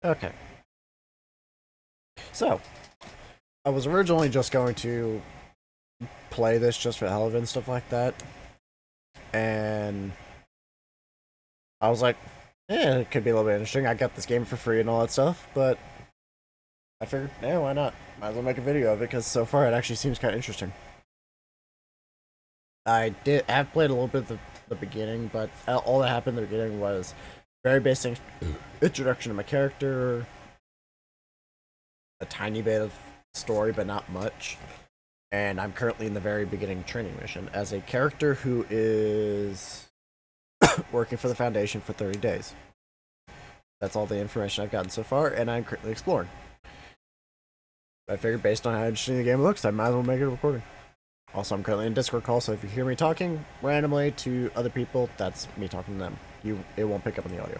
Okay. So, I was originally just going to play this just for the hell of it and stuff like that. And I was like, it could be a little bit interesting. I got this game for free and all that stuff, but I figured, yeah, why not? Might as well make a video of it because so far it actually seems kind of interesting. Have played a little bit of the beginning, but all that happened in the beginning was very basic introduction to my character, a tiny bit of story, but not much. And I'm currently in the very beginning training mission as a character who is working for the Foundation for 30 days. That's all the information I've gotten so far, and I'm currently exploring. I figured based on how interesting the game looks, I might as well make it a recording. Also, I'm currently in Discord call, so if you hear me talking randomly to other people, that's me talking to them. It won't pick up on the audio.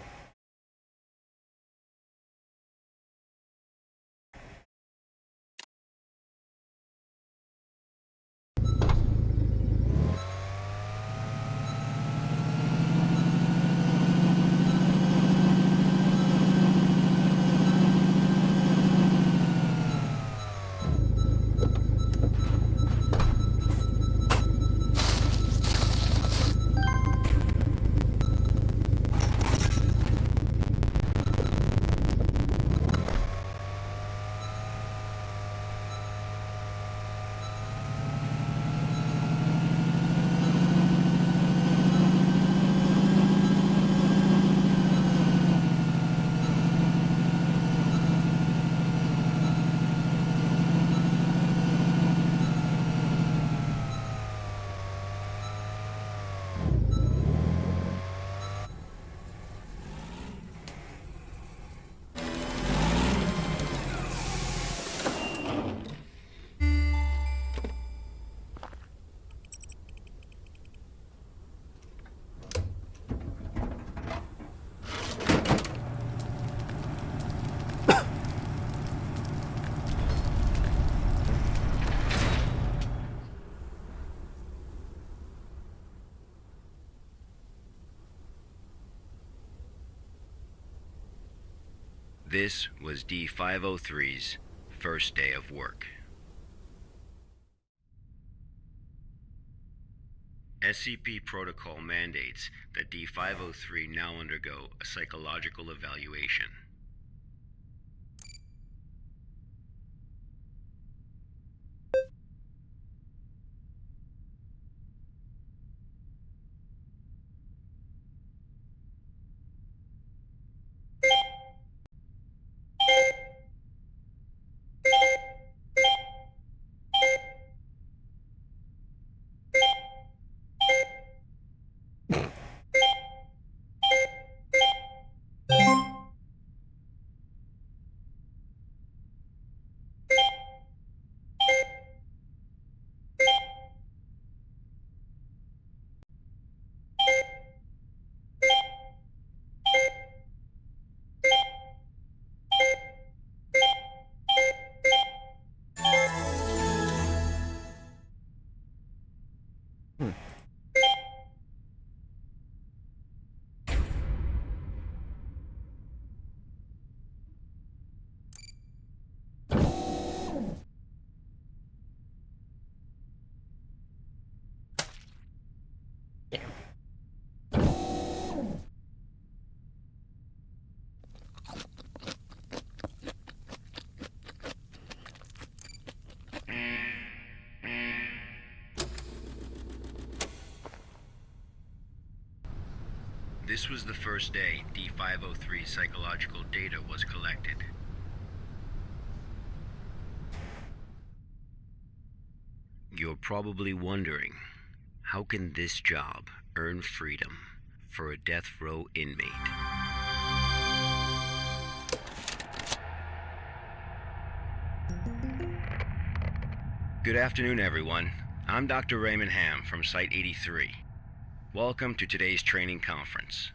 This was D-503's first day of work. SCP protocol mandates that D-503 now undergo a psychological evaluation. This was the first day D-503 psychological data was collected. You're probably wondering, how can this job earn freedom for a death row inmate? Good afternoon, everyone. I'm Dr. Raymond Ham from Site-83. Welcome to today's training conference.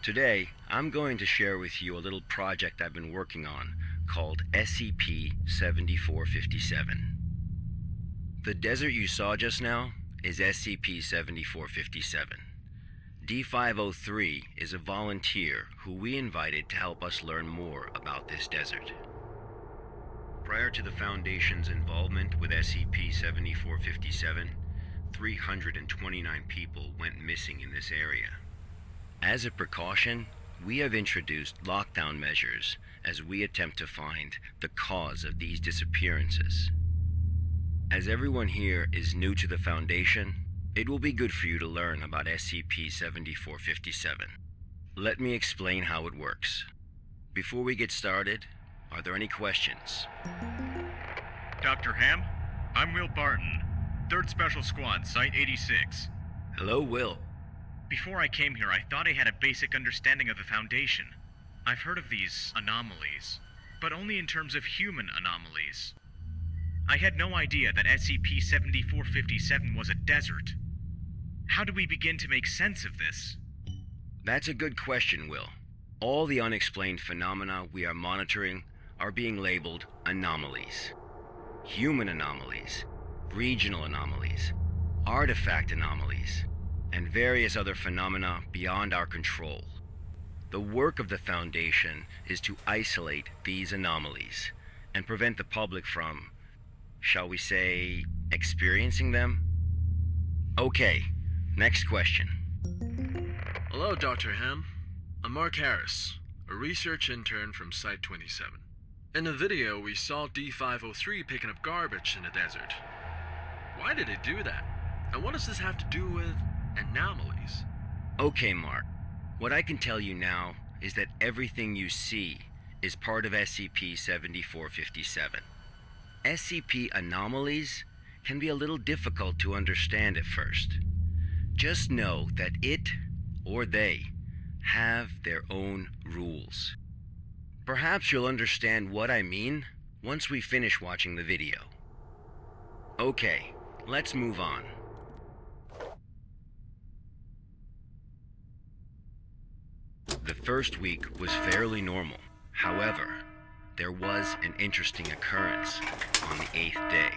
Today, I'm going to share with you a little project I've been working on called SCP-7457. The desert you saw just now is SCP-7457. D503 is a volunteer who we invited to help us learn more about this desert. Prior to the Foundation's involvement with SCP-7457, 329 people went missing in this area. As a precaution, we have introduced lockdown measures as we attempt to find the cause of these disappearances. As everyone here is new to the Foundation, it will be good for you to learn about SCP-7457. Let me explain how it works. Before we get started, are there any questions? Dr. Ham, I'm Will Barton, 3rd Special Squad, Site 86. Hello, Will. Before I came here, I thought I had a basic understanding of the Foundation. I've heard of these anomalies, but only in terms of human anomalies. I had no idea that SCP-7457 was a desert. How do we begin to make sense of this? That's a good question, Will. All the unexplained phenomena we are monitoring are being labeled anomalies. Human anomalies, regional anomalies, artifact anomalies, and various other phenomena beyond our control. The work of the Foundation is to isolate these anomalies and prevent the public from, shall we say, experiencing them? Okay, next question. Hello, Dr. Ham. I'm Mark Harris, a research intern from Site 27. In the video, we saw D503 picking up garbage in the desert. Why did it do that? And what does this have to do with anomalies? Okay, Mark. What I can tell you now is that everything you see is part of SCP-7457. SCP anomalies can be a little difficult to understand at first. Just know that it, or they, have their own rules. Perhaps you'll understand what I mean once we finish watching the video. Okay, let's move on. The first week was fairly normal. However, there was an interesting occurrence on the 8th day.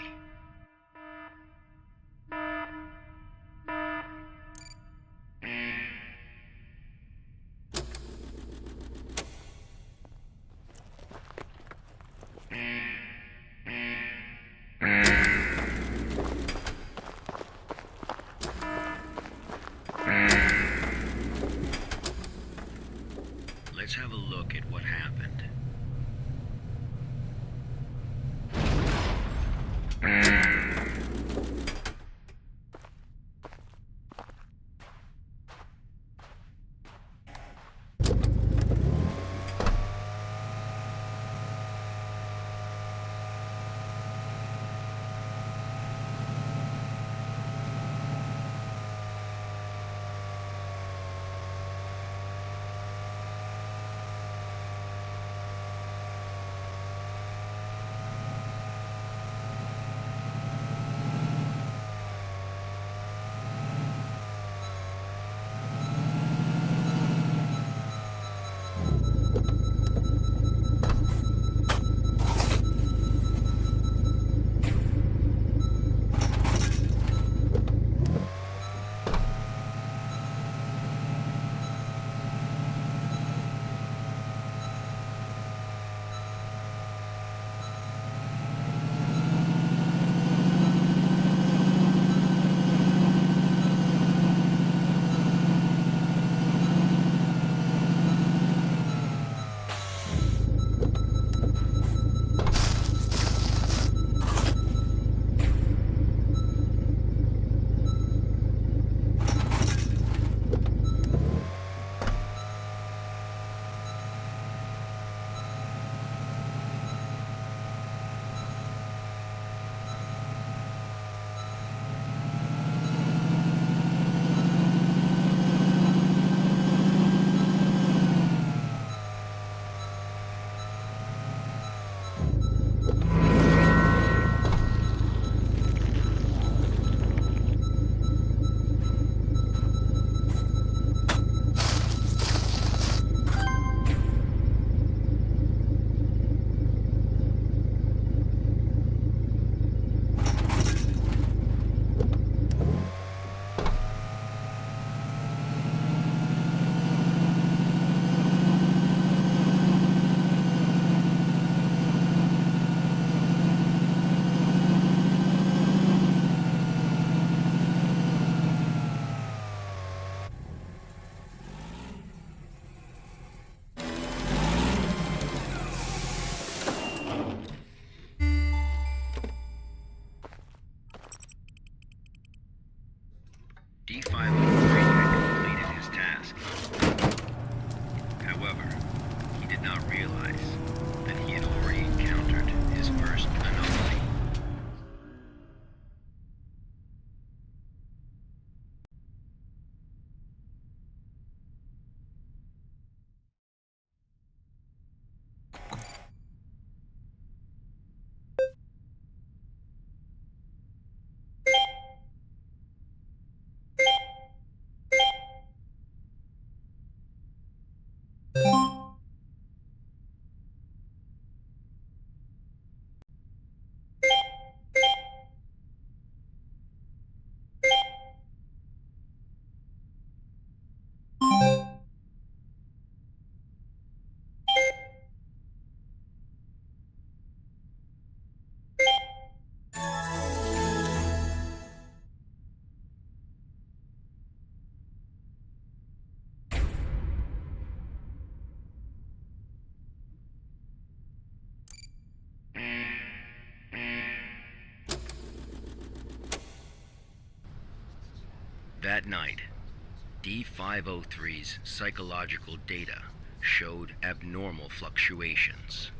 Let's have a look at what happened. That night, D503's psychological data showed abnormal fluctuations.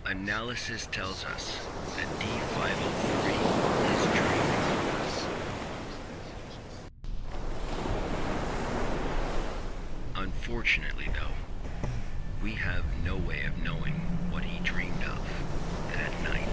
Analysis tells us that D503 is dreaming. Unfortunately, though, we have no way of knowing what he dreamed of that night.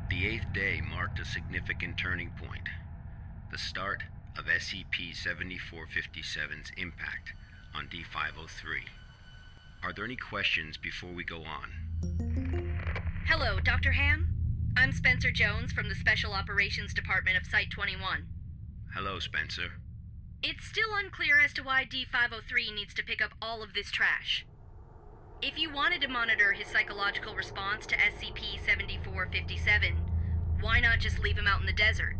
The 8th day marked a significant turning point, the start of SCP-7457's impact on D503. Are there any questions before we go on? Hello, Dr. Ham? I'm Spencer Jones from the Special Operations Department of Site-21. Hello, Spencer. It's still unclear as to why D503 needs to pick up all of this trash. If you wanted to monitor his psychological response to SCP-7457, why not just leave him out in the desert?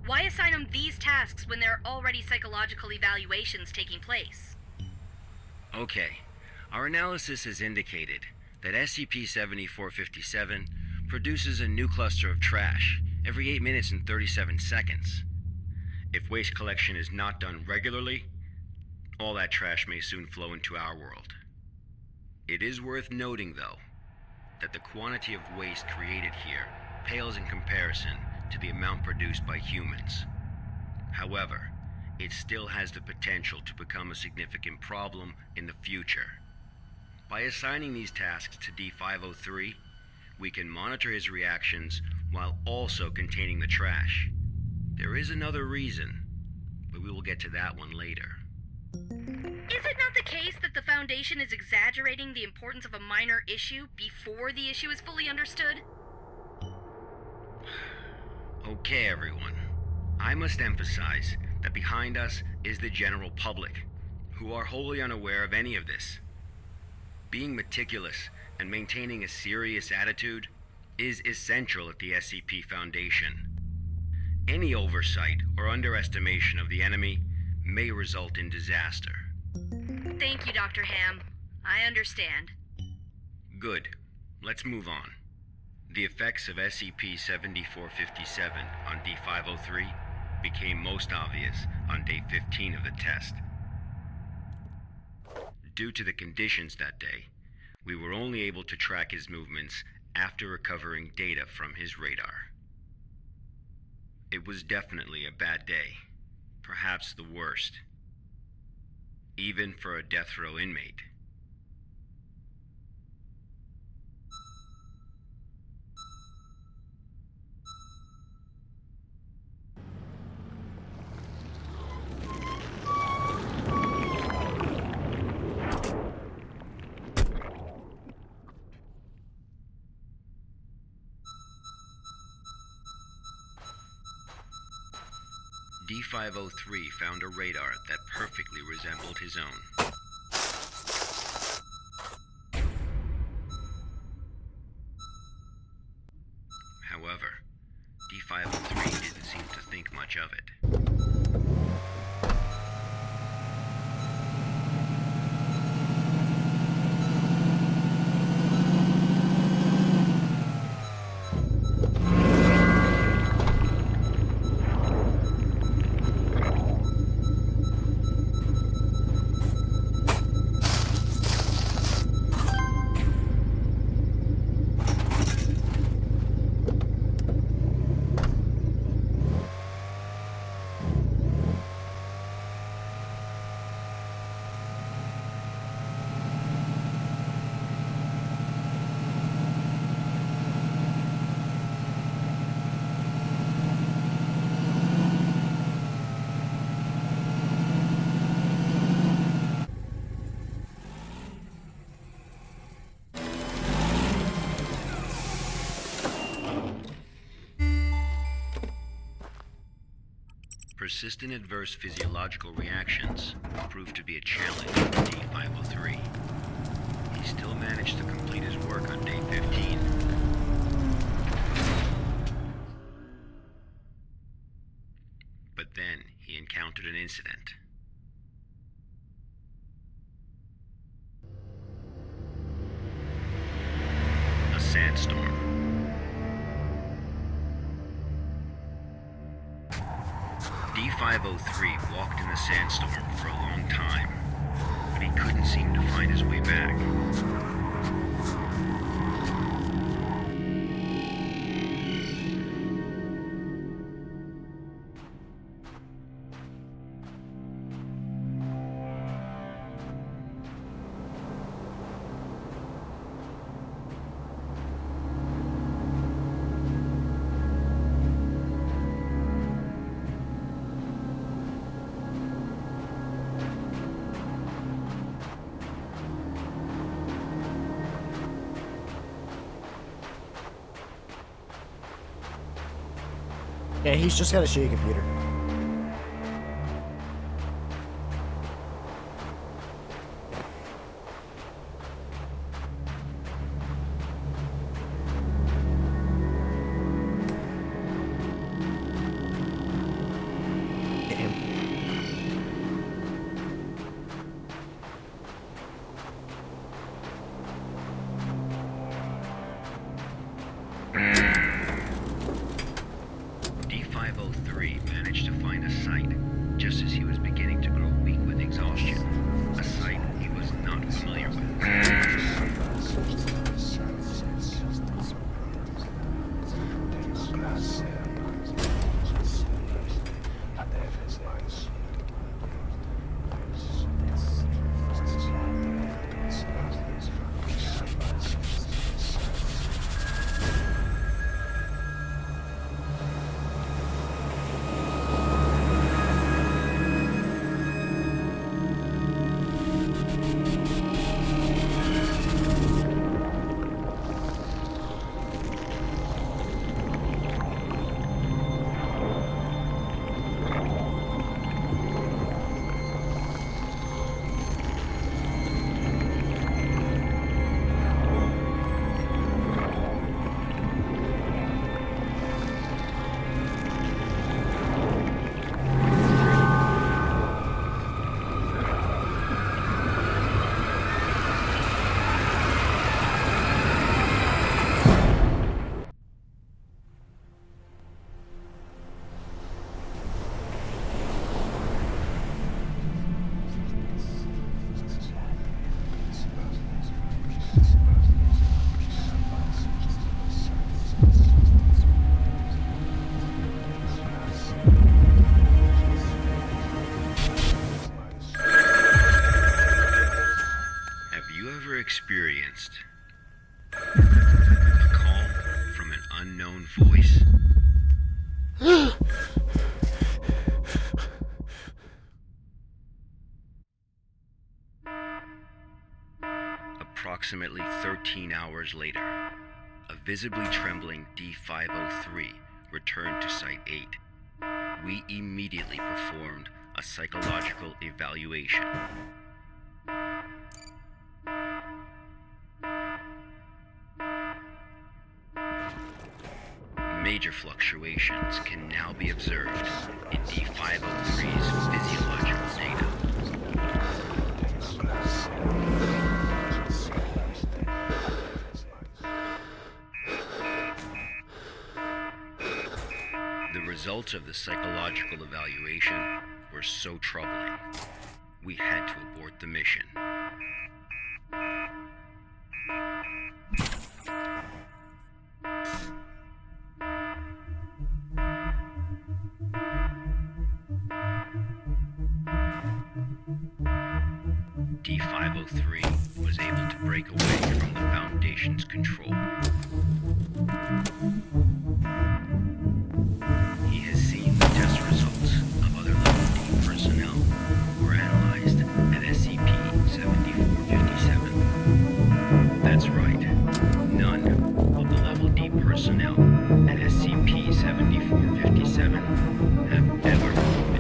Why assign him these tasks when there are already psychological evaluations taking place? Okay, our analysis has indicated that SCP-7457 produces a new cluster of trash every 8 minutes and 37 seconds. If waste collection is not done regularly, all that trash may soon flow into our world. It is worth noting, though, that the quantity of waste created here pales in comparison to the amount produced by humans. However, it still has the potential to become a significant problem in the future. By assigning these tasks to D503, we can monitor his reactions while also containing the trash. There is another reason, but we will get to that one later. Is it not the case that the Foundation is exaggerating the importance of a minor issue before the issue is fully understood? Okay, everyone. I must emphasize that behind us is the general public, who are wholly unaware of any of this. Being meticulous and maintaining a serious attitude is essential at the SCP Foundation. Any oversight or underestimation of the enemy may result in disaster. Thank you, Dr. Ham. I understand. Good. Let's move on. The effects of SCP-7457 on D503 became most obvious on day 15 of the test. Due to the conditions that day, we were only able to track his movements after recovering data from his radar. It was definitely a bad day, perhaps the worst, even for a death row inmate. D503 found a radar that perfectly resembled his own. However, D503 didn't seem to think much of it. Persistent adverse physiological reactions proved to be a challenge for D503. He still managed to complete his work on day 15. But then he encountered an incident. A sandstorm. D503 walked in the sandstorm for a long time, but he couldn't seem to find his way back. Yeah, he's just got a shitty computer. D503 managed to find a site just as he was beginning to grow weak with exhaustion. A site he was not familiar with. Experienced a call from an unknown voice. Approximately 13 hours later, a visibly trembling D503 returned to Site 8. We immediately performed a psychological evaluation. Major fluctuations can now be observed in D503's physiological data. The results of the psychological evaluation were so troubling, we had to abort the mission. D503 was able to break away from the Foundation's control. He has seen the test results of other Level D personnel who were analyzed at SCP-7457. That's right, none of the Level D personnel at SCP-7457 have ever been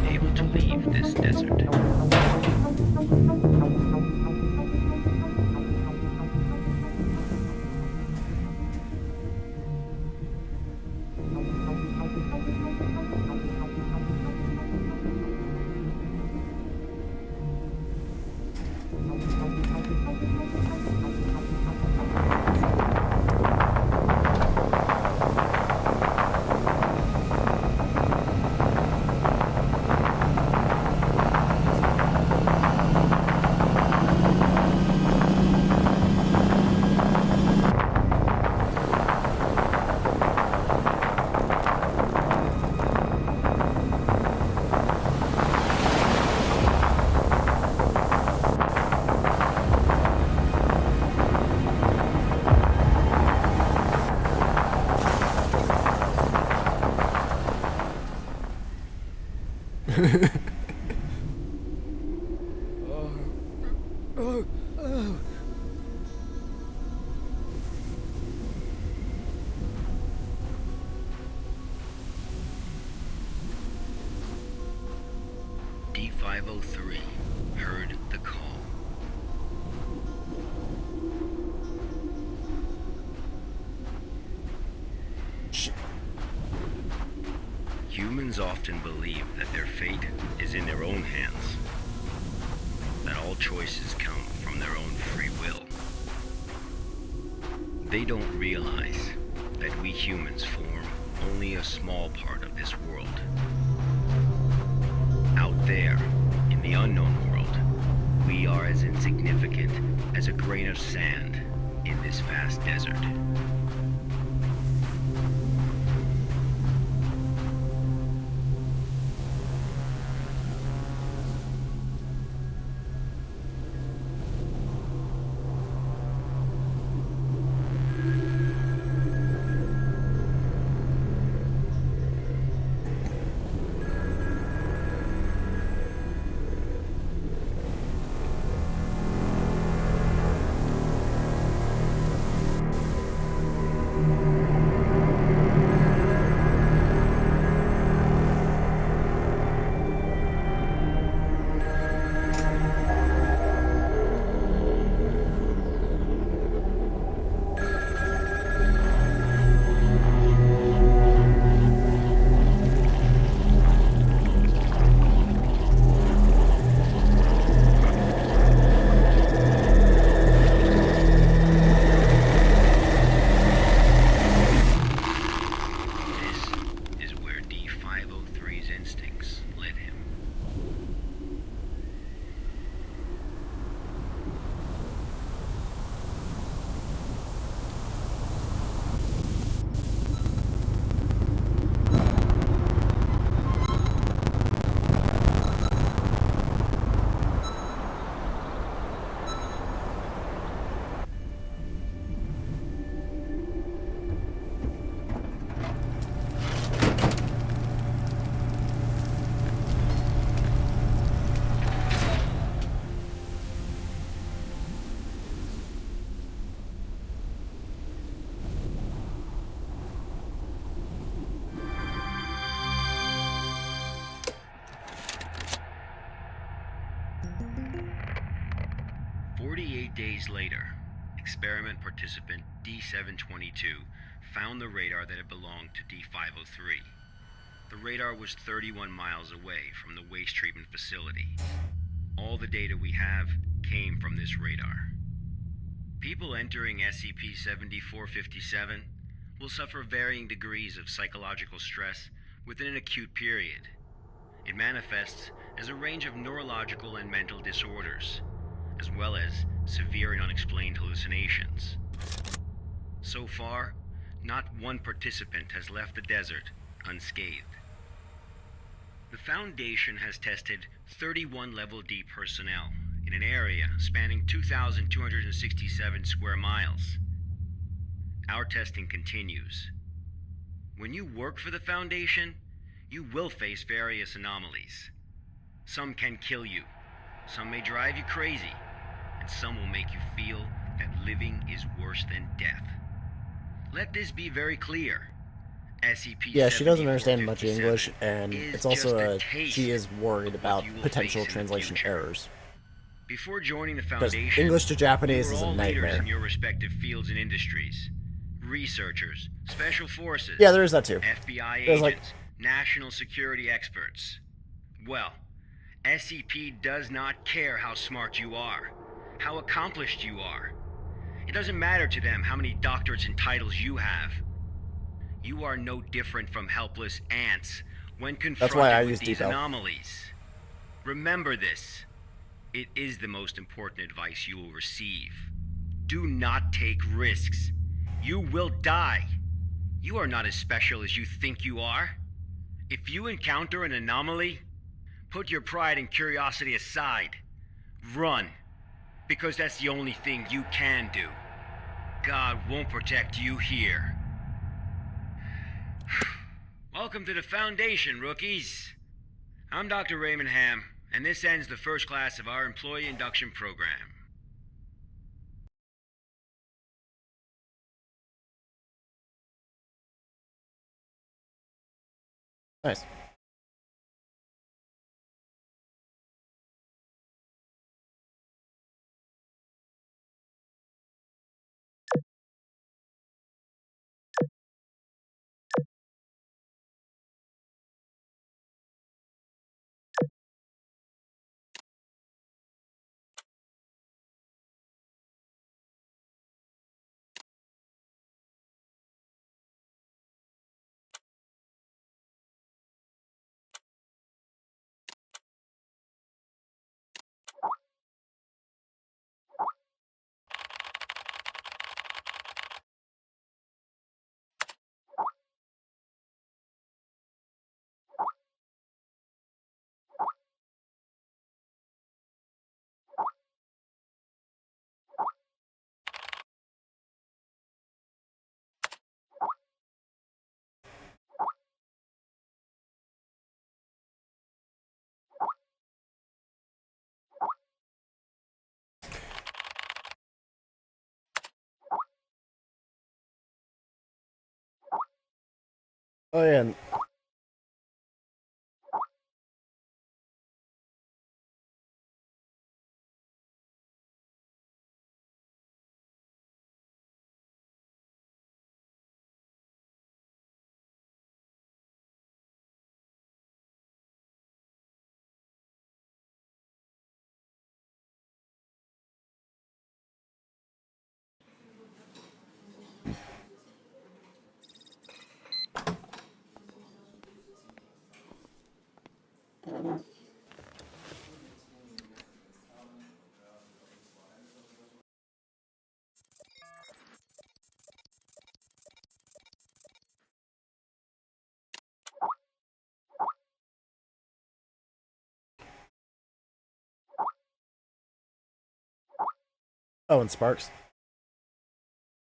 D503 heard the call. Shit. Humans often believe that their fate is in their own hands, that all choices come from their own free will. They don't realize that we humans form only a small part of this world. Out there, in the unknown world, we are as insignificant as a grain of sand in this vast desert. This is where D503's instincts led him. Days later, experiment participant D722 found the radar that had belonged to D503. The radar was 31 miles away from the waste treatment facility. All the data we have came from this radar. People entering SCP-7457 will suffer varying degrees of psychological stress within an acute period. It manifests as a range of neurological and mental disorders, as well as severe and unexplained hallucinations. So far, not one participant has left the desert unscathed. The Foundation has tested 31 Level D personnel in an area spanning 2,267 square miles. Our testing continues. When you work for the Foundation, you will face various anomalies. Some can kill you, some may drive you crazy, and some will make you feel that living is worse than death. Let this be very clear. SCP Yeah, she doesn't understand much English, and it's also she is worried about potential translation errors. Before joining the Because Foundation, English to Japanese you were is a all leaders nightmare. in your respective fields and industries. Researchers, special forces, Yeah, there is that too. FBI There's agents, national security experts. Well, SCP does not care how smart you are, how accomplished you are. It doesn't matter to them how many doctorates and titles you have. You are no different from helpless ants when That's why I confronted with use these Depot. anomalies. Remember this. It is the most important advice you will receive. Do not take risks. You will die. You are not as special as you think you are. If you encounter an anomaly, put your pride and curiosity aside. Run, because that's the only thing you can do. God won't protect you here. Welcome to the Foundation, rookies. I'm Dr. Raymond Ham, and this ends the first class of our employee induction program. Nice. Oh yeah, and oh, and Sparks.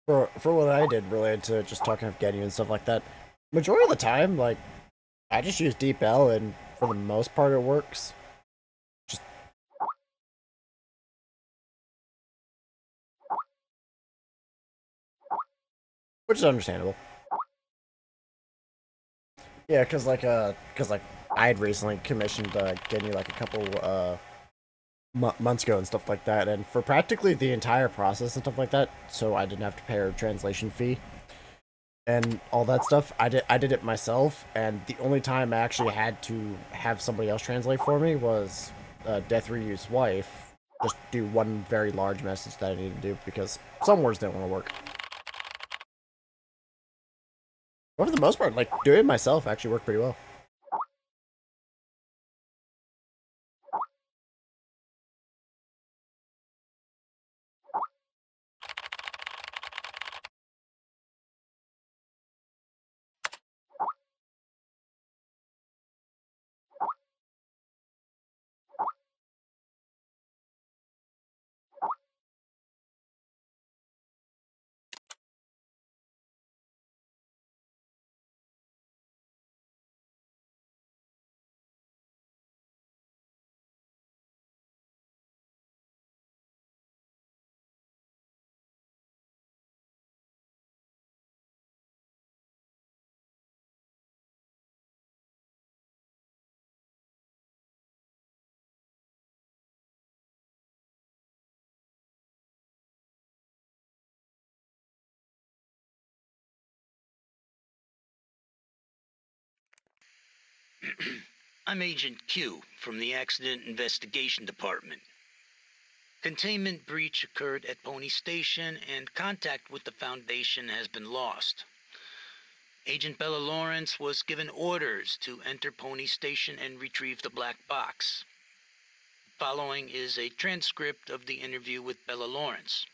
For what I did related to just talking of Getty and stuff like that, majority of the time, like, I just use DeepL, and for the most part, it works. Just which is understandable. Yeah, cause like I had recently commissioned Getty like a couple months ago and stuff like that, and for practically the entire process and stuff like that, so I didn't have to pay her translation fee and all that stuff. I did it myself, and the only time I actually had to have somebody else translate for me was Death Ryu's wife. Just do one very large message that I needed to do because some words didn't want to work. But for the most part, like doing it myself actually worked pretty well. I'm Agent Q from the Accident Investigation Department. Containment breach occurred at Pony Station and contact with the Foundation has been lost. Agent Bella Lawrence was given orders to enter Pony Station and retrieve the black box. Following is a transcript of the interview with Bella Lawrence.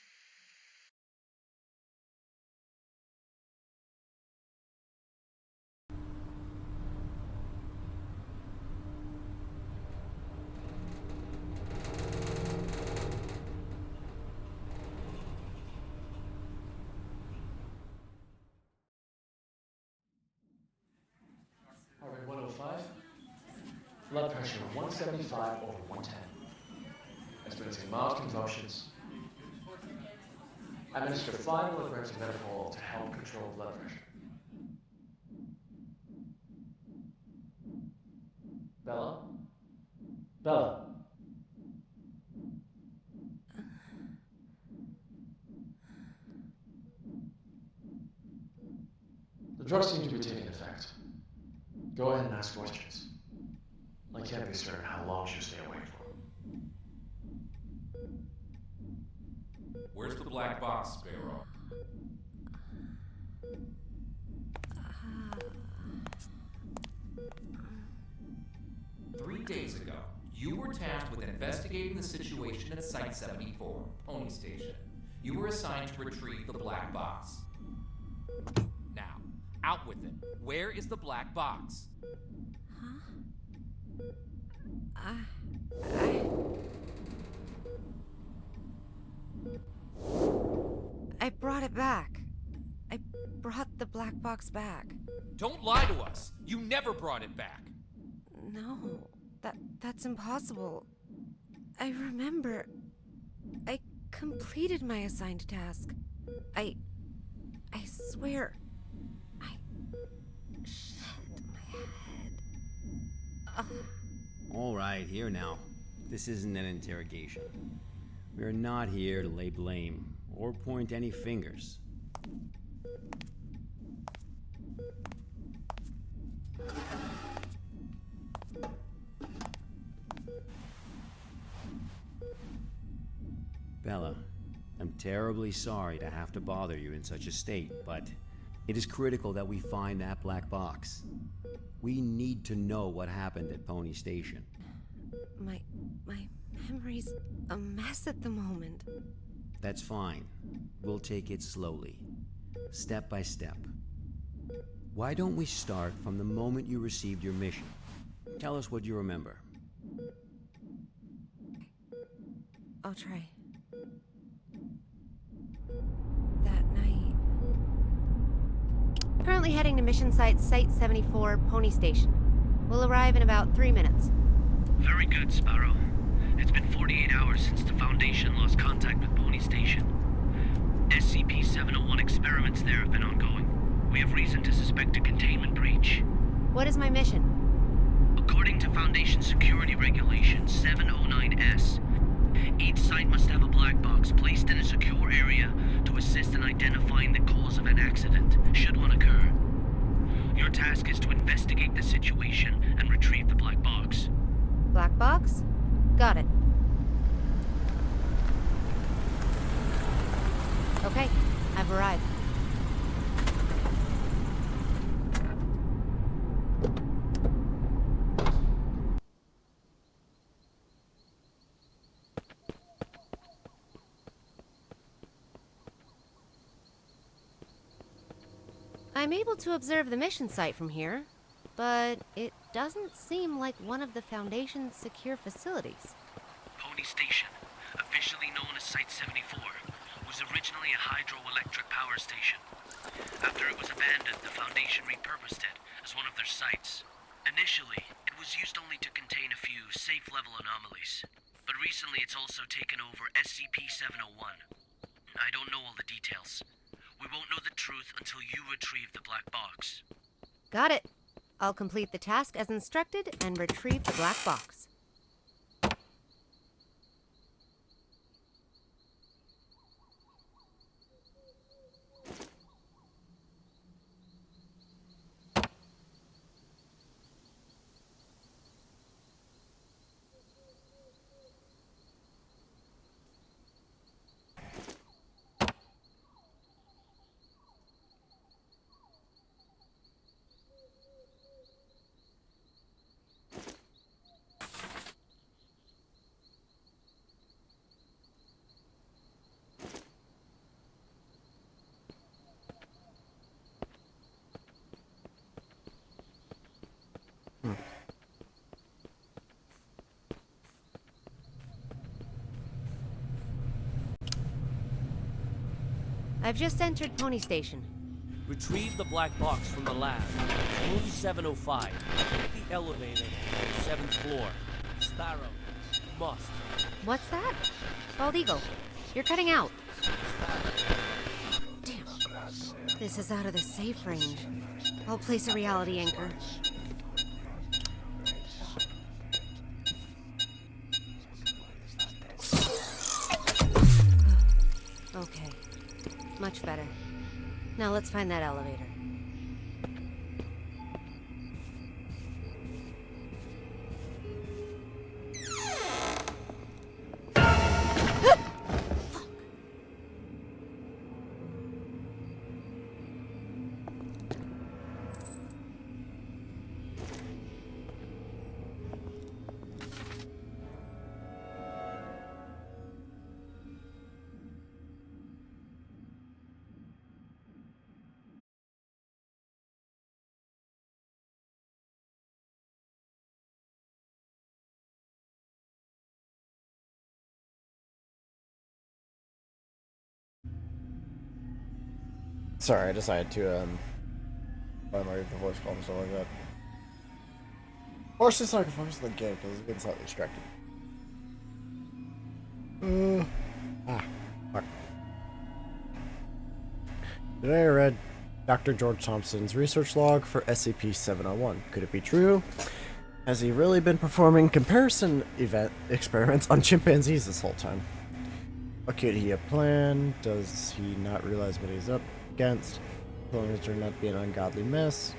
Harvard 105. Blood pressure of 175 over 110. Experiencing mild convulsions. Administer 5 milligrams of methanol to help control blood pressure. Bella? Bella? The drugs seem to be taking effect. Go ahead and ask questions. I can't be certain how long she'll stay awake for. Where's the black box, Sparrow? Three days ago, you were tasked with investigating the situation at Site 74, Pony Station. You were assigned to retrieve the black box. Now, out with it. Where is the black box? I brought it back. I brought the black box back. Don't lie to us. You never brought it back. No, that's impossible. I remember. I completed my assigned task. I swear. Shit, my head. All right, here now. This isn't an interrogation. We are not here to lay blame or point any fingers. Bella, I'm terribly sorry to have to bother you in such a state, but it is critical that we find that black box. We need to know what happened at Pony Station. My memory's a mess at the moment. That's fine. We'll take it slowly, step by step. Why don't we start from the moment you received your mission? Tell us what you remember. I'll try. That night. Currently heading to mission site 74, Pony Station. We'll arrive in about 3 minutes. Very good, Sparrow. It's been 48 hours since the Foundation lost contact with Pony Station. SCP-701 experiments there have been ongoing. We have reason to suspect a containment breach. What is my mission? According to Foundation security regulation 709S, each site must have a black box placed in a secure area to assist in identifying the cause of an accident, should one occur. Your task is to investigate the situation and retrieve the black box. Black box? Got it. Okay, I've arrived. I'm able to observe the mission site from here, but it doesn't seem like one of the Foundation's secure facilities. Pony Station, officially known as Site 74, was originally a hydroelectric power station. After it was abandoned, the Foundation repurposed it as one of their sites. Initially, it was used only to contain a few safe-level anomalies, but recently it's also taken over SCP-701. I don't know all the details. We won't know the truth until you retrieve the black box. Got it. I'll complete the task as instructed and retrieve the black box. I've just entered Pony Station. Retrieve the black box from the lab. Room 705. The elevator. 7th floor. Sparrow. Must. What's that? Bald Eagle, you're cutting out. Damn. This is out of the safe range. I'll place a reality anchor. Okay. Much better. Now let's find that elevator. Sorry, I decided to finally the voice call and stuff like that. Or it's just so I can focus on the game because it's getting slightly distracted. Fuck. Today I read Dr. George Thompson's research log for SCP-701. Could it be true? Has he really been performing comparison experiments on chimpanzees this whole time? What could he have planned? Does he not realize what he's up against? Clones turned out to be an ungodly mess.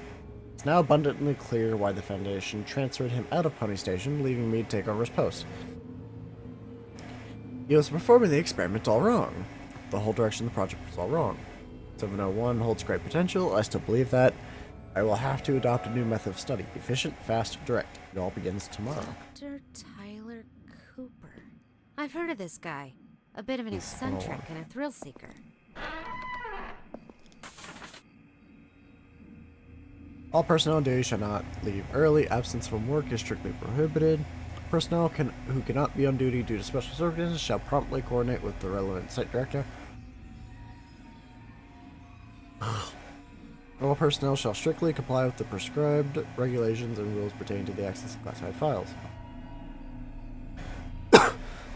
It's now abundantly clear why the Foundation transferred him out of Pony Station, leaving me to take over his post. He was performing the experiment all wrong. The whole direction of the project was all wrong. 701 holds great potential. I still believe that. I will have to adopt a new method of study. Efficient, fast, direct. It all begins tomorrow. Dr. Tyler Cooper. I've heard of this guy. A bit of an eccentric and a thrill seeker. All personnel on duty shall not leave early. Absence from work is strictly prohibited. Personnel who cannot be on duty due to special circumstances shall promptly coordinate with the relevant site director. All personnel shall strictly comply with the prescribed regulations and rules pertaining to the access of classified files.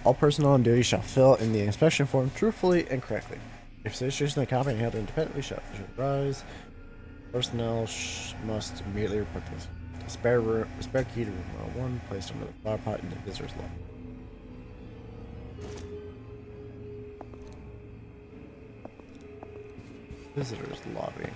All personnel on duty shall fill in the inspection form truthfully and correctly. If situations that cannot be handled independently shall arise, personnel must immediately report this. A spare key to room 1 placed under the flower pot in the visitor's lobby. Visitor's lobby.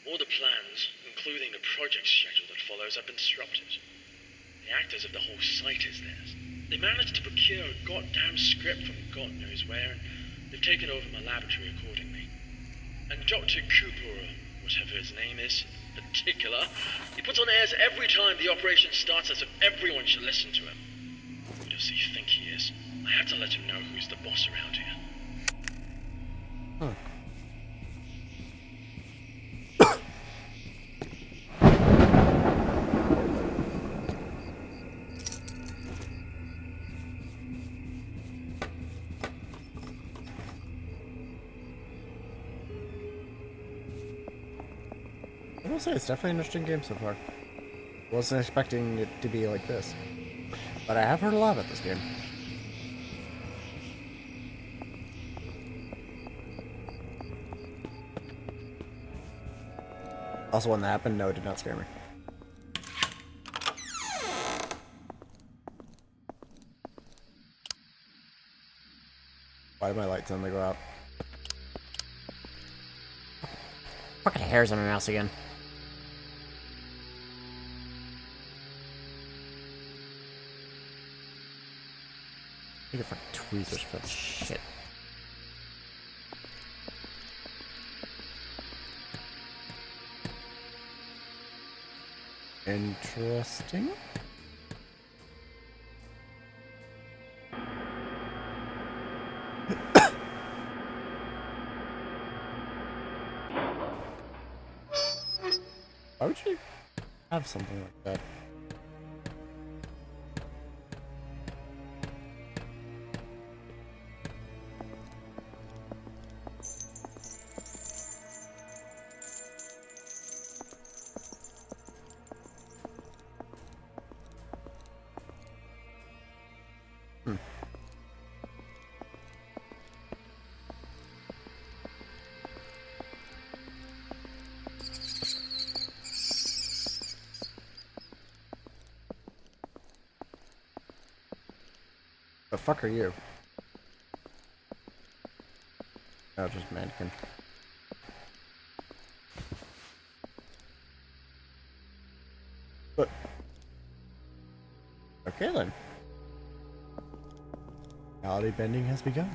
All the plans, including the project schedule that follows, have been disrupted. The actors of the whole site is theirs. They managed to procure a goddamn script from God knows where, and they've taken over my laboratory accordingly. And Dr. Cooper, or whatever his name is, in particular, he puts on airs every time the operation starts as if everyone should listen to him. Who does he think he is? I have to let him know who's the boss around here. Huh. I will say it's definitely an interesting game so far. Wasn't expecting it to be like this, but I have heard a lot about this game. Also, when that happened, no, it did not scare me. Why did my light suddenly go out? Fucking hairs on my mouse again. I get fucking tweezers for that shit. Interesting. Why would you have something like that? The fuck are you? Oh, just mannequin. But okay then. Reality bending has begun.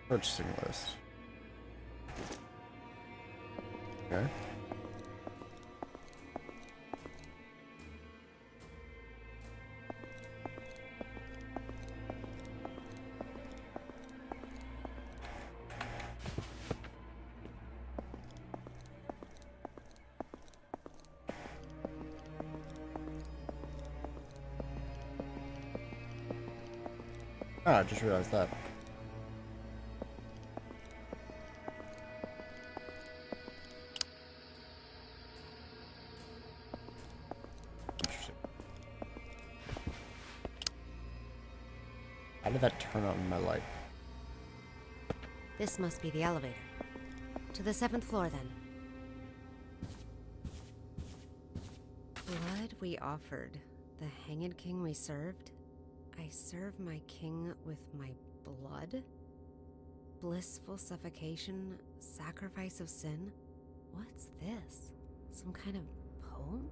Purchasing list. Okay. Ah, I just realized that. How did that turn on my light? This must be the elevator. To the 7th floor, then. Blood we offered. The Hanged King we served. I serve my king with my blood? Blissful suffocation, sacrifice of sin? What's this? Some kind of poem?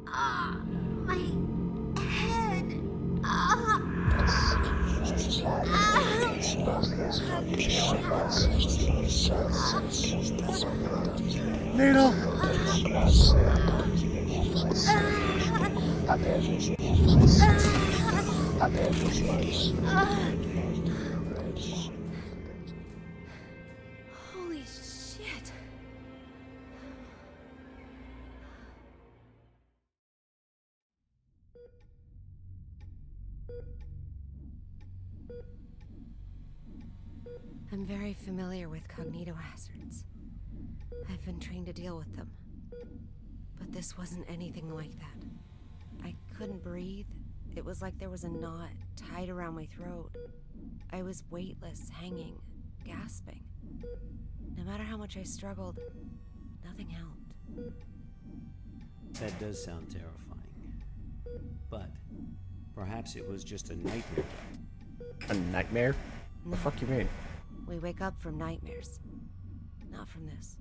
Ah, my head. Ah. Needle! Holy shit. I'm very familiar with cognitohazards. I've been trained to deal with them. But this wasn't anything like that. I couldn't breathe. It was like there was a knot tied around my throat. I was weightless, hanging, gasping. No matter how much I struggled, nothing helped. That does sound terrifying. But perhaps it was just a nightmare. A nightmare? No. The fuck you mean? We wake up from nightmares. Not from this.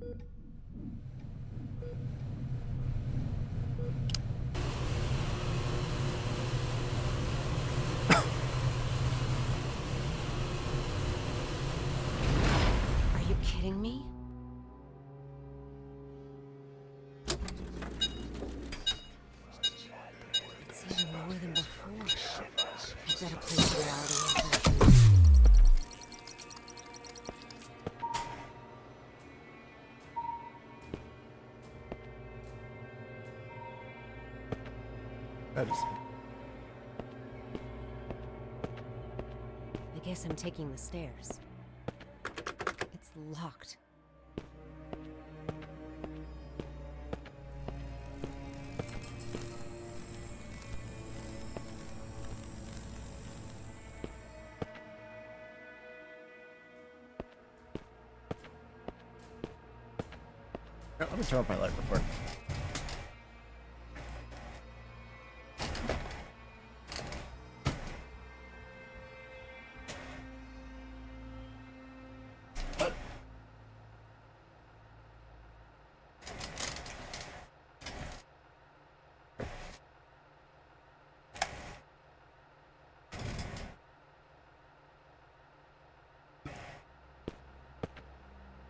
Are you kidding me? It's even lower than before. I've got a place of reality. That is... I guess I'm taking the stairs. It's locked. Yeah, let me turn off my light real quick.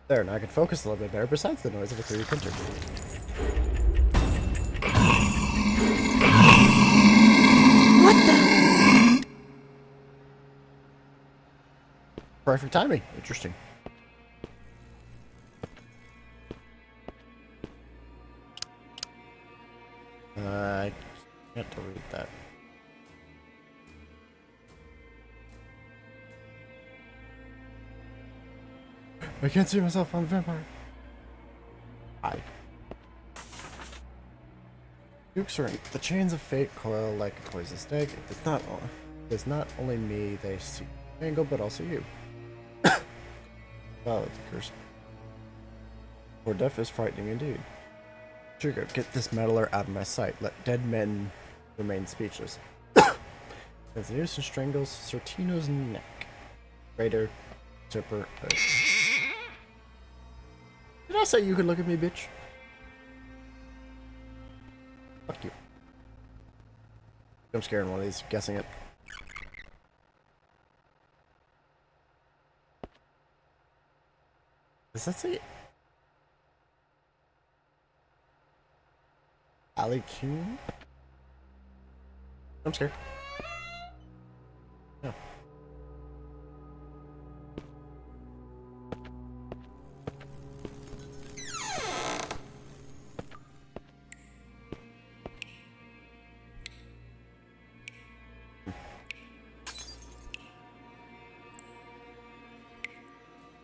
There, now I can focus a little bit better, besides the noise of a 3D printer. What the? Perfect timing. Interesting. I can't read that. I can't see myself on the vampire. Hi. Duke's ring. The chains of fate coil like a poisonous snake. It's not only me they see Angle, but also you. Wow, the curse. For death is frightening indeed. Trigger, get this meddler out of my sight. Let dead men remain speechless. As the noose and strangles Sortino's neck. Raider, Zipper, Did I say you could look at me, bitch? Fuck you. I'm scared of one of these, guessing it. Does that say Ali King? I'm scared. No.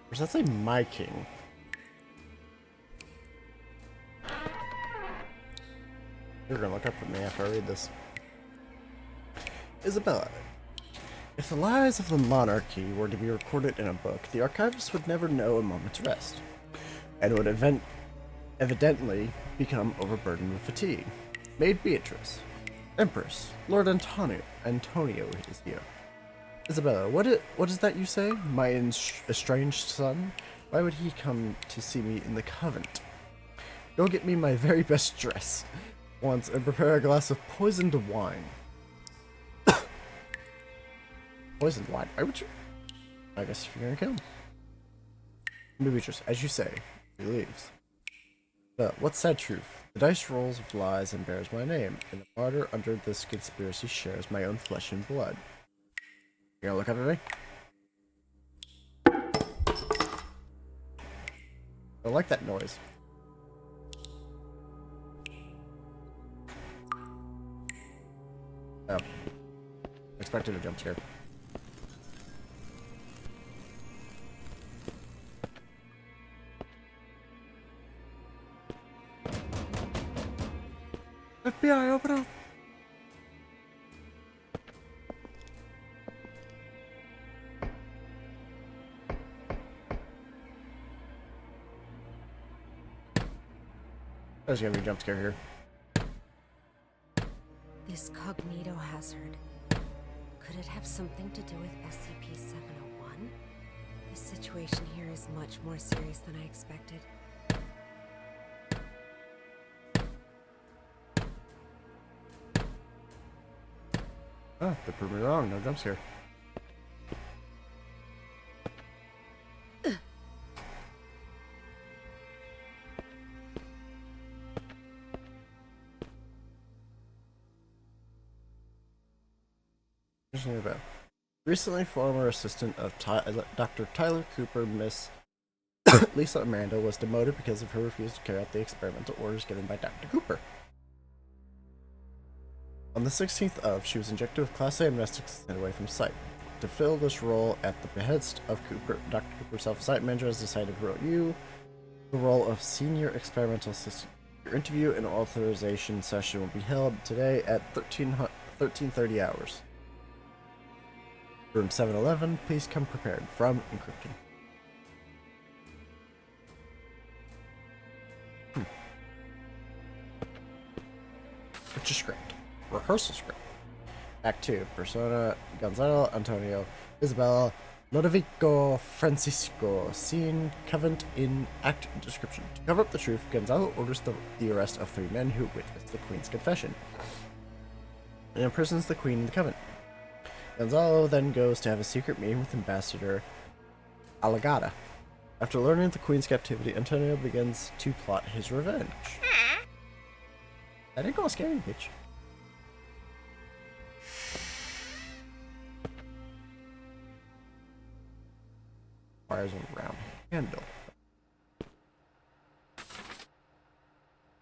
Or does that say my king? You're gonna look up at me after I read this. Isabella, if the lies of the monarchy were to be recorded in a book, the archivist would never know a moment's rest, and would evidently become overburdened with fatigue. Maid Beatrice, Empress, Lord Antonio is here. Isabella, what is that you say? My estranged son? Why would he come to see me in the convent? Go get me my very best dress once and prepare a glass of poisoned wine. Poisoned wine? Why would you? I guess you're gonna kill him. Maybe just, as you say, he leaves. But what's sad truth? The dice rolls of lies and bears my name, and the martyr under this conspiracy shares my own flesh and blood. You gonna look up at me? I like that noise. Oh. Expected a jump scare. FBI, open up! There's gonna be a jump scare here. This cognito hazard. Could it have something to do with SCP-701? The situation here is much more serious than I expected. Oh, they proved me wrong. No jump scare. About. Recently, former assistant of Dr. Tyler Cooper, Miss Lisa Amanda, was demoted because of her refusal to carry out the experimental orders given by Dr. Cooper. On the 16th of, she was injected with Class A amnestics and away from site. To fill this role at the behest of Cooper, Dr. Cooper, self-site manager, has decided to promote you the role of senior experimental assistant. Your interview and authorization session will be held today at 1330 hours. Room 711, please come prepared. From encrypted. It's a script. Rehearsal script. Act 2. Persona Gonzalo, Antonio, Isabella, Lodovico, Francisco. Scene, Convent in Act description. To cover up the truth, Gonzalo orders the arrest of 3 men who witnessed the Queen's confession and imprisons the Queen in the Convent. Gonzalo then goes to have a secret meeting with Ambassador Alagada. After learning of the Queen's captivity, Antonio begins to plot his revenge. That ain't gonna scare you, bitch. requires a round handle.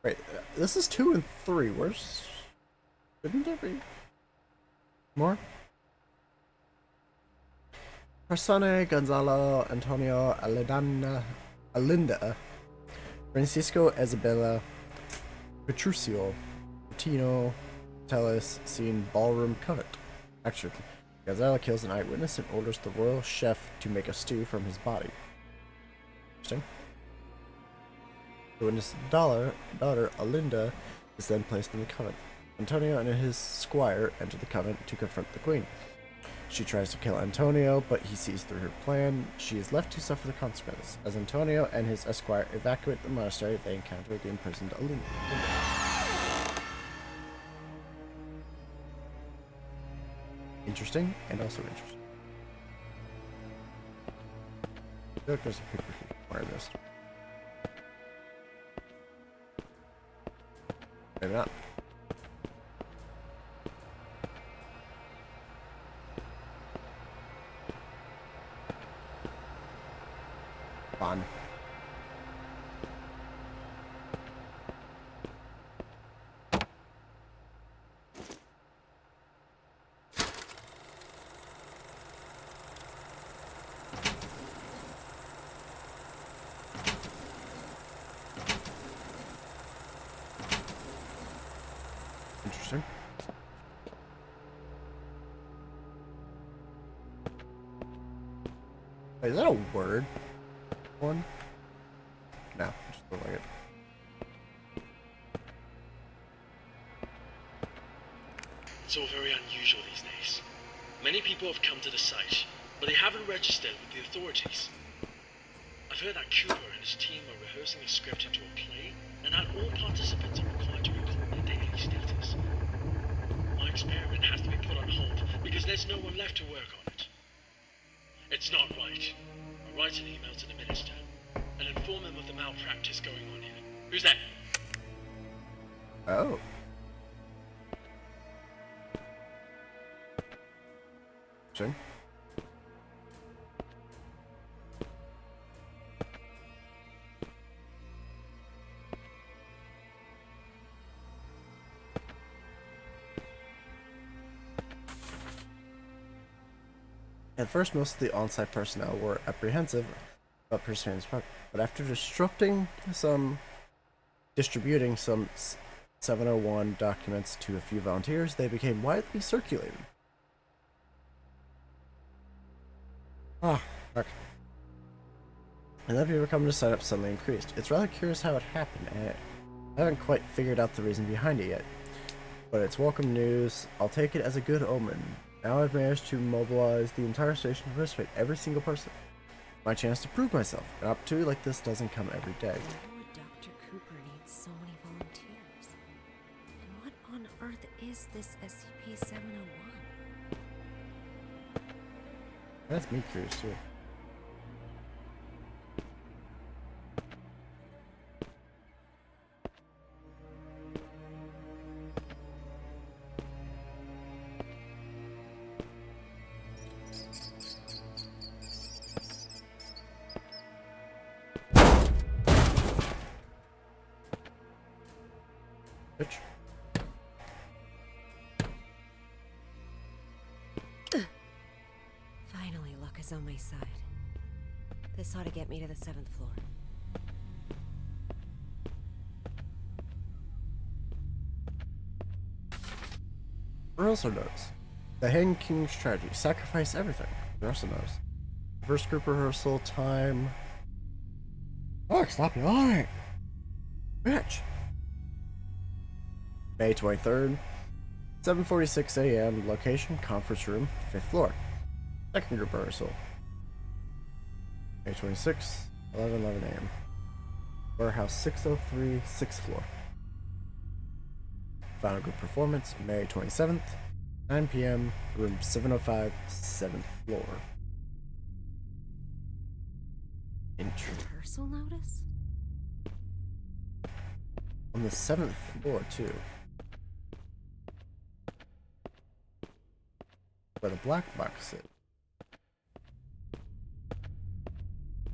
Wait, this is 2 and 3. Where's... Shouldn't there be more? Persone, Gonzalo, Antonio, Alinda, Francisco, Isabella, Petruccio, Martino, Tellus, seen Ballroom Covet. Action. Gonzalo kills an eyewitness and orders the royal chef to make a stew from his body. Interesting. The witness' daughter, Alinda, is then placed in the convent. Antonio and his squire enter the convent to confront the queen. She tries to kill Antonio, but he sees through her plan. She is left to suffer the consequences. As Antonio and his esquire evacuate the monastery, they encounter the imprisoned Alinda. Interesting, and also interesting. I feel like there's a paper here somewhere in this. Maybe not. Fun. Interesting. Wait, is that a word? One? No, just look like it. It's all very unusual these days. Many people have come to the site, but they haven't registered with the authorities. I've heard that Cooper and his team are rehearsing a script into a play, and that all participants are required to report their daily status. My experiment has to be put on hold because there's no one left to work on it. It's not right. I'll write an email to the minister and inform him of the malpractice going on here. Who's that? Oh. Interesting. At first, most of the on-site personnel were apprehensive about participating, but after distributing some 701 documents to a few volunteers, they became widely circulated. Ah, fuck. And then people coming to sign up suddenly increased. It's rather curious how it happened, and I haven't quite figured out the reason behind it yet. But it's welcome news. I'll take it as a good omen. Now I've managed to mobilize the entire station to participate, every single person. My chance to prove myself. An opportunity like this doesn't come every day. Why would Dr. Cooper need so many volunteers? And what on earth is this SCP-701? That's me curious too. Bitch. Finally, luck is on my side. This ought to get me to the 7th floor. Also knows the Hanged King's tragedy. Sacrifice everything. Also knows. First group rehearsal time. Oh, stop it. Alright. Bitch. May 23rd. 7:46 a.m. Location, conference room, 5th floor. Second group rehearsal. May 26th, 11:11 a.m. Warehouse 603, 6th floor. Final group performance, May 27th, 9 p.m. Room 705, 7th floor. Rehearsal notice? On the 7th floor, too. Where the black box is.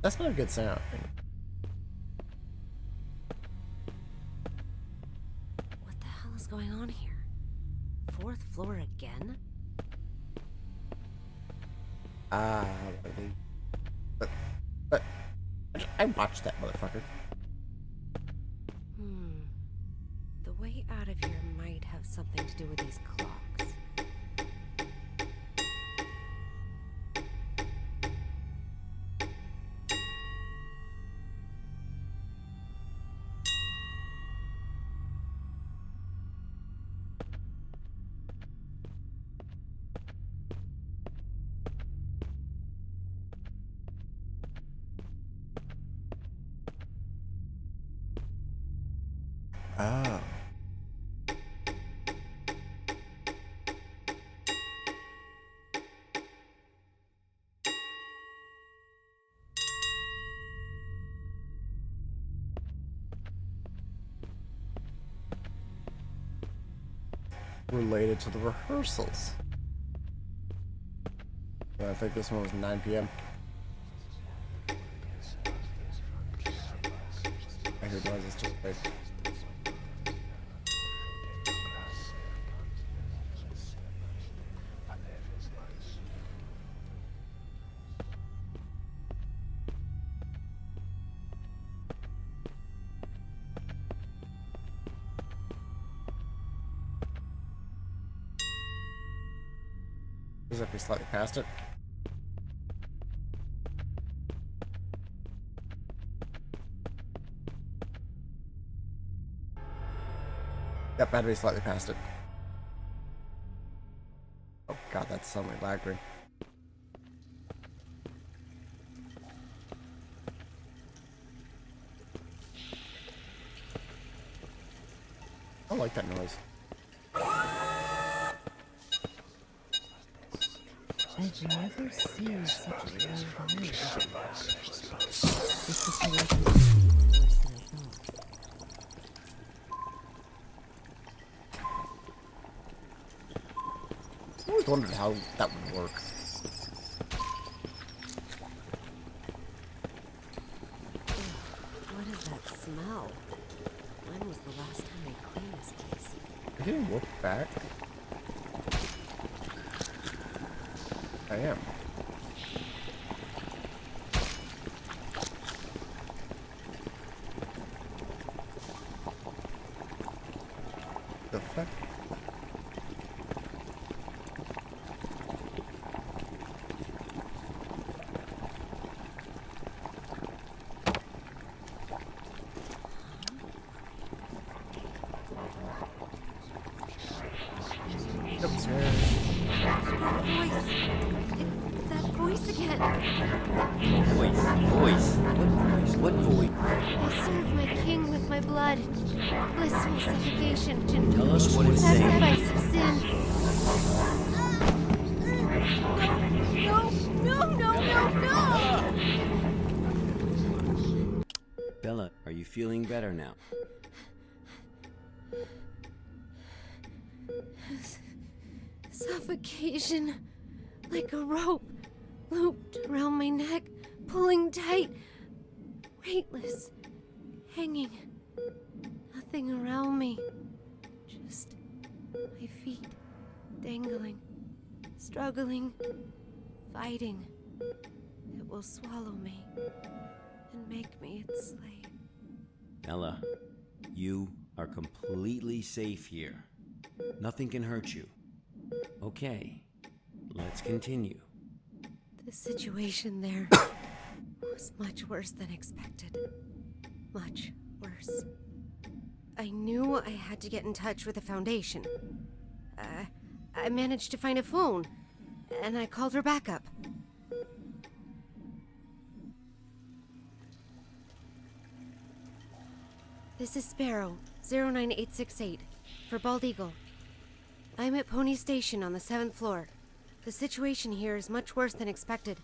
That's not a good sound. What the hell is going on here? 4th floor again? Really? But I watched that motherfucker. The way out of here might have something to do with these clocks. Oh. Related to the rehearsals. I think this one was 9 p.m. I heard noises too. Right? Does that be slightly past it? Yep, battery slightly past it. Oh god, that's suddenly lagging. I like that noise. I've never seen such a low volume. This situation is worse than I thought. I always wondered how that would work. What is that smell? When was the last time I cleaned this place? Are you gonna look back? I am. The fuck? That voice again. Voice? What voice? I serve my king with my blood. Blissful suffocation to Tell us what it's saying. sacrifice of sin. No! Bella, are you feeling better now? Suffocation. Like a rope. Looped around my neck. Pulling tight. Weightless. Hanging. Nothing around me. Just my feet. Dangling. Struggling. Fighting. It will swallow me. And make me its slave. Bella, you are completely safe here. Nothing can hurt you. Okay, let's continue. The situation there was much worse than expected. Much worse. I knew I had to get in touch with the Foundation. I managed to find a phone, and I called her backup. This is Sparrow, 09868, for Bald Eagle. I'm at Pony Station on the 7th floor. The situation here is much worse than expected.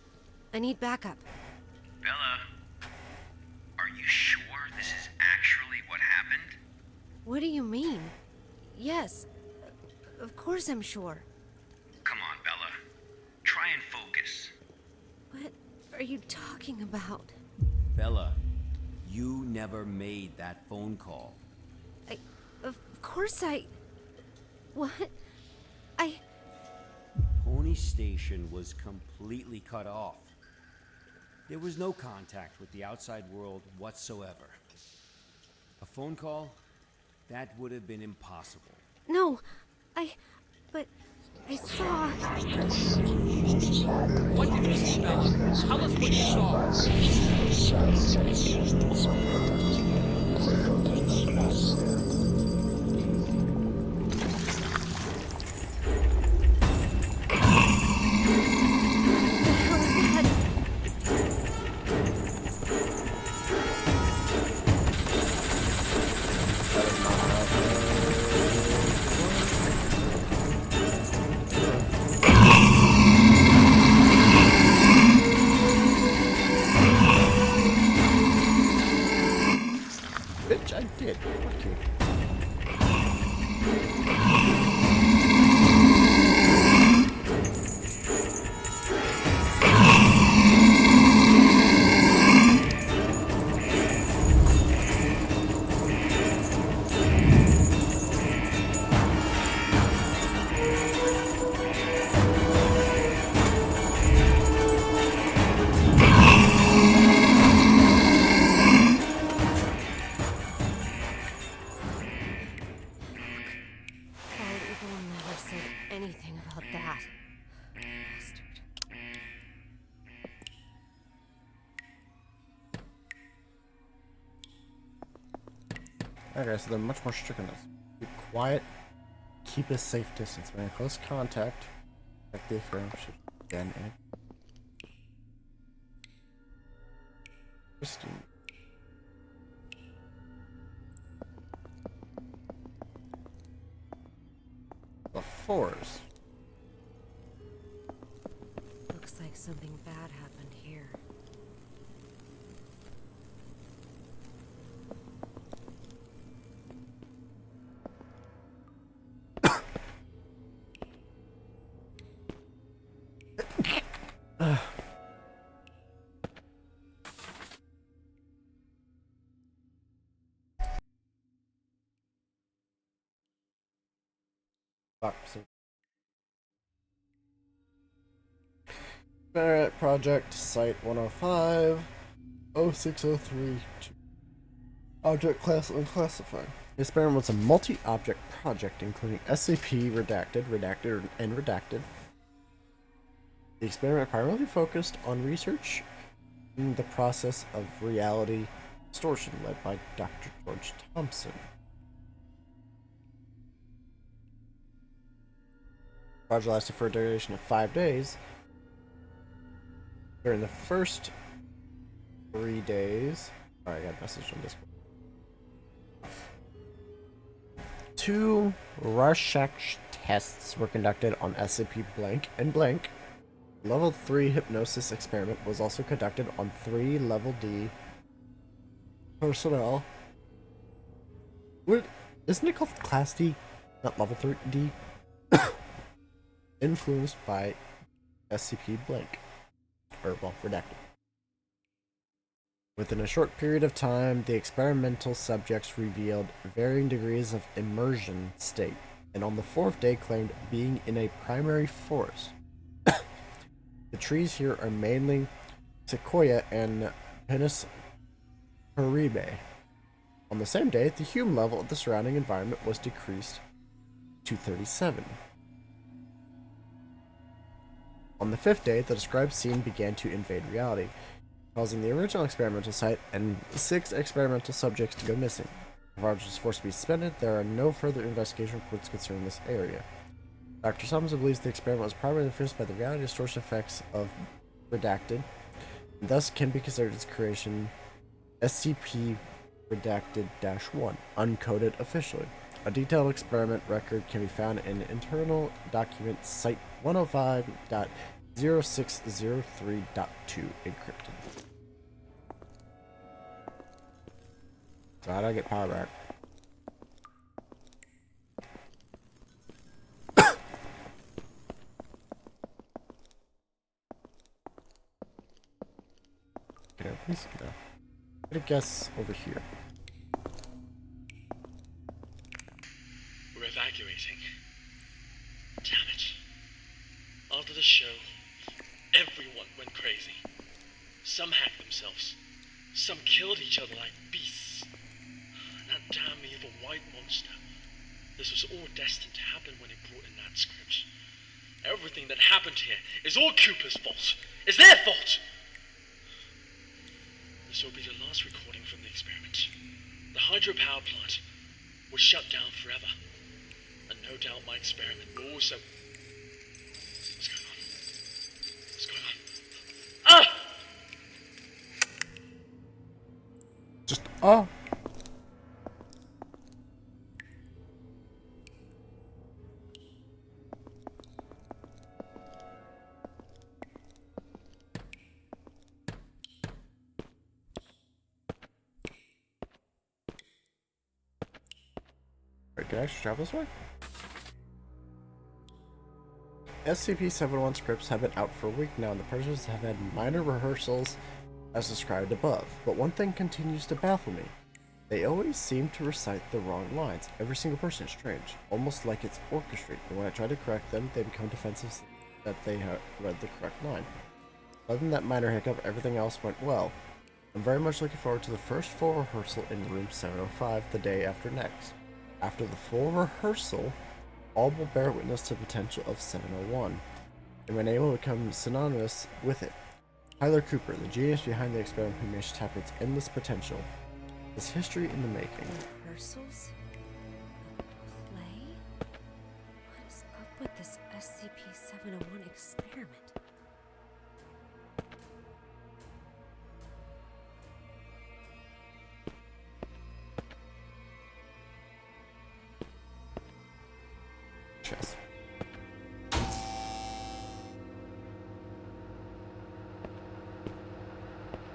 I need backup. Bella, are you sure this is actually what happened? What do you mean? Yes. Of course I'm sure. Come on, Bella. Try and focus. What are you talking about? Bella, you never made that phone call. Of course I... What? Pony Station was completely cut off. There was no contact with the outside world whatsoever. A phone call? That would have been impossible. No, but I saw... What did you see, Bella? Tell us what you saw. Bitch, I did. Fuck you. Anything about that. Bastard. Okay, so they're much more strict on this. Be quiet, keep a safe distance, man. Close contact. Check the friendship again. Interesting. The forest. Looks like something bad happened here. Barrett Project Site 105 0603 Object Class Unclassified. The experiment was a multi-object project including SCP Redacted, Redacted, and Redacted. The experiment primarily focused on research in the process of reality distortion led by Dr. George Thompson. The project lasted for a duration of 5 days. During the first 3 days... Alright, I got a message on Discord. 2 Rorschach tests were conducted on SCP blank and blank. Level 3 hypnosis experiment was also conducted on 3 Level D personnel. Isn't it called Class D? Not Level 3 D? Influenced by SCP blank. Or, well, redacted. Within a short period of time, the experimental subjects revealed varying degrees of immersion state, and on the 4th day claimed being in a primary forest. The trees here are mainly sequoia and Pinus caribe. On the same day, the hume level of the surrounding environment was decreased to 37. On the 5th day, the described scene began to invade reality, causing the original experimental site and 6 experimental subjects to go missing. The project was forced to be suspended. There are no further investigation reports concerning this area. Dr. Thompson believes the experiment was primarily influenced by the reality distortion effects of Redacted, and thus can be considered its creation SCP Redacted-1, uncoded officially. A detailed experiment record can be found in internal document Site 105.0603.2 encrypted. So how do I get power back? Can I please? No. I guess over here. We're evacuating. Damn it. After the show, everyone went crazy. Some hacked themselves. Some killed each other like beasts. And that damn evil white monster. This was all destined to happen when he brought in that script. Everything that happened here is all Cooper's fault. It's their fault! This will be the last recording from the experiment. The hydropower plant was shut down forever. And no doubt my experiment will also... What's going on? What's going on? Ah! Just, oh. Wait, can I actually travel this way? SCP-71 scripts have been out for a week now, and the participants have had minor rehearsals as described above. But one thing continues to baffle me. They always seem to recite the wrong lines. Every single person is strange, almost like it's orchestrated. And when I try to correct them, they become defensive that they have read the correct line. Other than that minor hiccup, everything else went well. I'm very much looking forward to the first full rehearsal in room 705 the day after next. After the full rehearsal, all will bear witness to the potential of 701, and my name will become synonymous with it. Tyler Cooper, the genius behind the experiment who managed to tap its endless potential, is history in the making. Rehearsals? A play? What is up with this SCP-701 experiment? Chess.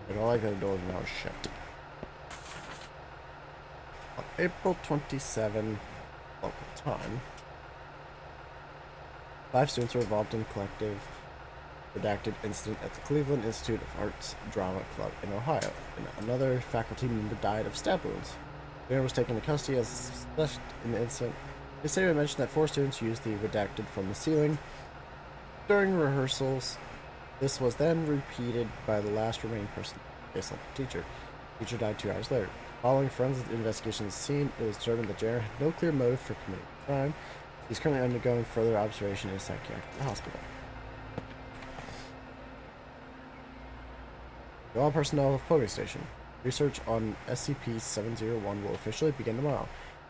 And all I gotta do is now shut. On April 27, local time, 5 students were involved in a collective redacted incident at the Cleveland Institute of Arts Drama Club in Ohio, and another faculty member died of stab wounds. The man was taken into custody as suspect in the incident. His statement mentioned that 4 students used the redacted from the ceiling during rehearsals. This was then repeated by the last remaining person based on the teacher. The teacher died 2 hours later. Following forensic investigation of the scene, it was determined that Jared had no clear motive for committing the crime. He's currently undergoing further observation in a psychiatric hospital. To all personnel of Pogo Station, research on SCP-701 will officially begin tomorrow.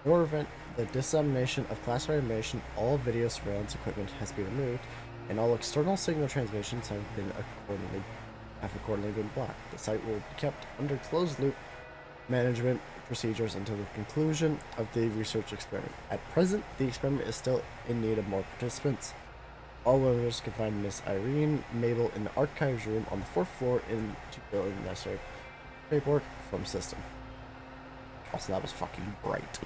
In order to prevent the dissemination of classified information, all video surveillance equipment has been removed, and all external signal transmissions have accordingly been blocked. The site will be kept under closed-loop management procedures until the conclusion of the research experiment. At present, the experiment is still in need of more participants. All members can find Miss Irene Mabel in the archives room on the 4th floor in to fill in the necessary paperwork from system. Also, that was fucking bright.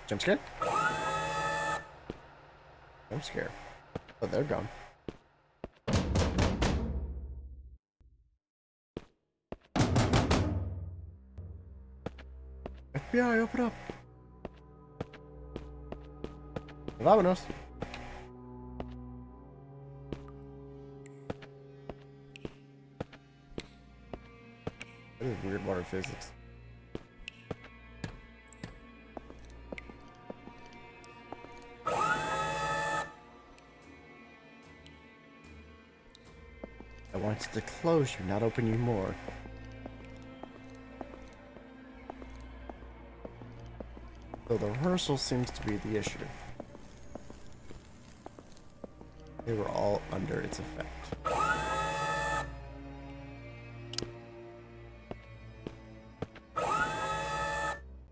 Jump scare? Jump scare. Oh, they're gone. FBI, open up! Vámonos! What is weird water physics? I wanted to close you, not open you more. So the rehearsal seems to be the issue. They were all under its effect.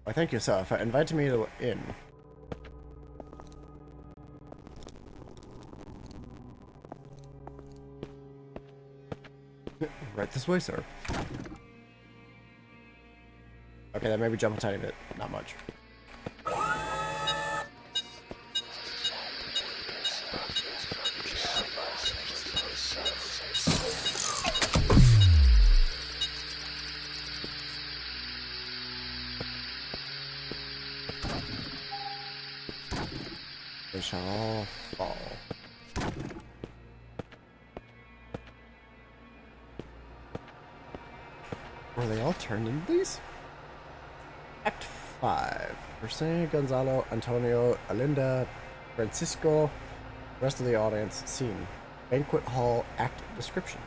Why, thank you, sir, for inviting me in. Right this way, sir. Okay, that made me jump a tiny bit. Not much. They shall all fall. Were they all turned into these? Act 5. Jose, Gonzalo, Antonio, Alinda, Francisco, rest of the audience, scene. Banquet hall, act description.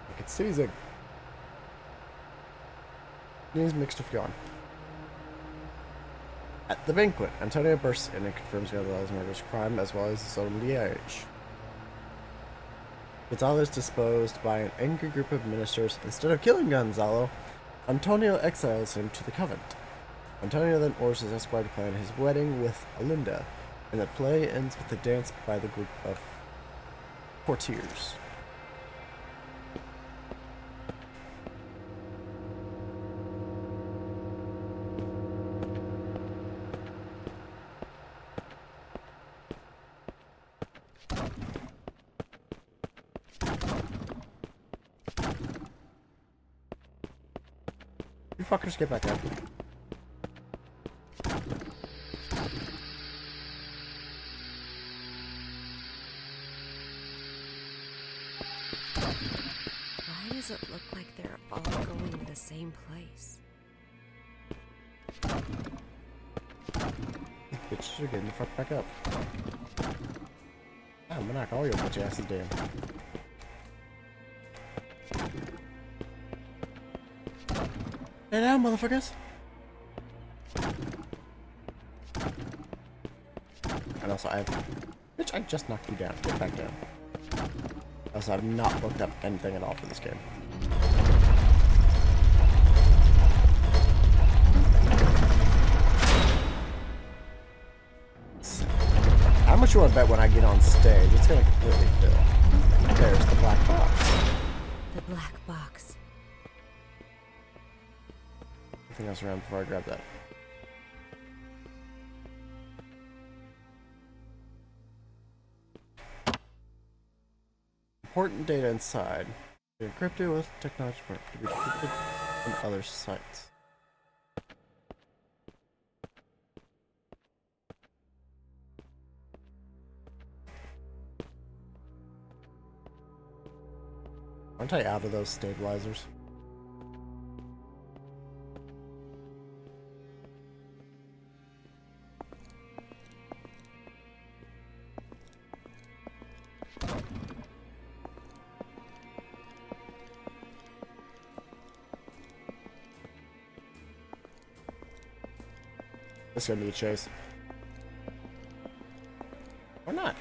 I can see Zig. News mixed with yawn. At the banquet, Antonio bursts in and confirms Gonzalo's murderous crime as well as his own liege. Gonzalo is disposed by an angry group of ministers. Instead of killing Gonzalo, Antonio exiles him to the convent. Antonio then orders his esquire to plan his wedding with Alinda, and the play ends with a dance by the group of courtiers. You fuckers get back up. Why does it look like they're all going to the same place? Bitches are getting the fuck back up. I'm gonna knock all your bitch asses down. Lay down, motherfuckers! And also, bitch, I just knocked you down. Get back down. Also, I've not looked up anything at all for this game. How much you want to bet when I get on stage? It's gonna completely fill. There's the black box. The black box. Anything else around before I grab that? Important data inside. Be encrypted with technology to be encrypted from other sites. Aren't I out of those stabilizers? It's gonna be a chase. Or not.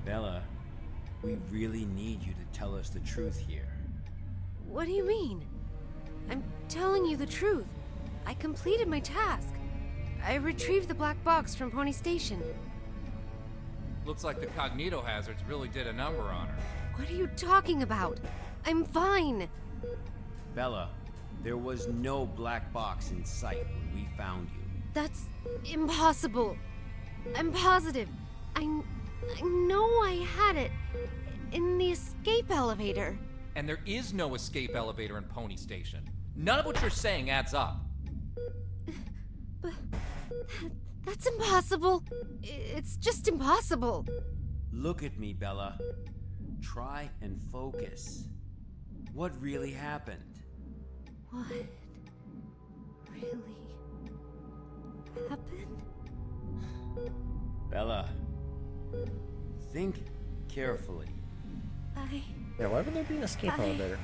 Bella, we really need you to tell us the truth here. What do you mean? I'm telling you the truth. I completed my task. I retrieved the black box from Pony Station. Looks like the cognito hazards really did a number on her. What are you talking about? I'm fine. Bella, there was no black box in sight when we found you. That's impossible. I'm positive. I know I had it in the escape elevator. And there is no escape elevator in Pony Station. None of what you're saying adds up. But that's impossible. It's just impossible. Look at me, Bella. Try and focus. What really happened? What really happened? Bella, think carefully. Yeah, why would there be an escape elevator?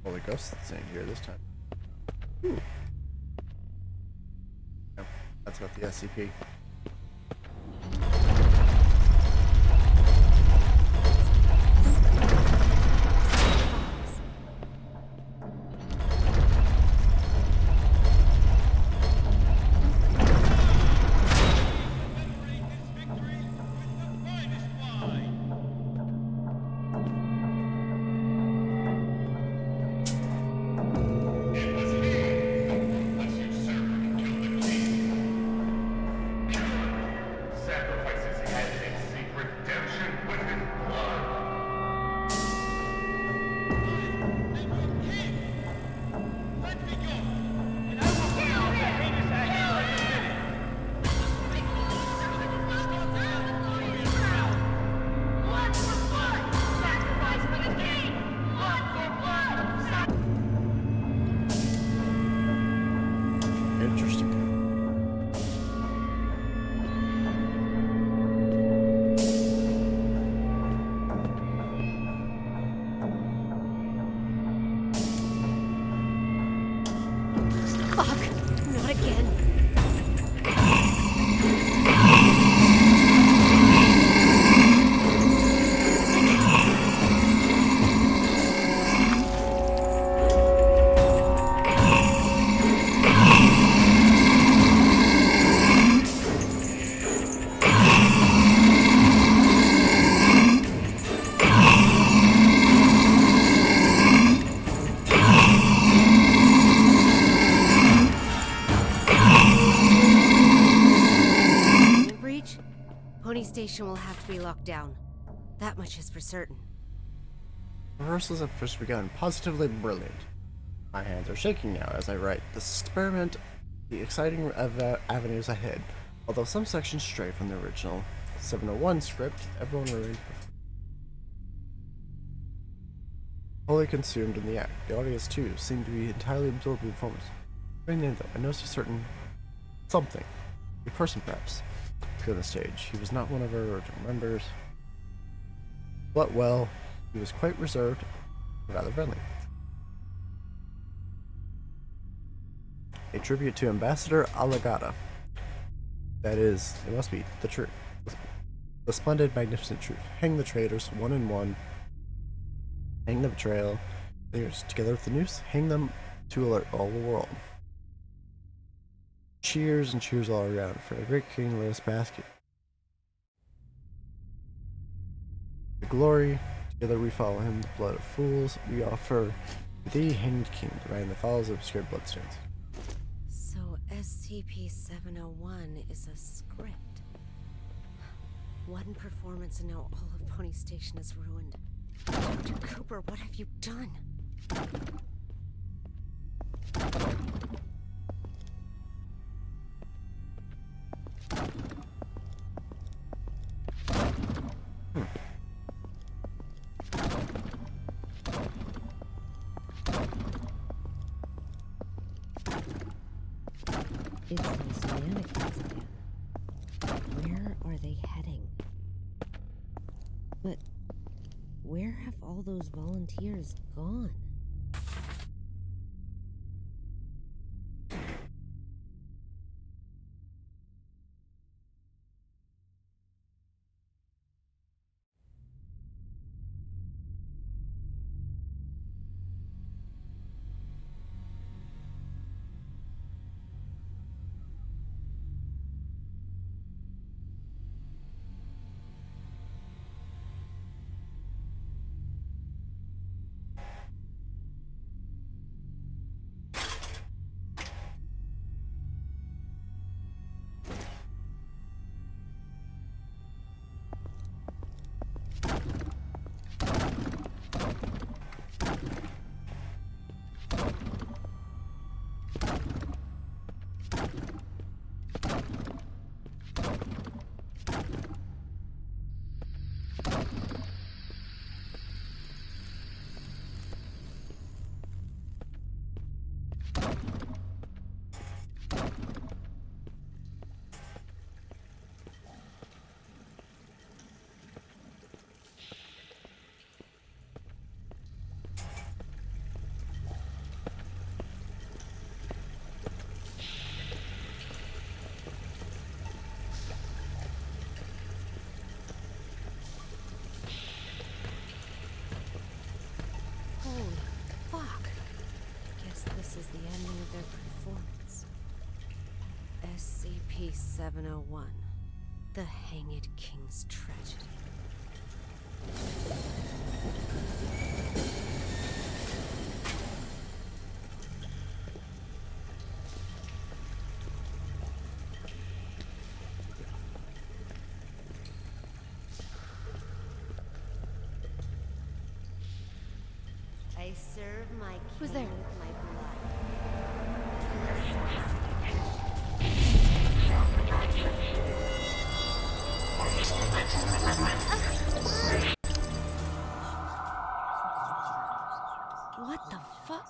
Well, the ghosts ain't here this time. Yeah, that's about the SCP. Sacrifices his head and seek redemption with his blood. Interesting. Fuck! Not again. Breach? Pony Station will have to be locked down. That much is for certain. Rehearsals have first begun. Positively brilliant. My hands are shaking now as I write. Experiment the exciting avenues ahead. Although some sections stray from the original 701 script, everyone remained wholly consumed in the act. The audience, too, seemed to be entirely absorbed in the performance. During the end, though, I noticed a certain something. A person, perhaps, on the stage. He was not one of our original members. But, well, he was quite reserved and rather friendly. A tribute to Ambassador Alagata. That is, it must be the truth. The splendid, magnificent truth. Hang the traitors, one and one. Hang the betrayal. There's together with the noose. Hang them to alert all the world. Cheers and cheers all around for a great king let us basket. The glory, together we follow him, the blood of fools, we offer thee, hanged king, divine the follows of obscure bloodstains. So SCP-701 is a script. One performance and now all of Pony Station is ruined. Dr. Cooper, what have you done? It's those mannequins again. Where are they heading? But where have all those volunteers gone? SCP-701. The Hanged King's Tragedy. I serve my king. Who's there? With my blood. What the fuck?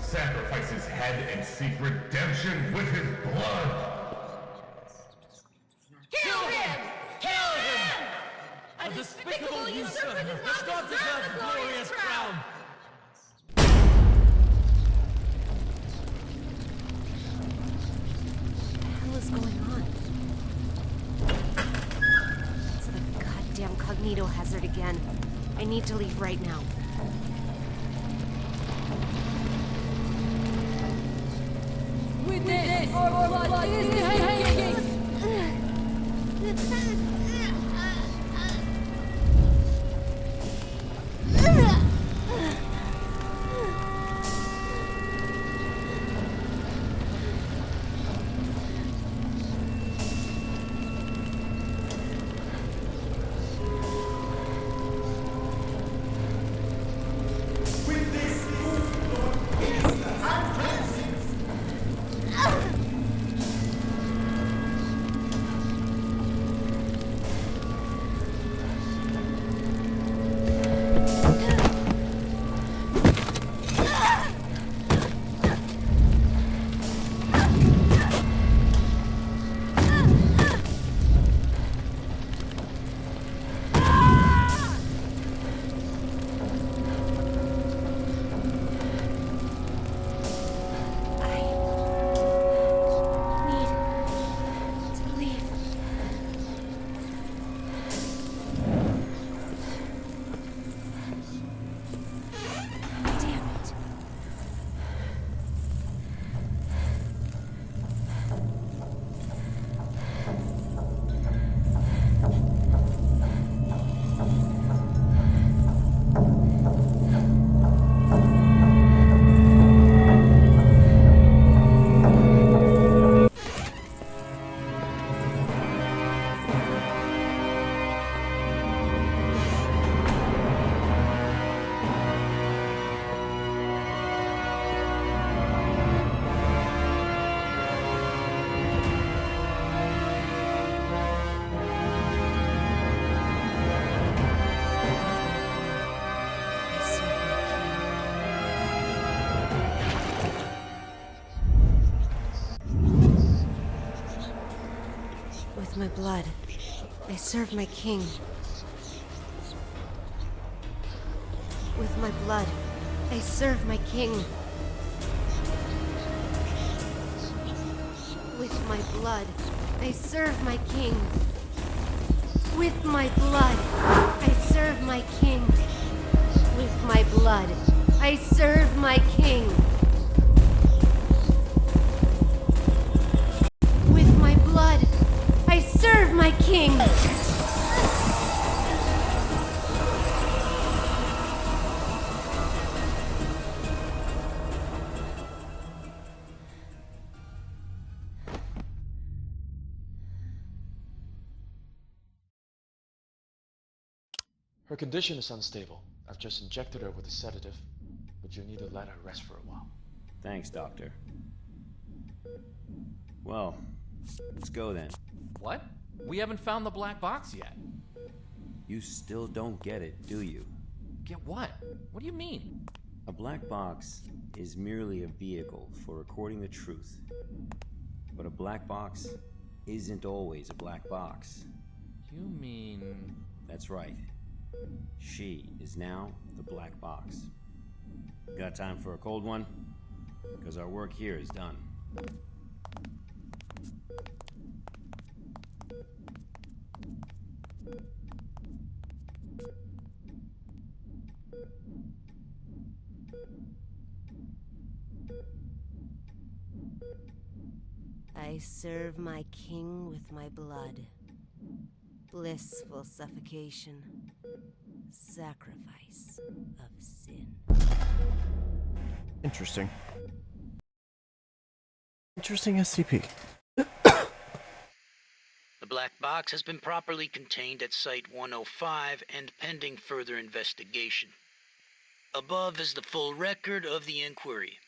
Sacrifice his head and seek redemption with his blood! Kill him! Kill him! A despicable usurper does not deserve the glorious crown! What the hell is going on? It's the goddamn cognito hazard again. I need to leave right now. With this, our blood is the hanging! With my blood, I serve my king. With my blood, I serve my king. With my blood, I serve my king. With my blood, I serve my king. With my blood, I serve my king. With my blood, I serve my king. Her condition is unstable. I've just injected her with a sedative, but you'll need to let her rest for a while. Thanks, Doctor. Well, let's go then. What? We haven't found the black box yet. You still don't get it, do you? Get what? What do you mean? A black box is merely a vehicle for recording the truth. But a black box isn't always a black box. You mean... That's right. She is now the black box. Got time for a cold one? Because our work here is done. I serve my king with my blood. Blissful suffocation. Sacrifice of sin. Interesting. Interesting SCP. The black box has been properly contained at Site-105 and pending further investigation. Above is the full record of the inquiry.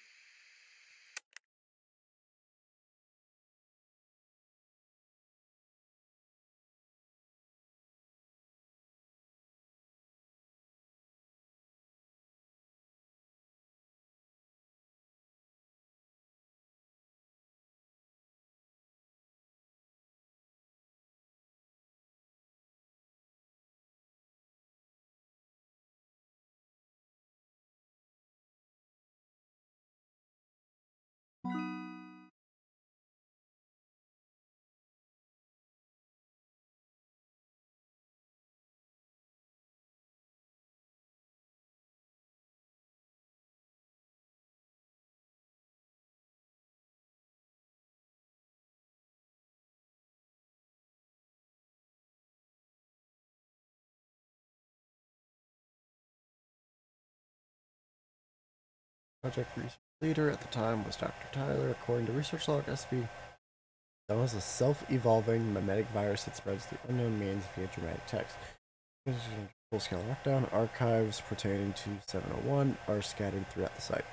Project research leader at the time was Dr. Tyler. According to research log SCP, that was a self-evolving mimetic virus that spreads through unknown means via dramatic text. Full-scale lockdown. Archives pertaining to 701 are scattered throughout the site.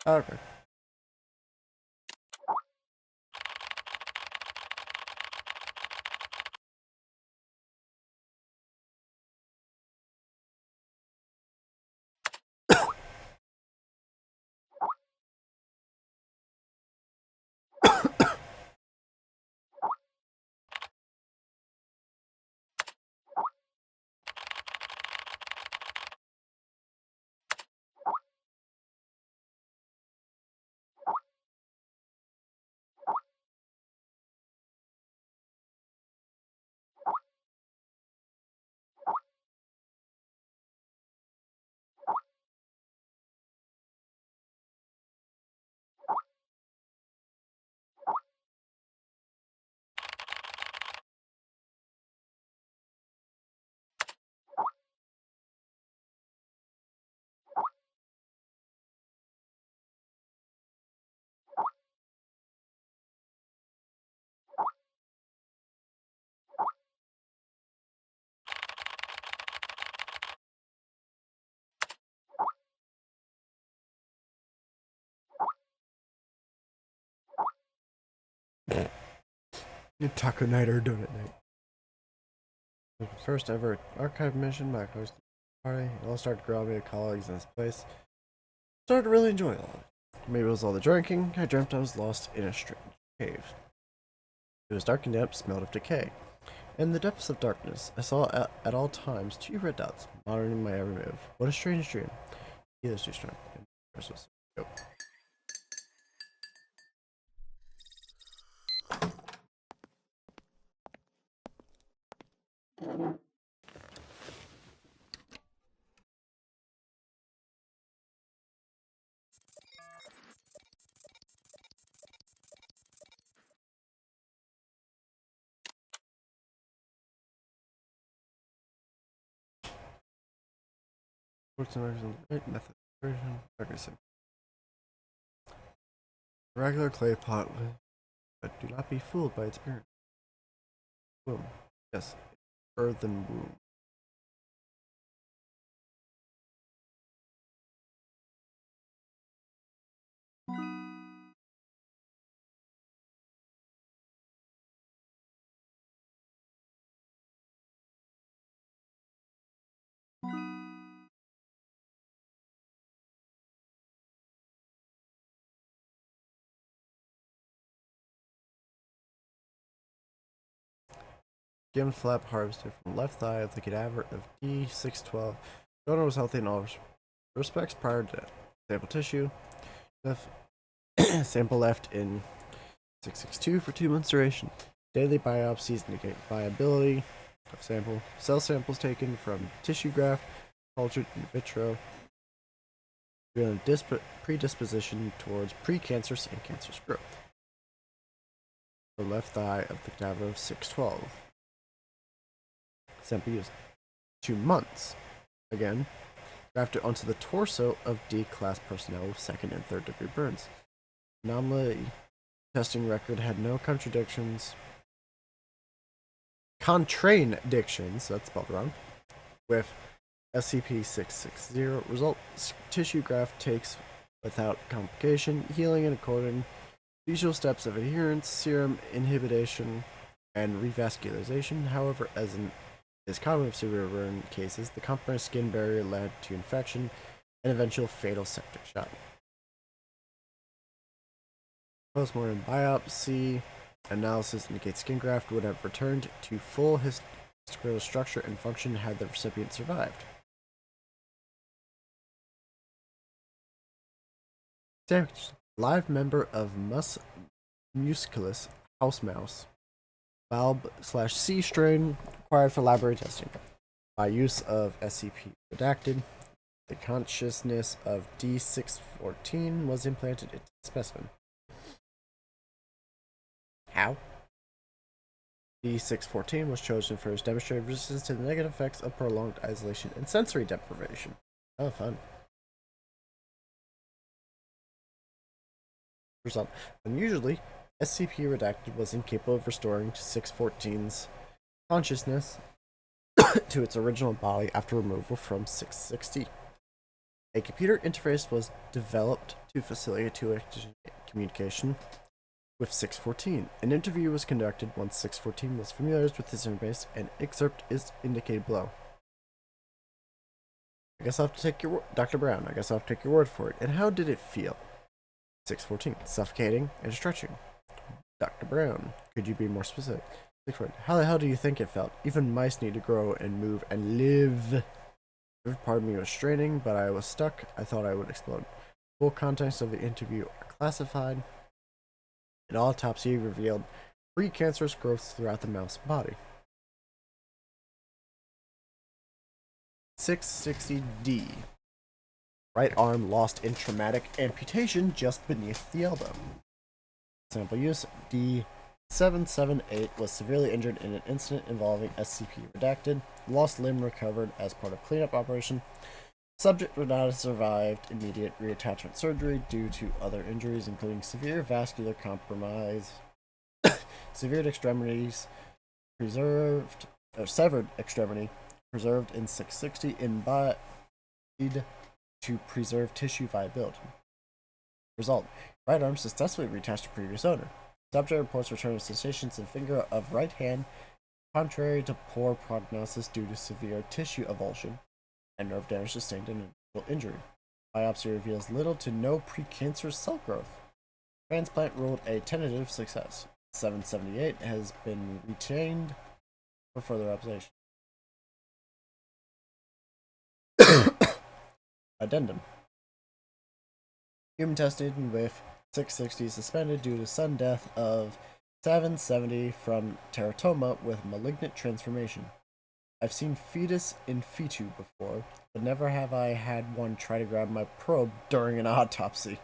Okay. Taco night or donut night. The first ever archive mission by host party. It all started growing me colleagues in this place. Started to really enjoy all of it. Maybe it was all the drinking. I dreamt I was lost in a strange cave. It was dark and damp, smelled of decay. In the depths of darkness, I saw at all times 2 red dots, monitoring my every move. What a strange dream. Either too strong. Go. Right method version. Okay, so regular clay pot, but do not be fooled by its appearance. Boom. Yes, earthen womb. skin flap harvested from left thigh of the cadaver of D612. Donor was healthy in all respects prior to death. Sample tissue. Sample left in 662 for 2 months duration. Daily biopsies indicate viability of sample. Cell samples taken from tissue graft, cultured in vitro, revealing predisposition towards precancerous and cancerous growth. The left thigh of the cadaver of 612. Sample used 2 months. Again, grafted onto the torso of D-class personnel with 2nd and 3rd degree burns. Anomaly testing record had no contradictions. Contradictions, that's spelled wrong, with SCP-660. Result, tissue graft takes without complication, healing in accordance usual steps of adherence, serum inhibition, and revascularization. However, as is common with severe burn cases, the compromised skin barrier led to infection and eventual fatal septic shock. Postmortem biopsy analysis indicates skin graft would have returned to full histopathological structure and function had the recipient survived. Live member of musculus house mouse, Valb/C strain required for laboratory testing. By use of SCP redacted, the consciousness of D614 was implanted into the specimen. How? D614 was chosen for its demonstrated resistance to the negative effects of prolonged isolation and sensory deprivation. Oh, fun. Result. Unusually, SCP Redacted was incapable of restoring 614's consciousness to its original body after removal from 660. A computer interface was developed to facilitate communication with 614. An interview was conducted once 614 was familiar with this interface. An excerpt is indicated below. I guess I'll have to take your word, Dr. Brown. I guess I'll have to take your word for it. And how did it feel? 614. Suffocating and stretching. Dr. Brown, could you be more specific? 614. How the hell do you think it felt? Even mice need to grow and move and live. Every part of me was straining, but I was stuck. I thought I would explode. Full contents of the interview are classified. An autopsy revealed precancerous growths throughout the mouse body. 660D. Right arm lost in traumatic amputation just beneath the elbow. Sample use D778 was severely injured in an incident involving SCP Redacted. Lost limb recovered as part of cleanup operation. Subject would not have survived immediate reattachment surgery due to other injuries, including severe vascular compromise, severed extremities preserved, or severed extremity preserved in 660, embodied to preserve tissue viability. Result: right arm successfully reattached to previous owner. Subject reports return of sensations in finger of right hand, contrary to poor prognosis due to severe tissue avulsion and nerve damage sustained in an injury. Biopsy reveals little to no precancerous cell growth. Transplant ruled a tentative success. 778 has been retained for further observation. Addendum. Human tested with 660 suspended due to sudden death of 770 from teratoma with malignant transformation. I've seen fetus in fetu before, but never have I had one try to grab my probe during an autopsy.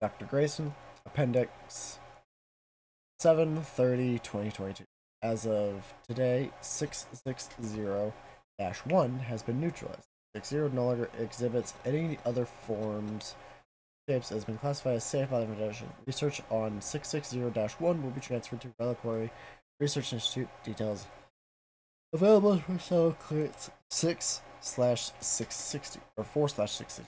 Dr. Grayson, Appendix 7/30/2022. As of today, 660-1 has been neutralized. 60 no longer exhibits any other forms. Shapes has been classified as safe by the Foundation. Research on 660-1 will be transferred to Reliquary Research Institute. Details available for cell clearance 6/660 or 4/660.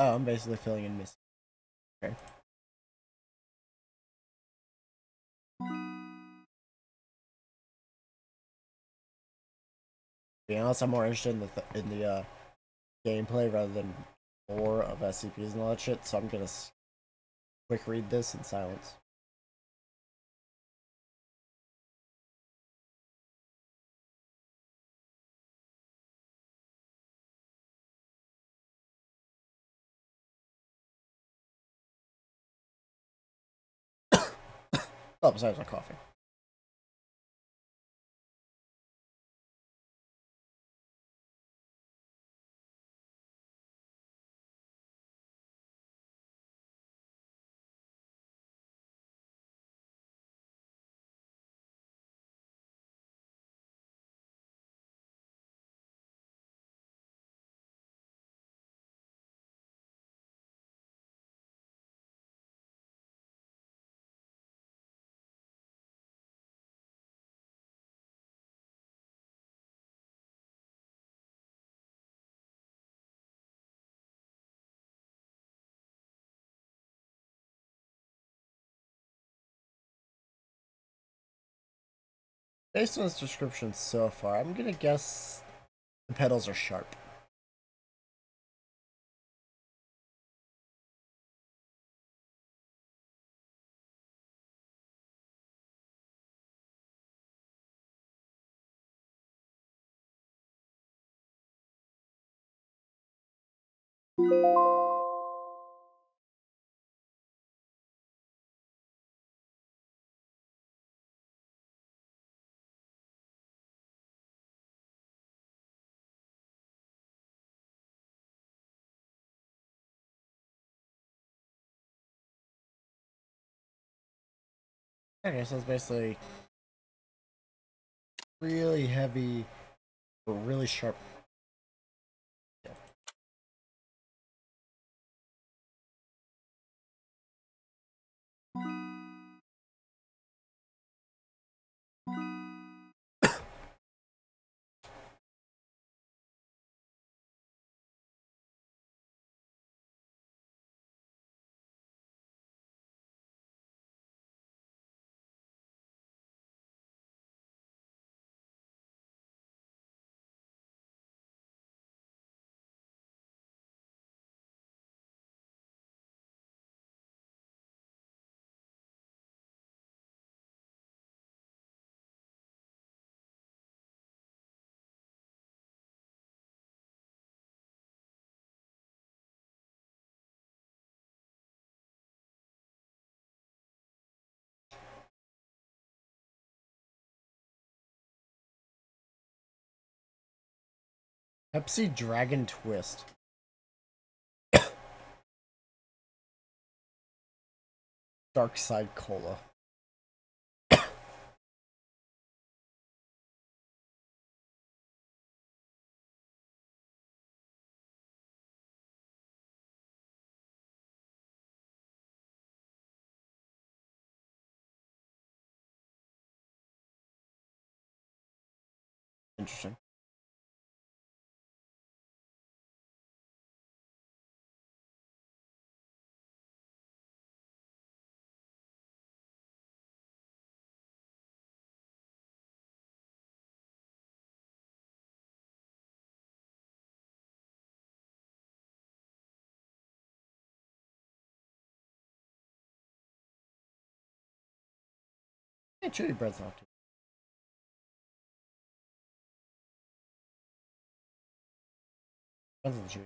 Oh, I'm basically filling in missing. Okay. be honest, I'm more interested in the gameplay rather than lore of SCPs and all that shit. So I'm gonna quick read this in silence. Oh, besides my coffee. Based on this description so far, I'm gonna guess the pedals are sharp. Okay, so it's basically really heavy, but really sharp. Yeah. Pepsi Dragon Twist. Dark Side Cola. Interesting. Hey, chili bread's not too. Depends on the chili.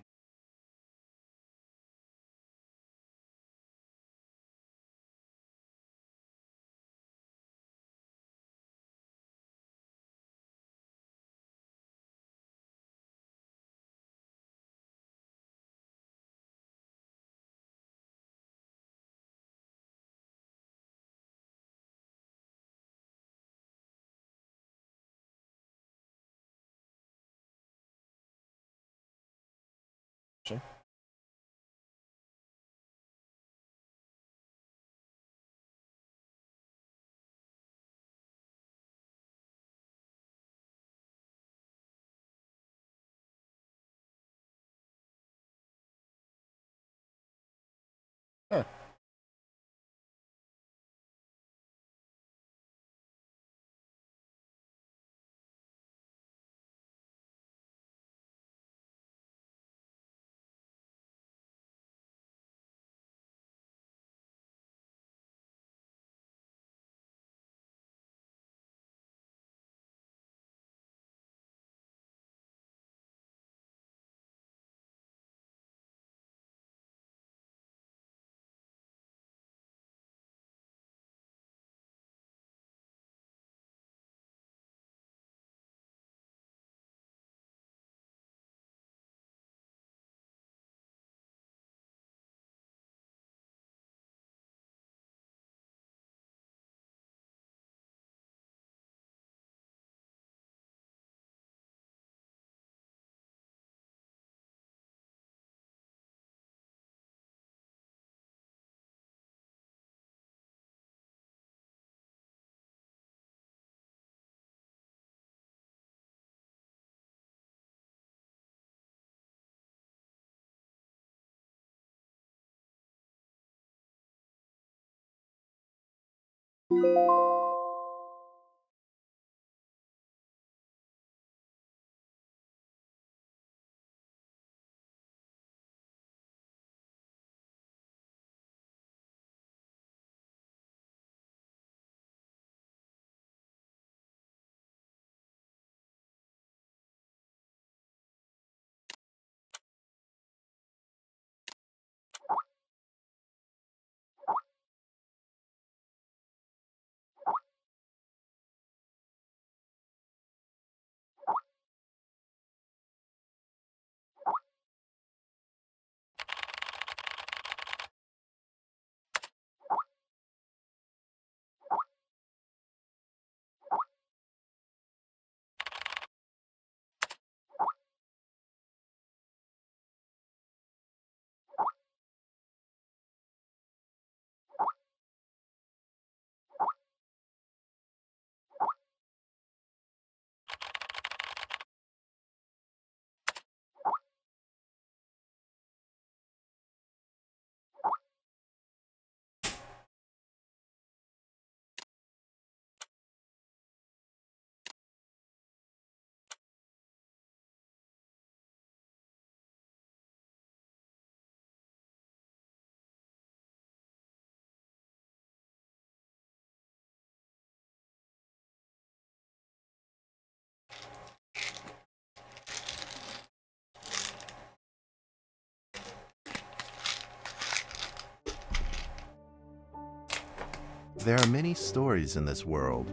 There are many stories in this world.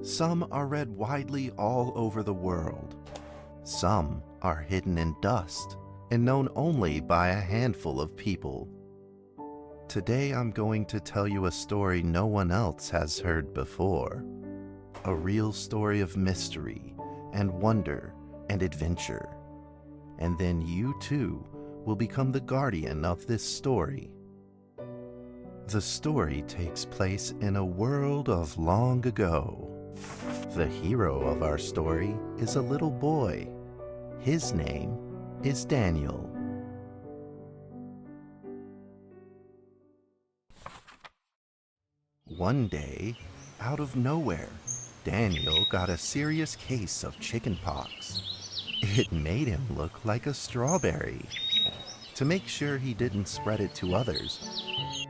Some are read widely all over the world. Some are hidden in dust and known only by a handful of people. Today I'm going to tell you a story no one else has heard before. A real story of mystery and wonder and adventure. And then you too will become the guardian of this story. The story takes place in a world of long ago. The hero of our story is a little boy. His name is Daniel. One day, out of nowhere, Daniel got a serious case of chickenpox. It made him look like a strawberry. To make sure he didn't spread it to others,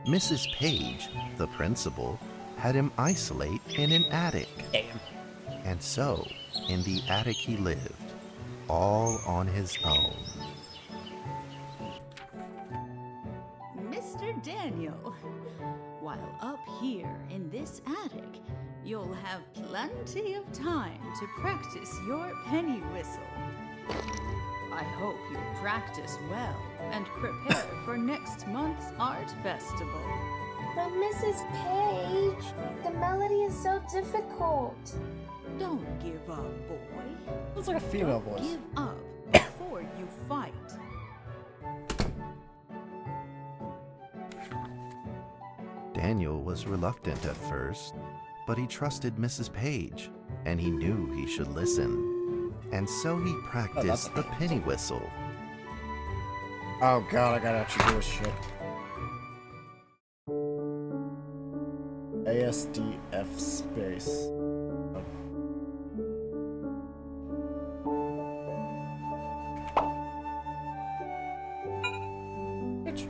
Mrs. Page, the principal, had him isolate in an attic. Damn. And so, in the attic he lived, all on his own. Mr. Daniel, while up here in this attic, you'll have plenty of time to practice your penny whistle. I hope you practice well and prepare for next month's art festival. But Mrs. Page, the melody is so difficult. Don't give up, boy. It's like a female Don't voice. give up before you fight. Daniel was reluctant at first, but he trusted Mrs. Page, and he knew he should listen. And so he practiced the penny whistle. Oh god, I gotta actually do this shit. ASDF space. Oh. Bitch.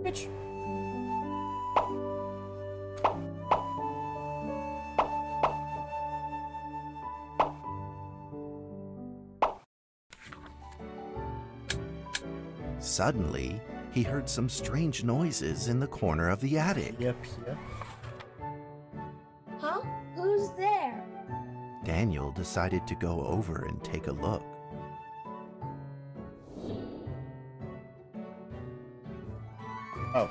Bitch. Suddenly, he heard some strange noises in the corner of the attic. Yep. Huh? Who's there? Daniel decided to go over and take a look. Oh.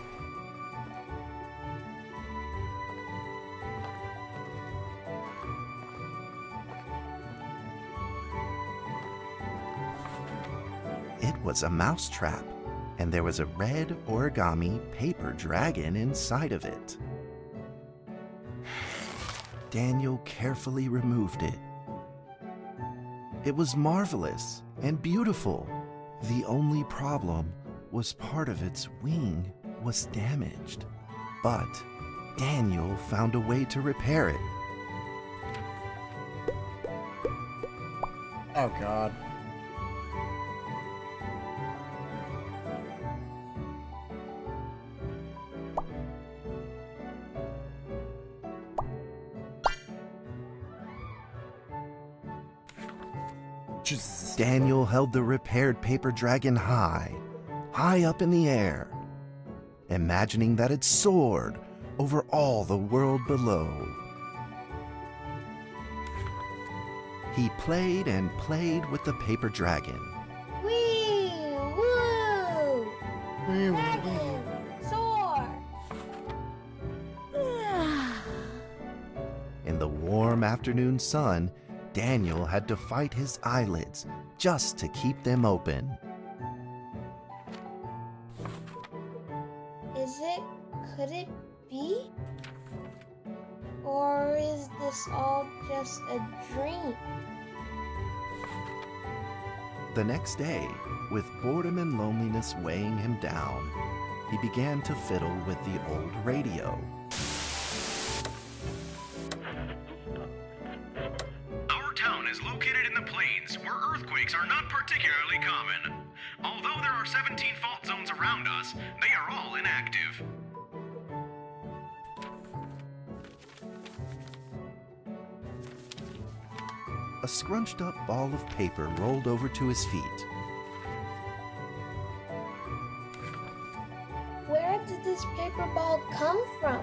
It was a mousetrap, and there was a red origami paper dragon inside of it. Daniel carefully removed it. It was marvelous and beautiful. The only problem was part of its wing was damaged. But Daniel found a way to repair it. Oh god. Daniel held the repaired paper dragon high up in the air, imagining that it soared over all the world below. He played and played with the paper dragon. Wee! Woo! Dragon! Soar! In the warm afternoon sun, Daniel had to fight his eyelids just to keep them open. Could it be? Or is this all just a dream? The next day, with boredom and loneliness weighing him down, he began to fiddle with the old radio. Our town is located in the plains, where earthquakes are not particularly common. Although there are 17 fault zones around us, they are all inactive. A scrunched up ball of paper rolled over to his feet. Where did this paper ball come from?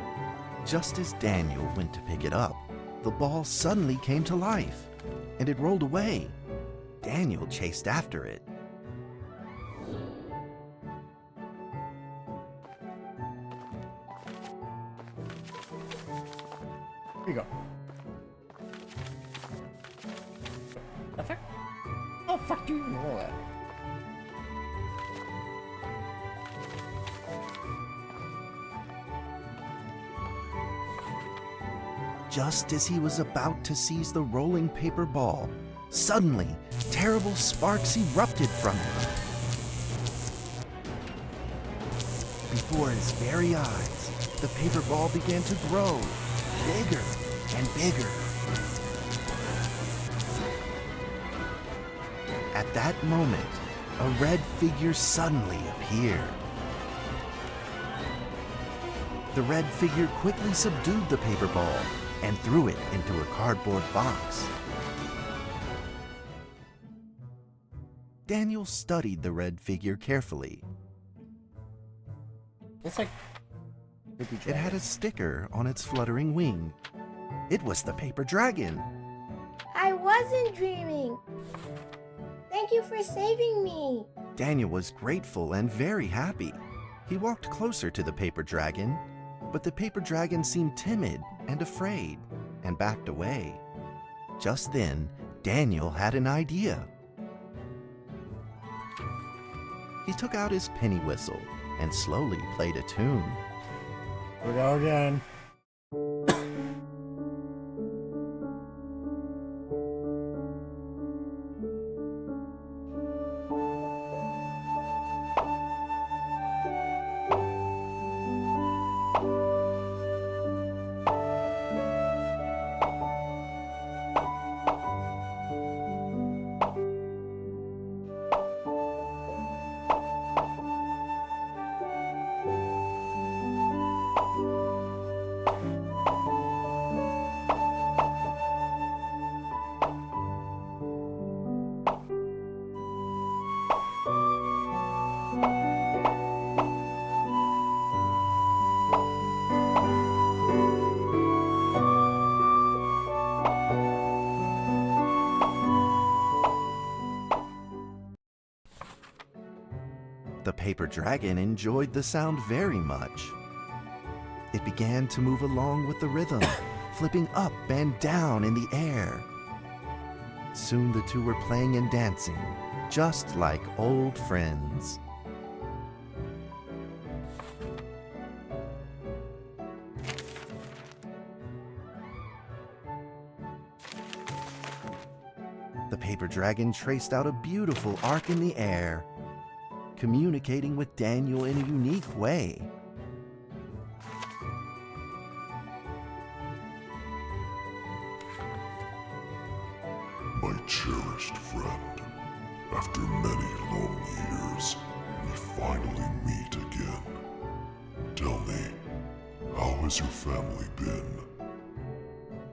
Just as Daniel went to pick it up, the ball suddenly came to life, and it rolled away. Daniel chased after it. Here you go. The fuck? How the fuck do you even roll that? Just as he was about to seize the rolling paper ball, suddenly, terrible sparks erupted from it. Before his very eyes, the paper ball began to grow, bigger and bigger. At that moment, a red figure suddenly appeared. The red figure quickly subdued the paper ball and threw it into a cardboard box. Daniel studied the red figure carefully. It's like it had a sticker on its fluttering wing. It was the paper dragon. I wasn't dreaming. Thank you for saving me. Daniel was grateful and very happy. He walked closer to the paper dragon, but the paper dragon seemed timid and afraid and backed away. Just then, Daniel had an idea. He took out his penny whistle and slowly played a tune. Here we go again. The paper dragon enjoyed the sound very much. It began to move along with the rhythm, flipping up and down in the air. Soon the two were playing and dancing, just like old friends. The paper dragon traced out a beautiful arc in the air, communicating with Daniel in a unique way. My cherished friend, after many long years, we finally meet again. Tell me, how has your family been?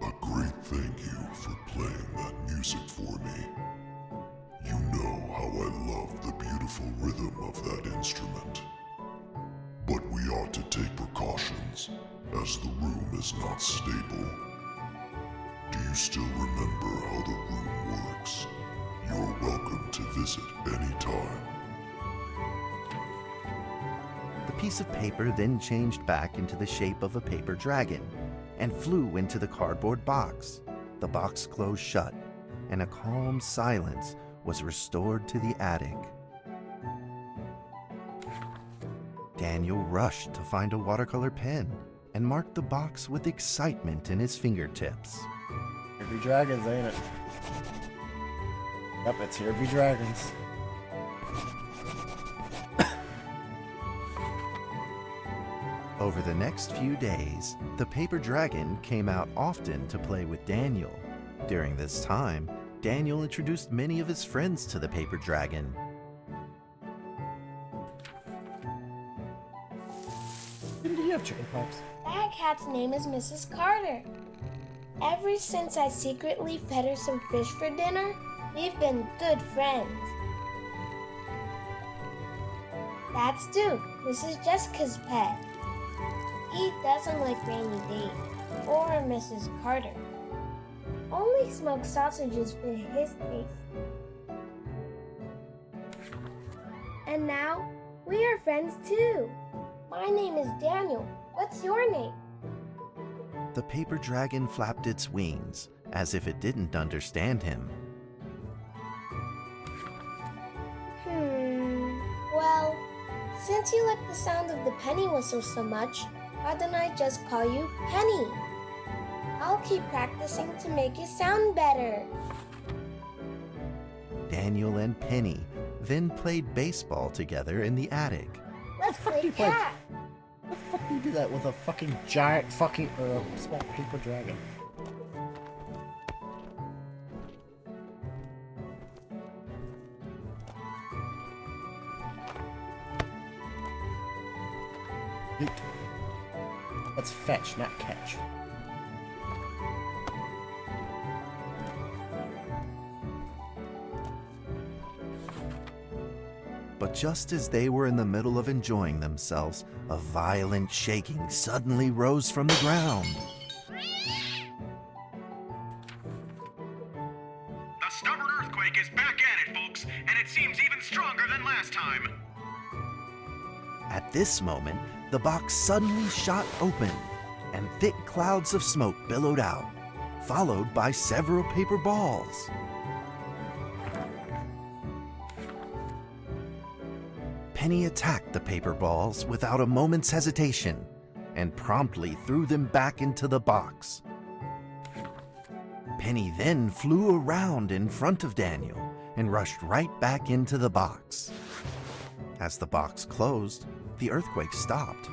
A great thank you for playing that music for me. You know how I love the beautiful rhythm of that instrument. But we ought to take precautions, as the room is not stable. Do you still remember how the room works? You're welcome to visit anytime. The piece of paper then changed back into the shape of a paper dragon and flew into the cardboard box. The box closed shut, and a calm silence was restored to the attic. Daniel rushed to find a watercolor pen and marked the box with excitement in his fingertips. Here be dragons, ain't it? Yep, it's here be dragons. Over the next few days, the paper dragon came out often to play with Daniel. During this time, Daniel introduced many of his friends to the paper dragon. Didn't he have chickenpox? That cat's name is Mrs. Carter. Ever since I secretly fed her some fish for dinner, we've been good friends. That's Duke, Mrs. Jessica's pet. He doesn't like Rainy Day or Mrs. Carter. Only smoked sausages fit his taste. And now, we are friends too. My name is Daniel. What's your name? The paper dragon flapped its wings, as if it didn't understand him. Well, since you like the sound of the penny whistle so much, why don't I just call you Penny? I'll keep practicing to make it sound better. Daniel and Penny then played baseball together in the attic. Let's play cat. What the fuck do you do that with a fucking giant fucking small paper dragon? Let's fetch, not catch. But just as they were in the middle of enjoying themselves, a violent shaking suddenly rose from the ground. A stubborn earthquake is back at it, folks, and it seems even stronger than last time. At this moment, the box suddenly shot open, and thick clouds of smoke billowed out, followed by several paper balls. Penny attacked the paper balls without a moment's hesitation and promptly threw them back into the box. Penny then flew around in front of Daniel and rushed right back into the box. As the box closed, the earthquake stopped.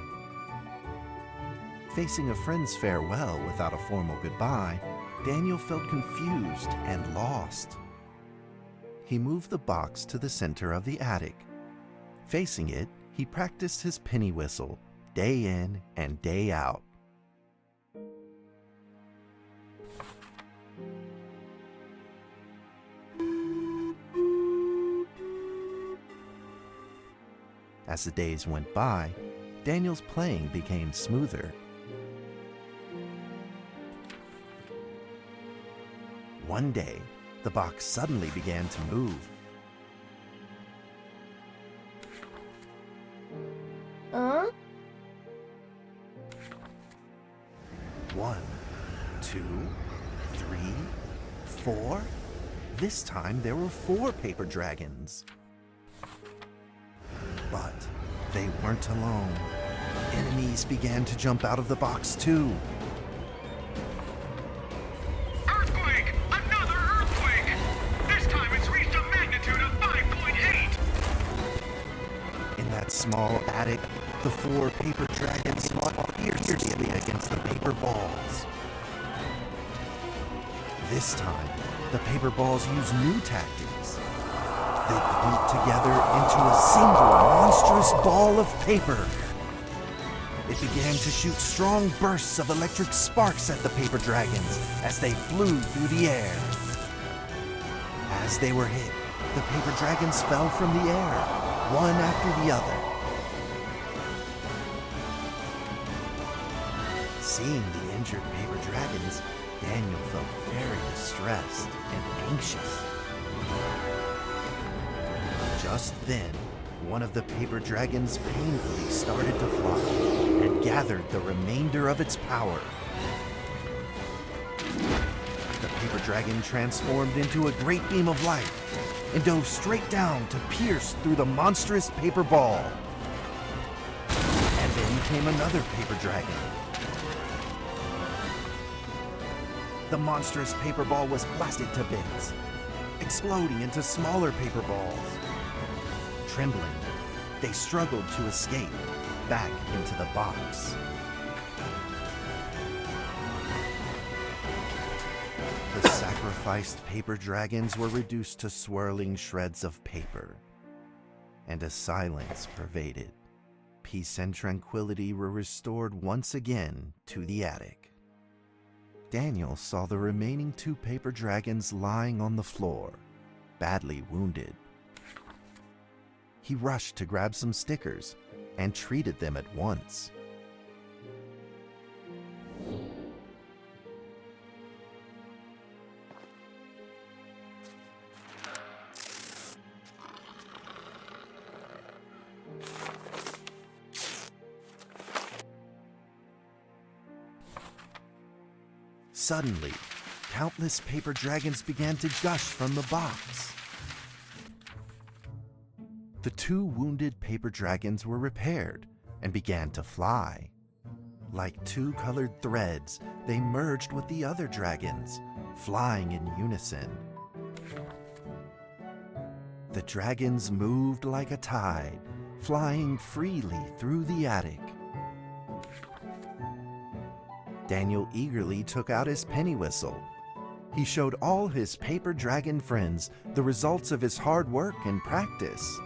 Facing a friend's farewell without a formal goodbye, Daniel felt confused and lost. He moved the box to the center of the attic. Facing it, he practiced his penny whistle, day in and day out. As the days went by, Daniel's playing became smoother. One day, the box suddenly began to move. Huh? 1, 2, 3, 4. This time there were 4 paper dragons. But they weren't alone. Enemies began to jump out of the box too. Earthquake! Another earthquake! This small attic, the 4 paper dragons fought fiercely against the paper balls. This time, the paper balls used new tactics. They clumped together into a single monstrous ball of paper. It began to shoot strong bursts of electric sparks at the paper dragons as they flew through the air. As they were hit, the paper dragons fell from the air, one after the other. Seeing the injured paper dragons, Daniel felt very distressed and anxious. Just then, one of the paper dragons painfully started to fly and gathered the remainder of its power. The paper dragon transformed into a great beam of light and dove straight down to pierce through the monstrous paper ball. And then came another paper dragon. The monstrous paper ball was blasted to bits, exploding into smaller paper balls. Trembling, they struggled to escape back into the box. The sacrificed paper dragons were reduced to swirling shreds of paper, and a silence pervaded. Peace and tranquility were restored once again to the attic. Daniel saw the remaining 2 paper dragons lying on the floor, badly wounded. He rushed to grab some stickers and treated them at once. Suddenly, countless paper dragons began to gush from the box. The 2 wounded paper dragons were repaired and began to fly. Like 2 colored threads, they merged with the other dragons, flying in unison. The dragons moved like a tide, flying freely through the attic. Daniel eagerly took out his penny whistle. He showed all his paper dragon friends the results of his hard work and practice.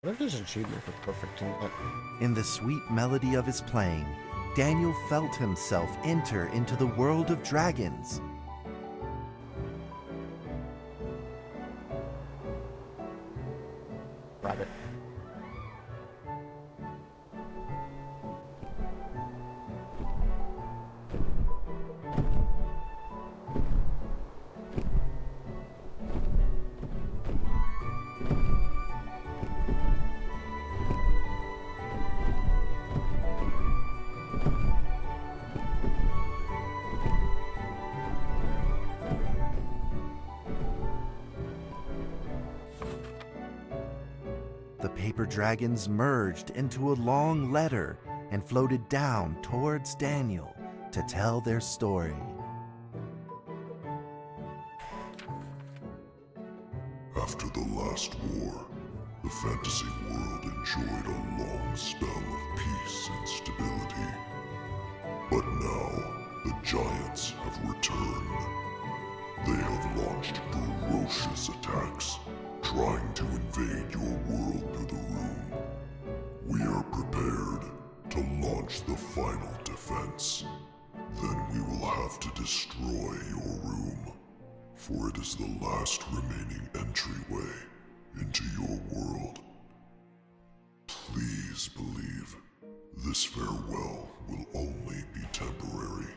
What if there's an achievement for perfecting it? In the sweet melody of his playing, Daniel felt himself enter into the world of dragons. Rabbit. the paper dragons merged into a long letter and floated down towards Daniel to tell their story. After the last war, the fantasy world enjoyed a long spell of peace and stability. But now, the giants have returned. They have launched ferocious attacks, trying to invade your world through the room. We are prepared to launch the final defense. Then we will have to destroy your room, for it is the last remaining entryway into your world. Please believe this farewell will only be temporary.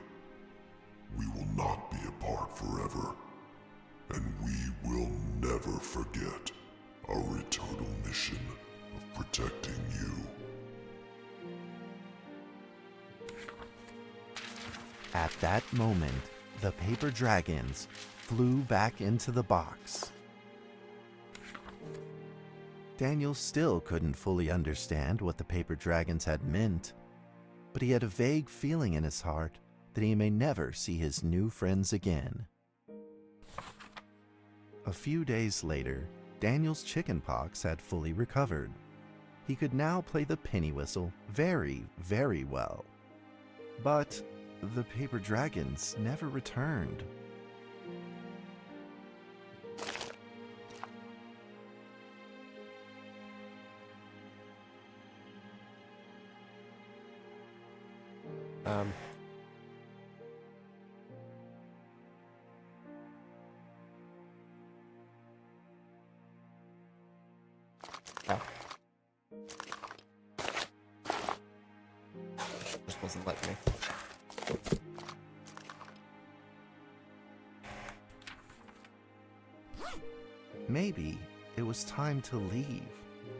We will not be apart forever, and we will never forget our eternal mission of protecting you. At that moment, the paper dragons flew back into the box. Daniel still couldn't fully understand what the paper dragons had meant, but he had a vague feeling in his heart that he may never see his new friends again. A few days later, Daniel's chickenpox had fully recovered. He could now play the penny whistle very, very well. But the paper dragons never returned. Oh. Just wasn't letting me. Maybe it was time to leave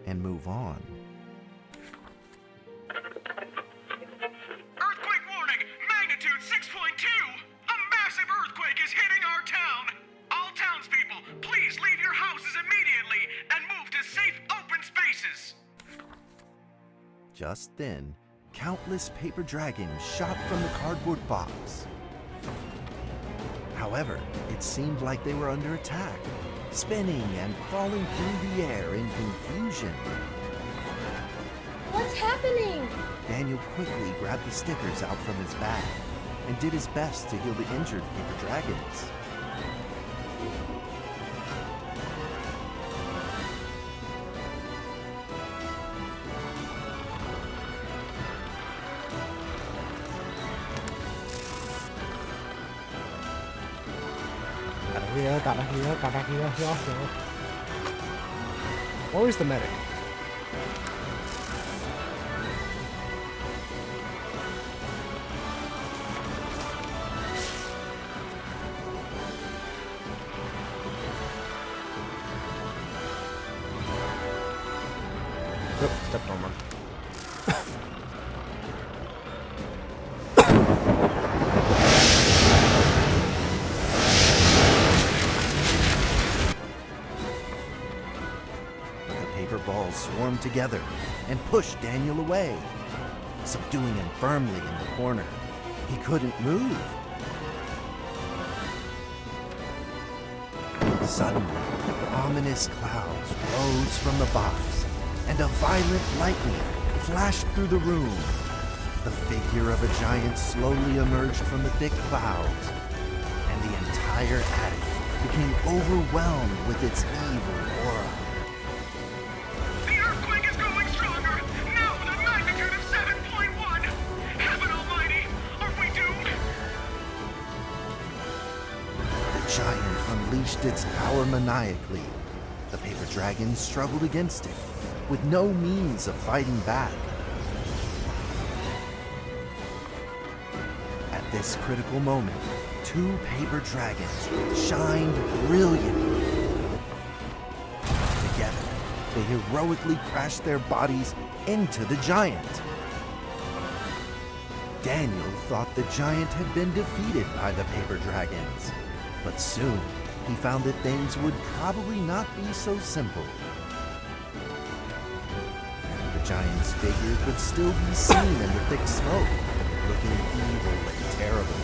and move on. Earthquake warning! Magnitude 6.2! A massive earthquake is hitting our town! All townspeople, please leave your houses immediately and move to safe open spaces! Just then, countless paper dragons shot from the cardboard box. However, it seemed like they were under attack, spinning and falling through the air in confusion. What's happening? Daniel quickly grabbed the stickers out from his bag and did his best to heal the injured paper dragons. Gotta heal. Where's the medic? Nope, stepped on one. Balls swarmed together and pushed Daniel away, subduing him firmly in the corner. He couldn't move. Suddenly, ominous clouds rose from the box, and a violent lightning flashed through the room. The figure of a giant slowly emerged from the thick clouds, and the entire attic became overwhelmed with its evil aura. The giant unleashed its power maniacally. The paper dragons struggled against it, with no means of fighting back. At this critical moment, two paper dragons shined brilliantly. Together, they heroically crashed their bodies into the giant. Daniel thought the giant had been defeated by the paper dragons, but soon he found that things would probably not be so simple. giant's figure could still be seen in the thick smoke, looking evil and terrible.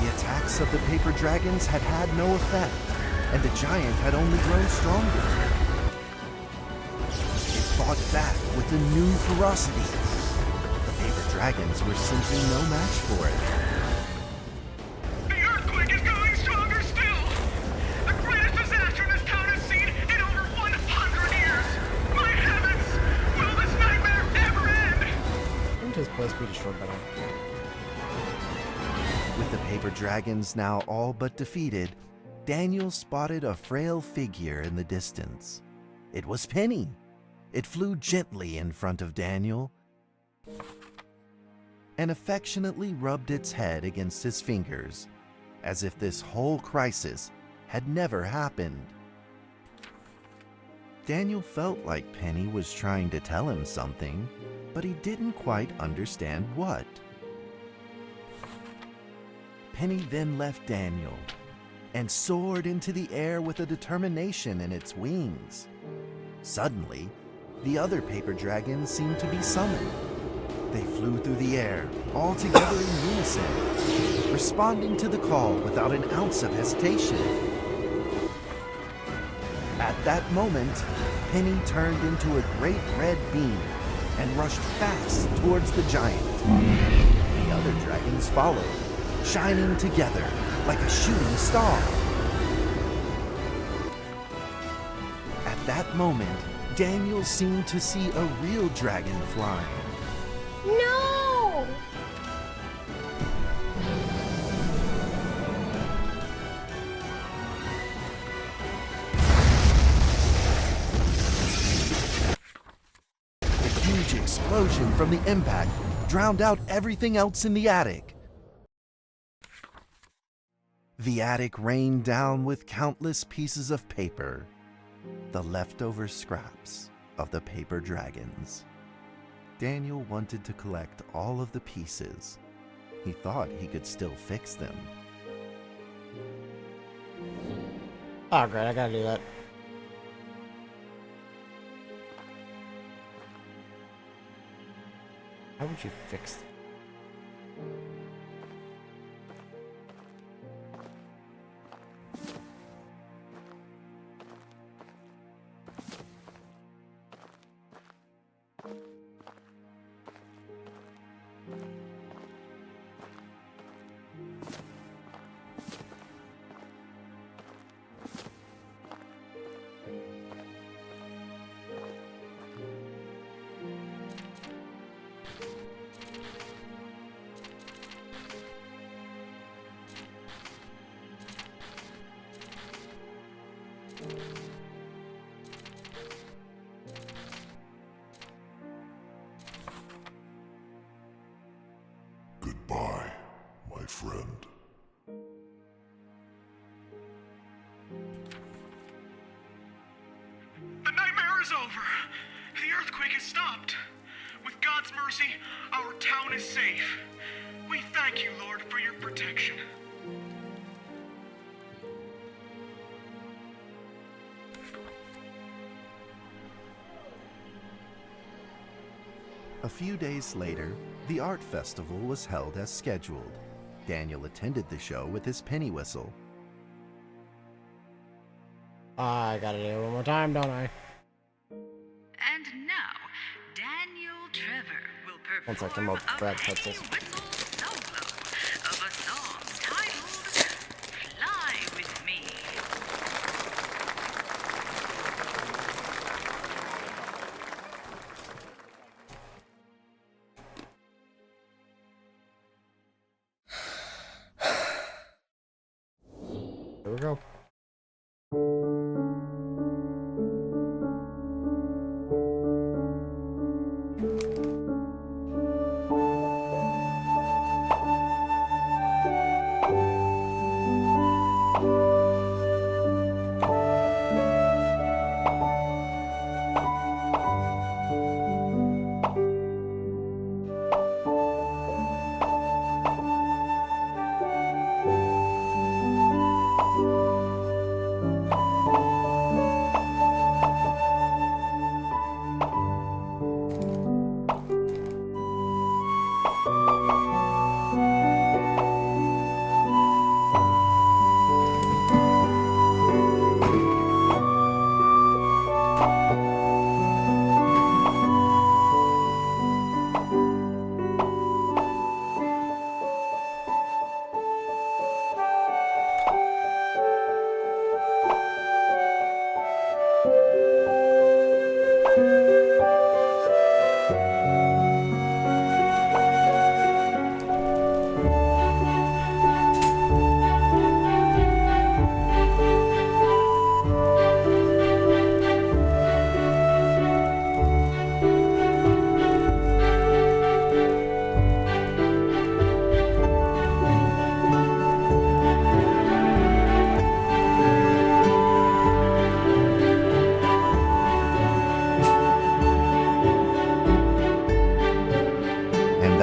The attacks of the paper dragons had had no effect, and the giant had only grown stronger. It fought back with a new ferocity. The paper dragons were simply no match for it. The earthquake is growing stronger still! The greatest disaster this town has seen in over 100 years! My heavens! Will this nightmare ever end? Wouldn't his place be destroyed by now? With the paper dragons now all but defeated, Daniel spotted a frail figure in the distance. It was Penny. It flew gently in front of Daniel and affectionately rubbed its head against his fingers, as if this whole crisis had never happened. Daniel felt like Penny was trying to tell him something, but he didn't quite understand what. Penny then left Daniel and soared into the air with a determination in its wings. Suddenly, the other paper dragons seemed to be summoned. They flew through the air, all together in unison, responding to the call without an ounce of hesitation. At that moment, Penny turned into a great red beam and rushed fast towards the giant. The other dragons followed, shining together like a shooting star. At that moment, Daniel seemed to see a real dragon flying. No! A huge explosion from the impact drowned out everything else in the attic. The attic rained down with countless pieces of paper, the leftover scraps of the paper dragons. Daniel wanted to collect all of the pieces. He thought he could still fix them. Oh, great, I gotta do that. How would you fix them? Goodbye, my friend. The nightmare is over. The earthquake has stopped. With God's mercy, our town is safe. We thank you, Lord, for your protection. A few days later, the art festival was held as scheduled. Daniel attended the show with his penny whistle. I gotta do it one more time, don't I? And now, Daniel Trevor will perform One second, more Brad pretzels. solo of a song titled Fly With Me. There we go.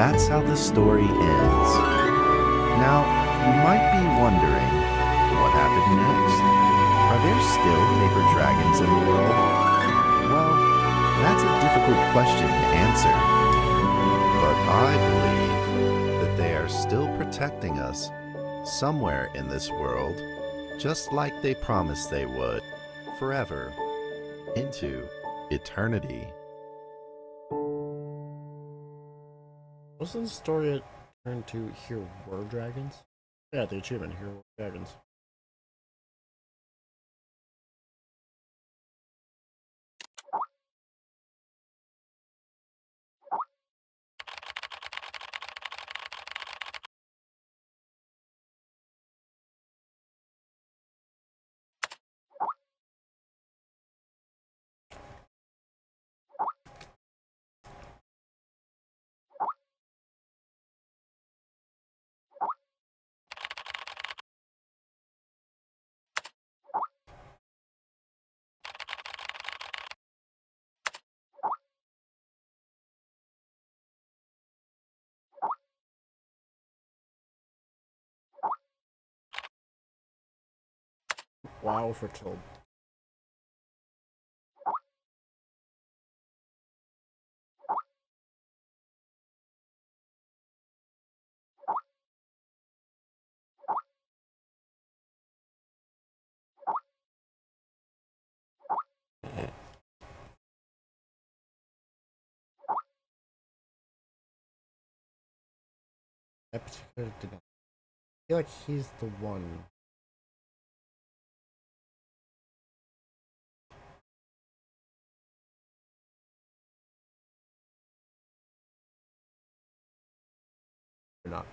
that's how the story ends. Now, you might be wondering, what happened next? Are there still paper dragons in the world? Well, that's a difficult question to answer. But I believe that they are still protecting us somewhere in this world, just like they promised they would, forever, into eternity. Wasn't the story it turned to Here Were Dragons? Yeah, the achievement, Here Were Dragons. Wow, for told. I particularly did not feel like he's the one. Or not.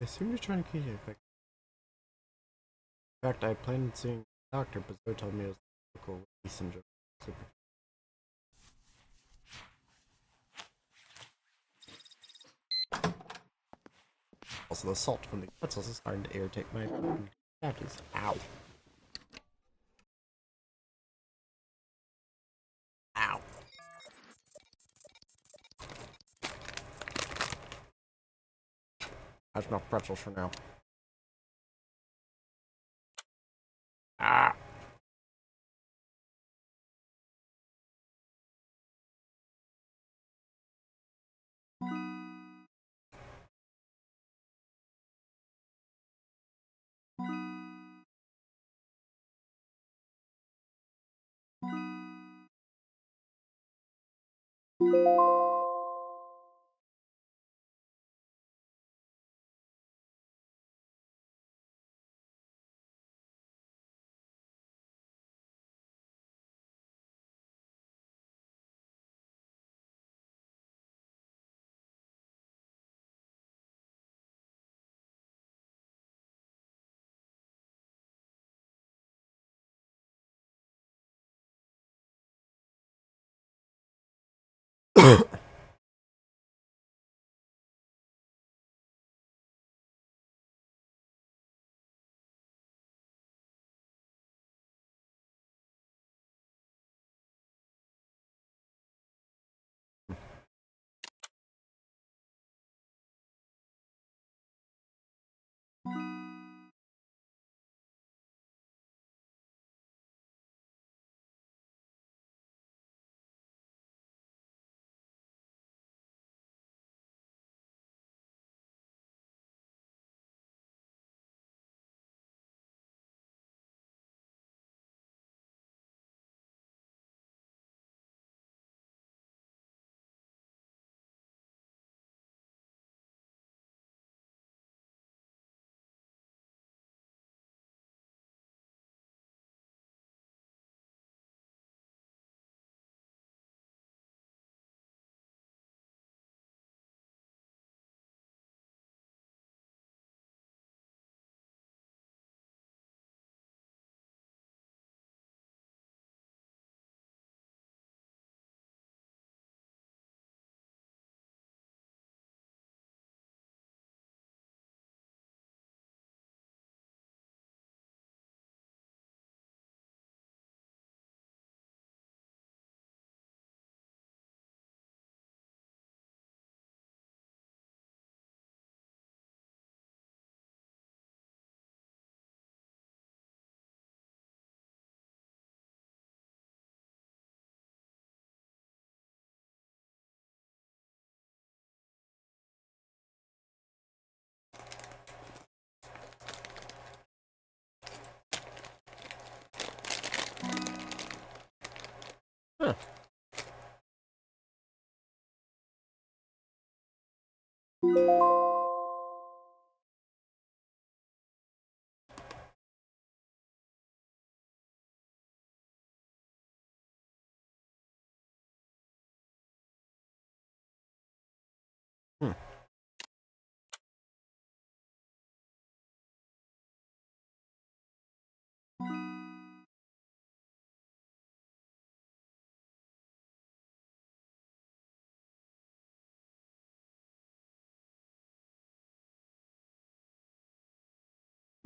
I seem to be trying to keep it back. In fact, I planned on seeing a doctor, but Zoe told me it was local syndrome. Also, the salt from the pretzels is starting to irritate my cavities. Ow. Ow. I have enough pretzels for now. Ah.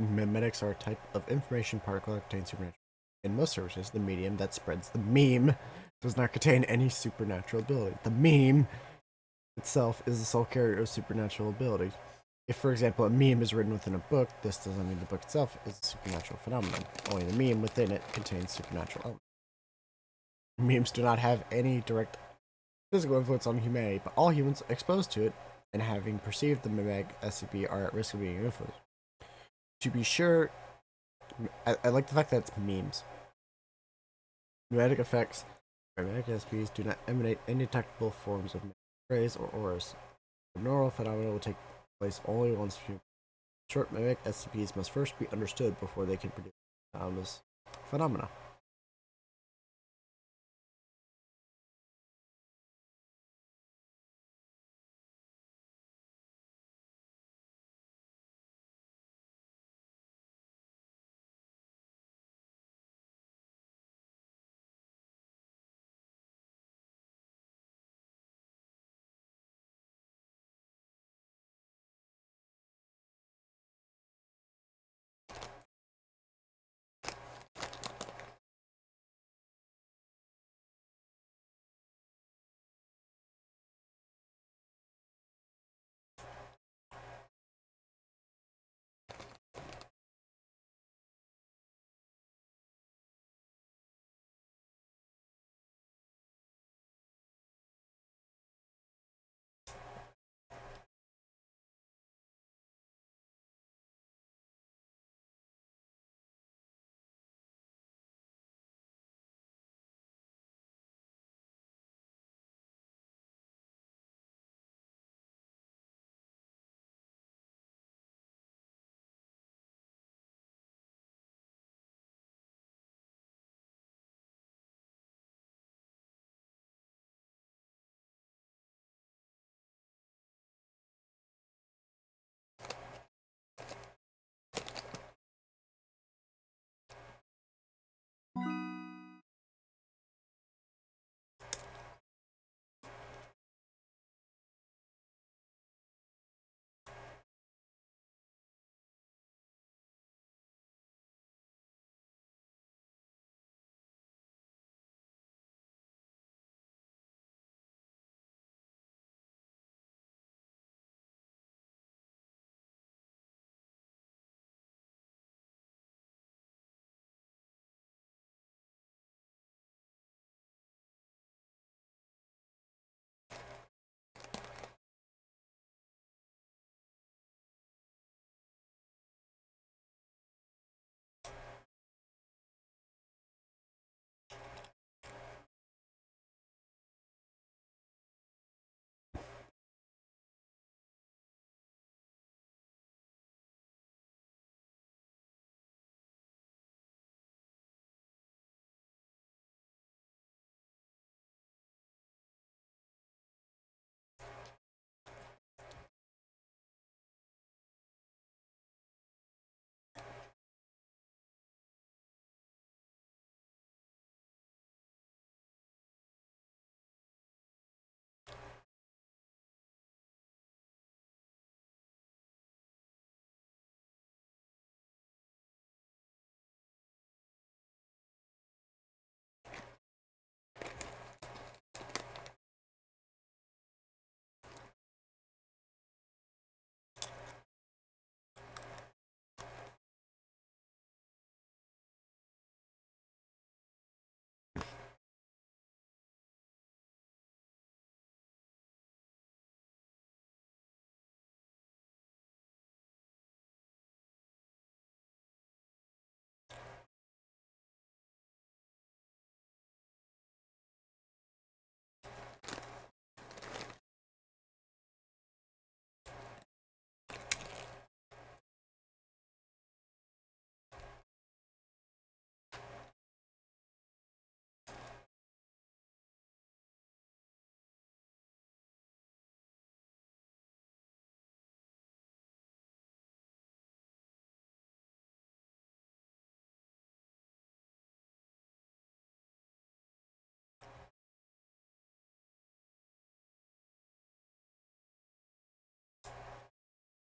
Memetics are a type of information particle that contains supernatural. In most services, the medium that spreads the meme does not contain any supernatural ability. The meme itself is the sole carrier of supernatural ability. If, for example, a meme is written within a book, this doesn't mean the book itself is a supernatural phenomenon. Only the meme within it contains supernatural elements. Memes do not have any direct physical influence on humanity, but all humans exposed to it and having perceived the mimetic SCP are at risk of being influenced. To be sure, I like the fact that it's memes. Mimetic effects, mimetic SCPs do not emanate any detectable forms of rays or auras. The neural phenomena will take place only once few. Short mimic SCPs must first be understood before they can produce anomalous phenomena.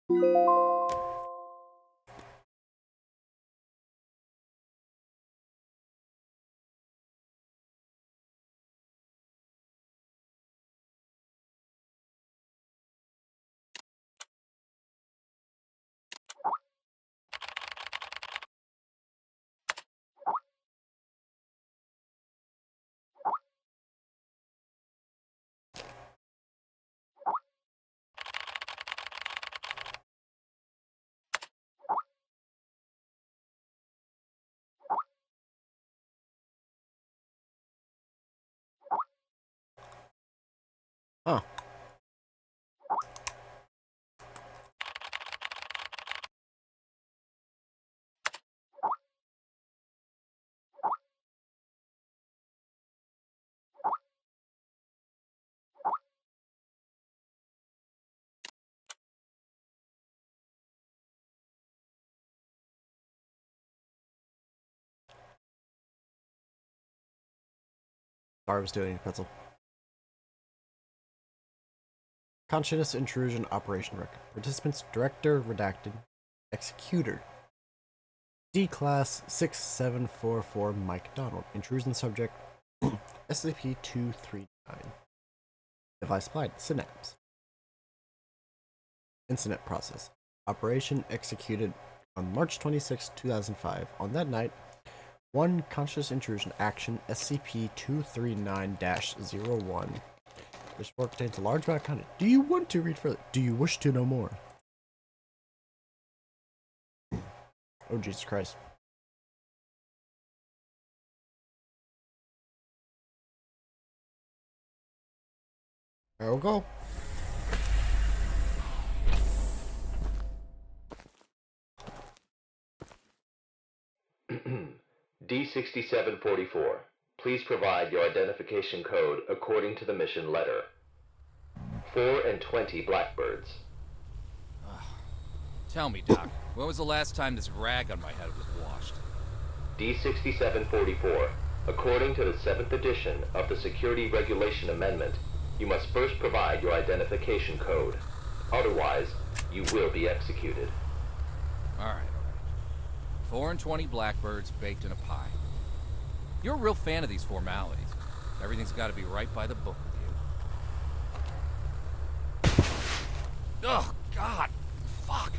Huh. Sorry, I was doing a pencil. Conscious intrusion operation record. Participants: Director, Redacted, Executor. D Class 6744 Mike Donald. Intrusion subject SCP-239. Device applied. Synapse. Incident process. Operation executed on March 26, 2005. On that night, one conscious intrusion action SCP-239-01. This report contains a large amount of content. Do you want to read further? Do you wish to know more? Oh, Jesus Christ. There we go. D6744, please provide your identification code according to the mission letter. 4 and 20 blackbirds. Tell me, Doc, when was the last time this rag on my head was washed? D6744, according to the 7th edition of the Security Regulation Amendment, you must first provide your identification code. Otherwise, you will be executed. All right. 4 and 20 blackbirds baked in a pie. You're a real fan of these formalities. Everything's got to be right by the book with you. Oh, God. Fuck.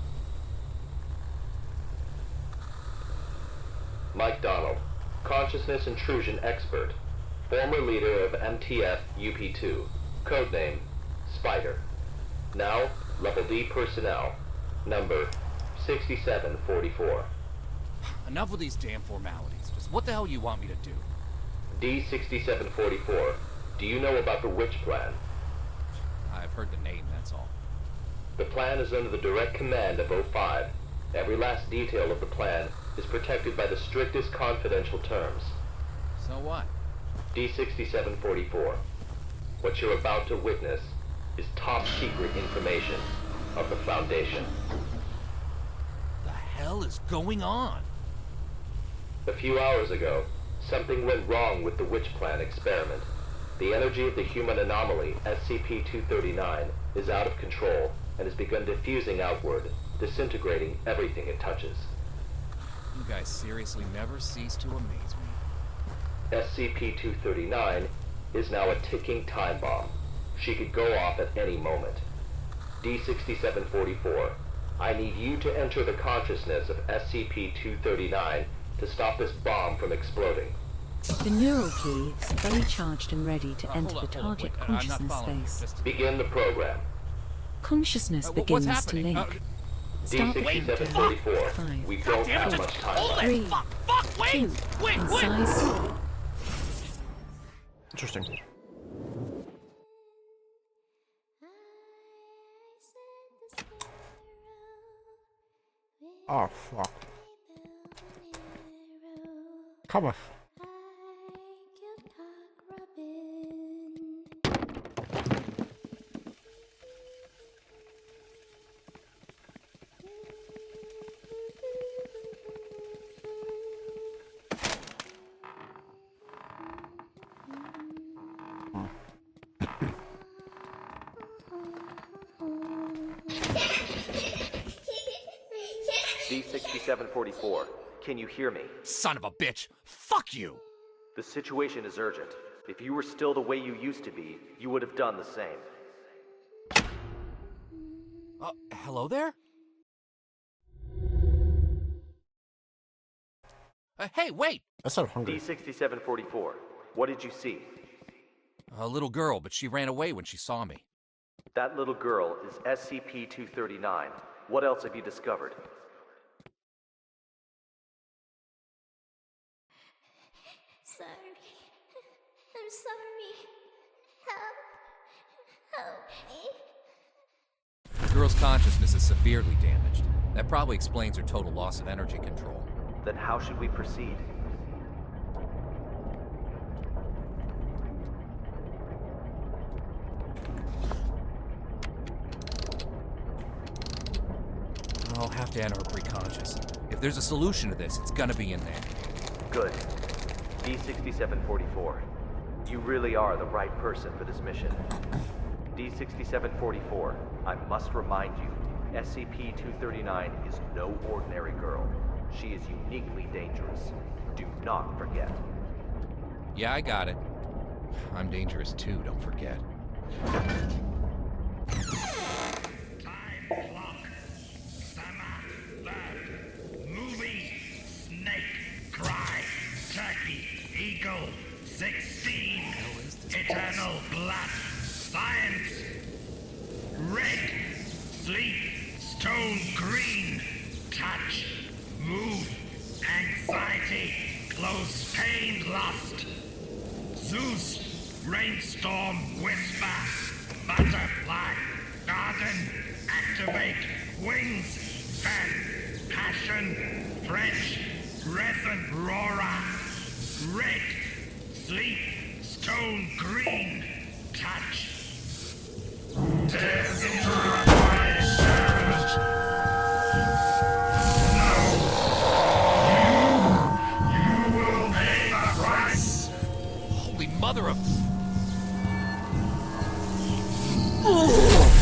Mike Donald, consciousness intrusion expert, former leader of MTF UP2, codename Spider. Now, level D personnel, number 6744. Enough with these damn formalities. Just what the hell you want me to do? D6744, do you know about the Witch Plan? I've heard the name, that's all. The plan is under the direct command of O5. Every last detail of the plan is protected by the strictest confidential terms. So what? D6744, what you're about to witness is top secret information of the Foundation. The hell is going on? A few hours ago, something went wrong with the Witch Plan experiment. The energy of the human anomaly, SCP-239, is out of control and has begun diffusing outward, disintegrating everything it touches. You guys seriously never cease to amaze me. SCP-239 is now a ticking time bomb. She could go off at any moment. D6744, I need you to enter the consciousness of SCP-239 to stop this bomb from exploding. The neural key is fully charged and ready to enter the target consciousness space. Begin the program. Consciousness begins to link. Start D6744, we don't have much time. 3, 2, size. Interesting. Oh, fuck. Come on. D6744, can you hear me? Son of a bitch! Fuck you! The situation is urgent. If you were still the way you used to be, you would have done the same. Hello there? Hey, wait! I sound hungry. D6744, what did you see? A little girl, but she ran away when she saw me. That little girl is SCP-239. What else have you discovered? Sorry. I'm sorry. Help me. The girl's consciousness is severely damaged. That probably explains her total loss of energy control. Then how should we proceed? I'll have to enter her preconscious. If there's a solution to this, it's gonna be in there. Good. D6744, you really are the right person for this mission. D6744, I must remind you, SCP-239 is no ordinary girl. She is uniquely dangerous. Do not forget. Yeah, I got it. I'm dangerous too, don't forget. Eagle 16, Eternal Blood, Science, Red, Sleep, Stone Green, Touch, Move, Anxiety, Close Pain, Lust, Zeus, Rainstorm, Whisper, Butterfly, Garden, Activate, Wings, Fan, Passion, French, Resin, Roar, Red, Sleep, Stone Green, Touch. Test into my shadows. No. You will pay the price. Holy mother of... Oh.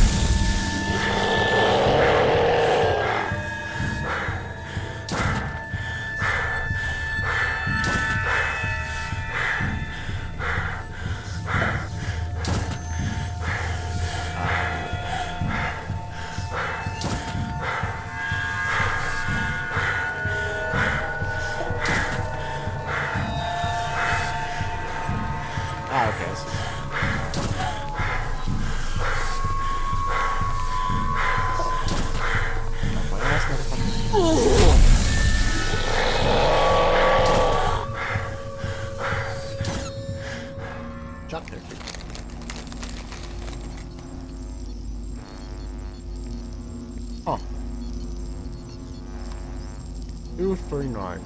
239.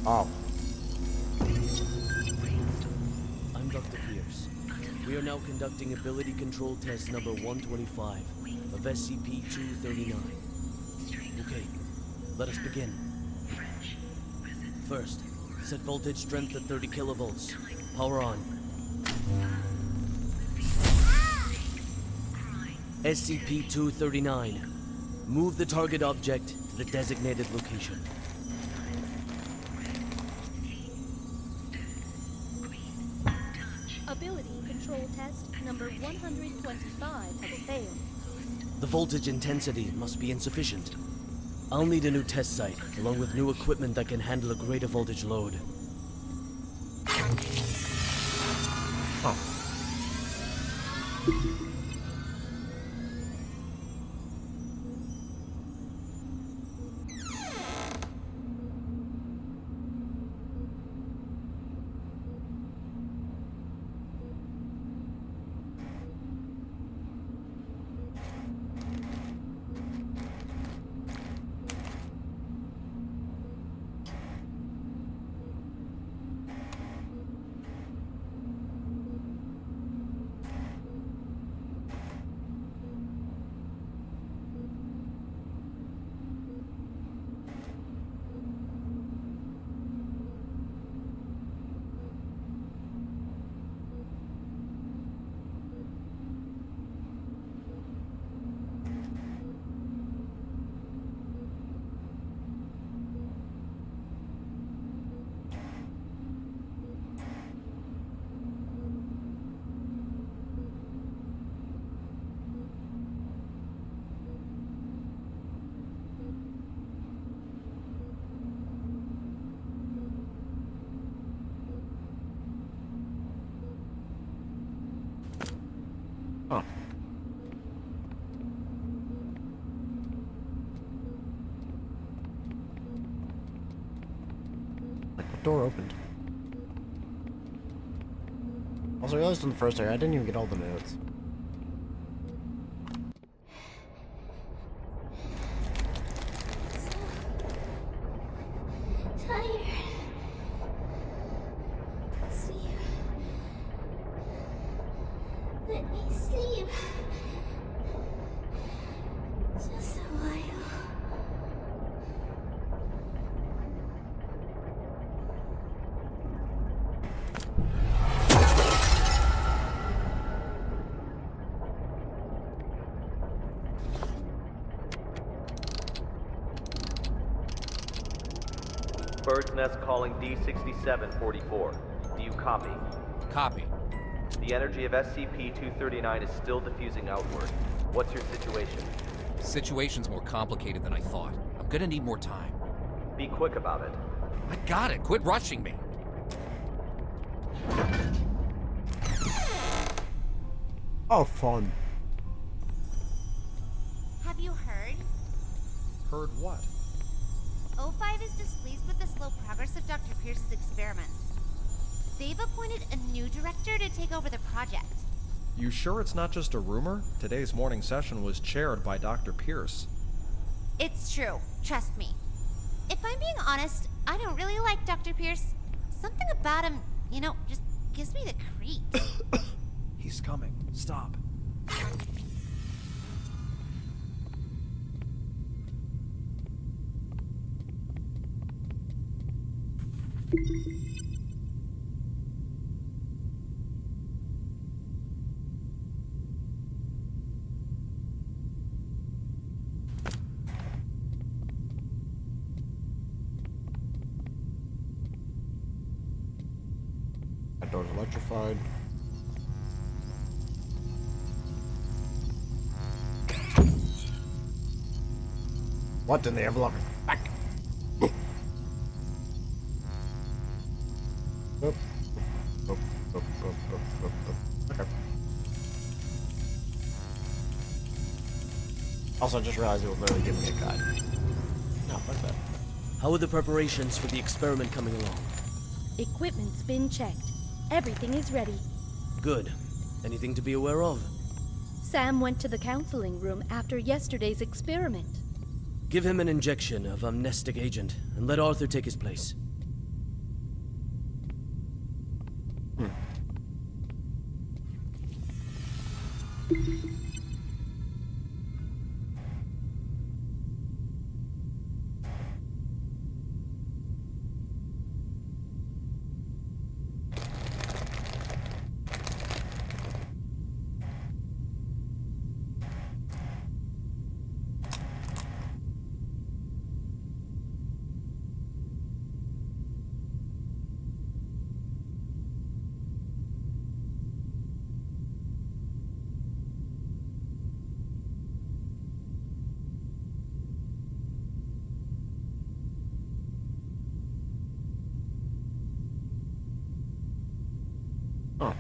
Oh. I'm Dr. Pierce. We are now conducting ability control test number 125 of SCP-239. Okay, let us begin. First, set voltage strength at 30 kilovolts. Power on. SCP-239. Move the target object to the designated location. Ability control test number 125 has failed. The voltage intensity must be insufficient. I'll need a new test site, along with new equipment that can handle a greater voltage load. Oh. door opened. Also, I realized in the first area, I didn't even get all the notes. Tired. Sleep. Let me sleep. Just a while. Bird's Nest calling D6744. Do you copy? Copy. The energy of SCP-239 is still diffusing outward. What's your situation? Situation's more complicated than I thought. I'm gonna need more time. Be quick about it. I got it. Quit rushing me. Oh, fun. Have you heard? Heard what? O5 is displeased with the slow progress of Dr. Pierce's experiments. They've appointed a new director to take over the project. You sure it's not just a rumor? Today's morning session was chaired by Dr. Pierce. It's true. Trust me. If I'm being honest, I don't really like Dr. Pierce. Something about him, you know, just gives me the creeps. He's coming. Stop. That door's electrified. What did they have left? Back. Oop. Oop, oop, oop, oop, oop, oop. Okay. Also, I just realized it was literally giving me a guide. No, fuck that. How are the preparations for the experiment coming along? Equipment's been checked. Everything is ready. Good. Anything to be aware of? Sam went to the counseling room after yesterday's experiment. Give him an injection of amnestic agent, and let Arthur take his place. Oh.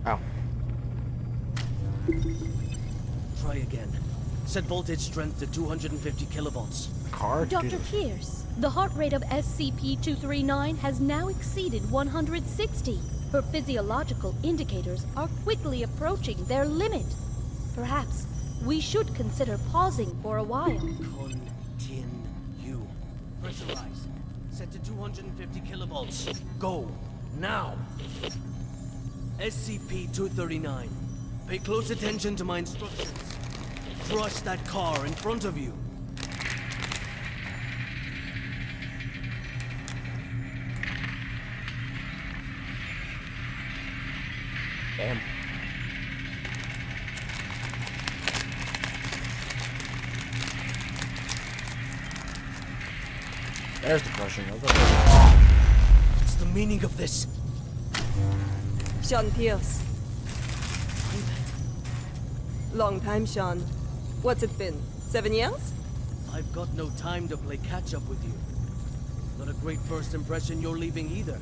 Ow. Try again. Set voltage strength to 250 kilovolts. Car? Dr. Pierce, the heart rate of SCP-239 has now exceeded 160. Her physiological indicators are quickly approaching their limit. Perhaps we should consider pausing for a while. Continue. Pressurize. Set to 250 kilovolts. Go. Now. SCP-239. Pay close attention to my instructions. Crush that car in front of you. Damn. There's the crushing of it. What's the meaning of this? Sean Pierce. Long time, Sean. What's it been? 7 years? I've got no time to play catch-up with you. Not a great first impression you're leaving either.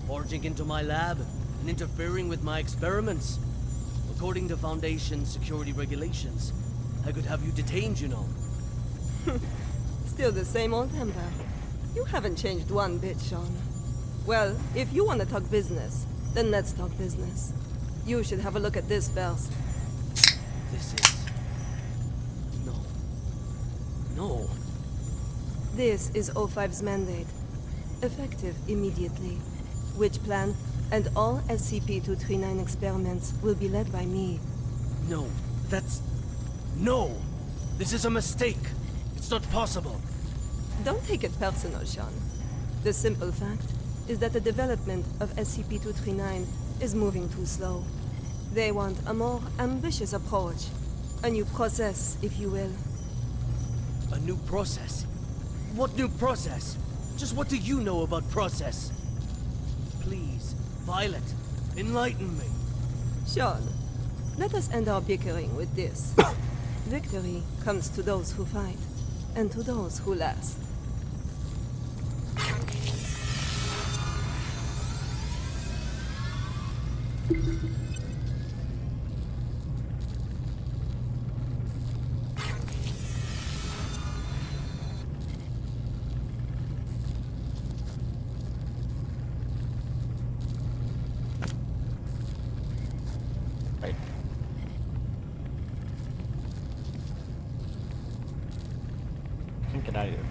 Barging into my lab and interfering with my experiments. According to Foundation security regulations, I could have you detained, you know. Still the same old temper. You haven't changed one bit, Sean. Well, if you want to talk business, then let's talk business. You should have a look at this first. This is... No. No. This is O5's mandate. Effective immediately. Witch plan and all SCP-239 experiments will be led by me. No, that's... No! This is a mistake! It's not possible! Don't take it personal, Sean. The simple fact is that the development of SCP-239 is moving too slow. They want a more ambitious approach. A new process, if you will. A new process? What new process? Just what do you know about process? Please, Violet, enlighten me. Sean, let us end our bickering with this. Victory comes to those who fight, and to those who last. Get out of here.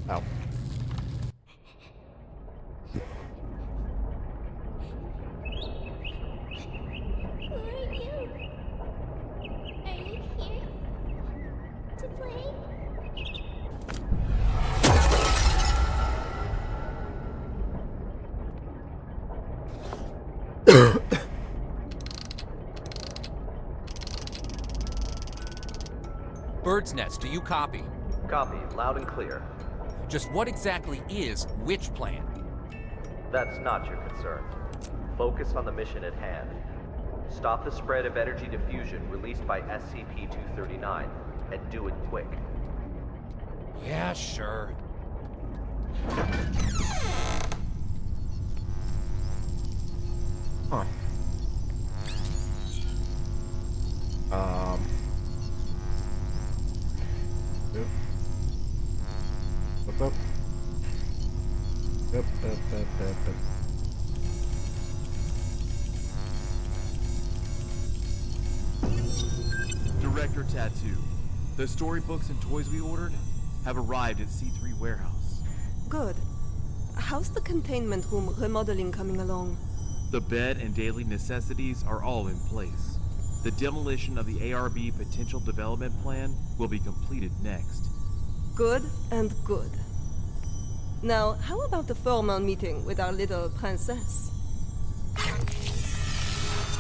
Oh. Who are you? Are you here to play? Bird's Nest, do you copy? Copy, loud and clear. Just what exactly is Witch Plan? That's not your concern. Focus on the mission at hand. Stop the spread of energy diffusion released by SCP-239, and do it quick. Yeah, sure. Huh. Yep. What's up? Yep. Director Tattoo. The storybooks and toys we ordered have arrived at C3 Warehouse. Good. How's the containment room remodeling coming along? The bed and daily necessities are all in place. The demolition of the ARB potential development plan will be completed next. Good and good. Now, how about the formal meeting with our little princess?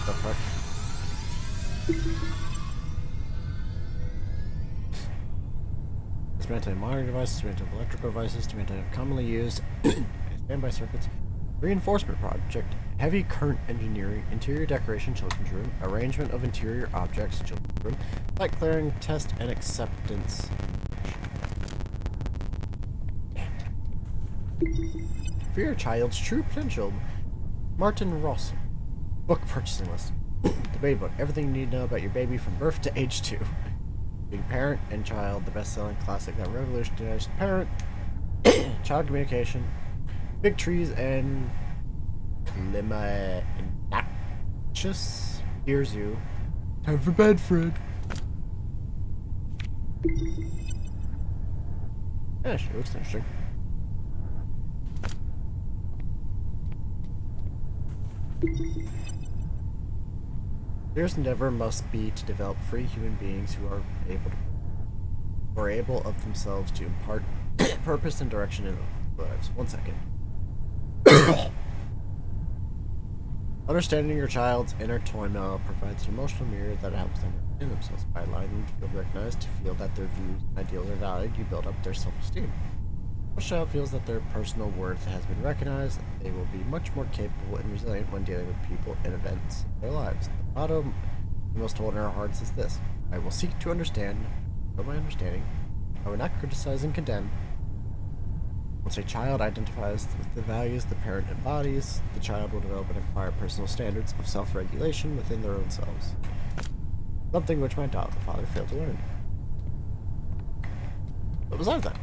The fuck? Dismantle monitoring devices, dismantle electrical devices, dismantle commonly used standby circuits, reinforcement project, heavy current engineering, interior decoration, children's room, arrangement of interior objects, children's room, light clearing, test and acceptance. For your child's true potential, Martin Ross. Book purchasing list. The baby book. Everything you need to know about your baby from birth to age 2. Being parent and child, the best-selling classic that revolutionized parent, child communication, big trees and climatus. Here's you. Time for bed, Fred. Yeah, she looks interesting. Pierce's endeavor must be to develop free human beings who are able of themselves to impart purpose and direction in their lives. 1 second. Understanding your child's inner turmoil provides an emotional mirror that helps them in themselves. By allowing them to feel recognized, to feel that their views and ideals are valued, you build up their self-esteem. When a child feels that their personal worth has been recognized, they will be much more capable and resilient when dealing with people and events in their lives. The motto we must hold in our hearts is this: I will seek to understand, show my understanding. I will not criticize and condemn. Once a child identifies with the values the parent embodies, the child will develop and acquire personal standards of self-regulation within their own selves. Something which my father failed to learn. But besides that,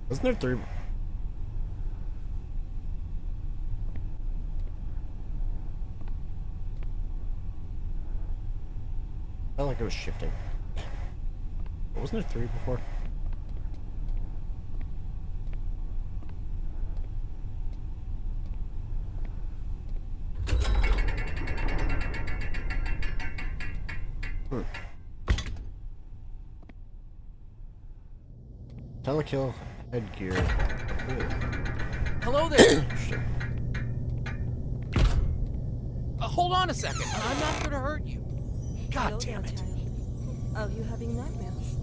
wasn't there 3? Felt like it was shifting. Wasn't there 3 before? Telekill headgear. Hello there! Hold on a second. I'm not gonna hurt you. God damn it. Are you having nightmares?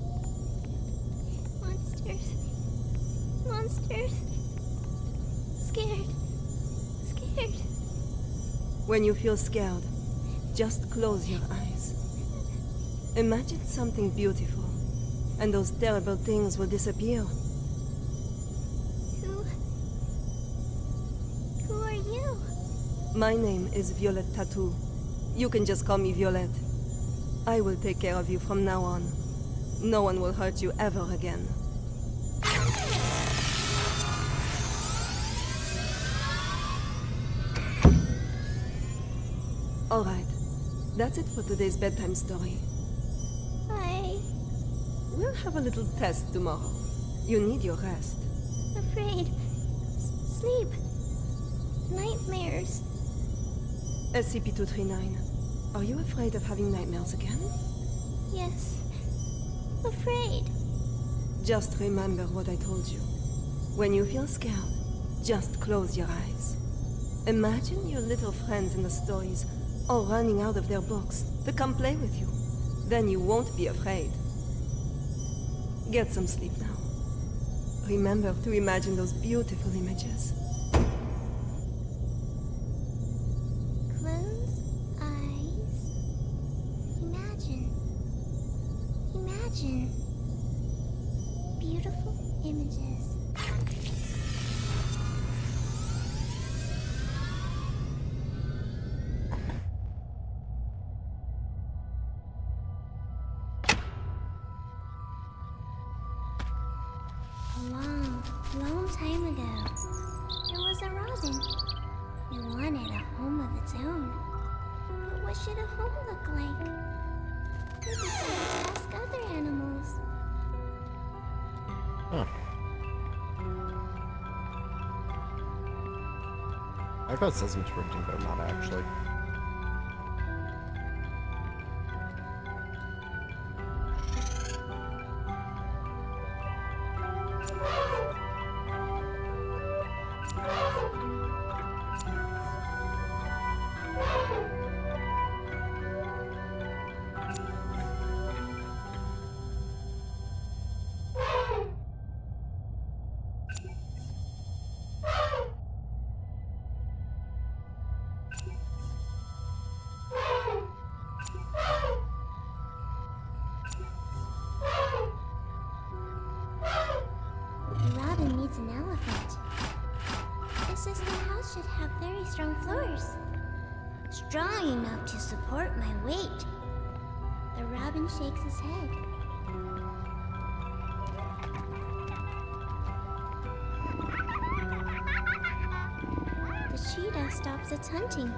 Monsters. Monsters. Scared. Scared. When you feel scared, just close your eyes. Imagine something beautiful, and those terrible things will disappear. Who are you? My name is Violet Tattoo. You can just call me Violet. I will take care of you from now on. No one will hurt you ever again. Alright, that's it for today's bedtime story. We'll have a little test tomorrow. You need your rest. Afraid. Sleep. Nightmares. SCP-239, are you afraid of having nightmares again? Yes. Afraid. Just remember what I told you. When you feel scared, just close your eyes. Imagine your little friends in the stories all running out of their books to come play with you. Then you won't be afraid. Get some sleep now. Remember to imagine those beautiful images. Close eyes. Imagine. Imagine. Beautiful images. Long time ago, there was a robin. It wanted a home of its own. But what should a home look like? It decided to ask other animals. Huh. I thought Sesame printing, but not actually. The robin needs an elephant. It says the house should have very strong floors. Strong enough to support my weight. The robin shakes his head. The cheetah stops its hunting.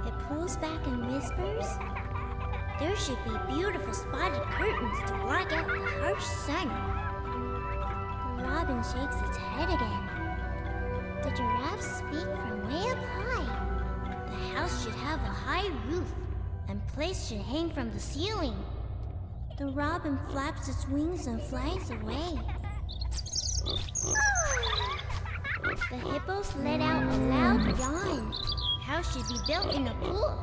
It pulls back and whispers, "There should be beautiful spotted curtains to block out the harsh sun." robin shakes its head again. The giraffes speak from way up high. The house should have a high roof, and plates should hang from the ceiling. The robin flaps its wings and flies away. The hippos let out a loud yawn. House should be built in a pool,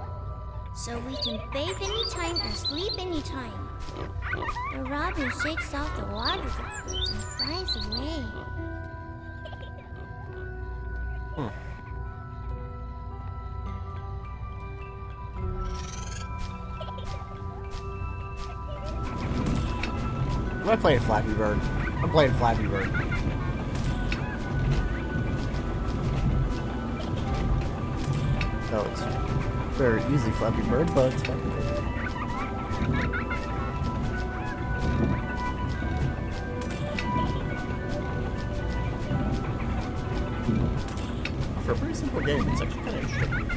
so we can bathe anytime and sleep anytime. The robin shakes off the water droplets and flies away. Am I playing Flappy Bird? I'm playing Flappy Bird. No, it's very easy Flappy Bird, but it's Flappy Bird. For a pretty simple game, it's actually kind of interesting.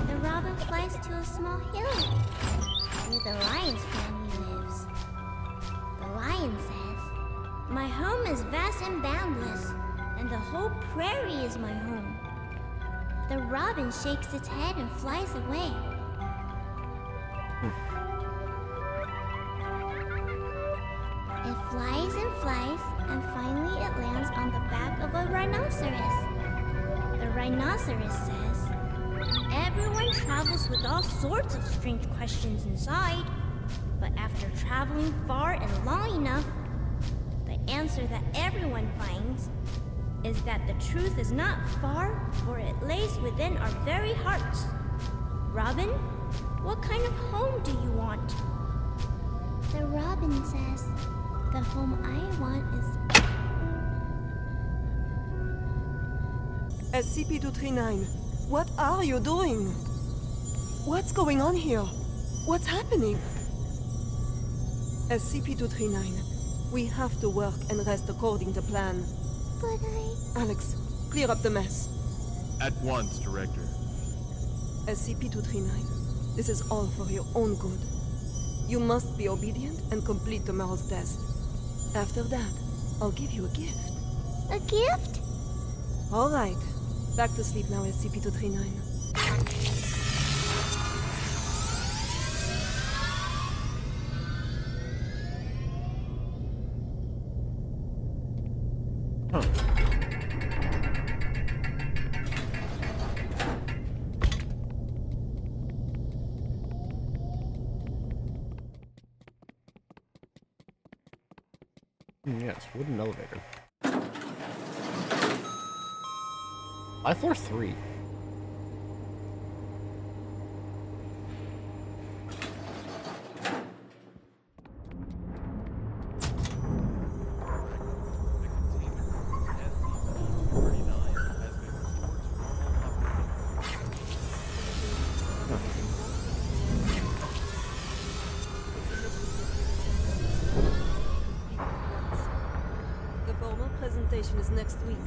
The robin flies to a small hill where the lion's family lives. The lion says, "My home is vast and boundless, and the whole prairie is my home." The robin shakes its head and flies away. It flies and flies, and finally it lands on the back of a rhinoceros. The rhinoceros says, "Everyone travels with all sorts of strange questions inside, but after traveling far and long enough, the answer that everyone finds is that the truth is not far, for it lays within our very hearts. Robin, what kind of home do you want?" The robin says, "The home I want is..." SCP-239, what are you doing? What's going on here? What's happening? SCP-239, we have to work and rest according to plan. But Alex, clear up the mess. At once, Director. SCP-239, this is all for your own good. You must be obedient and complete tomorrow's test. After that, I'll give you a gift. A gift? All right. Back to sleep now, SCP-239. Yes, wooden elevator. By floor 3. The formal presentation is next week.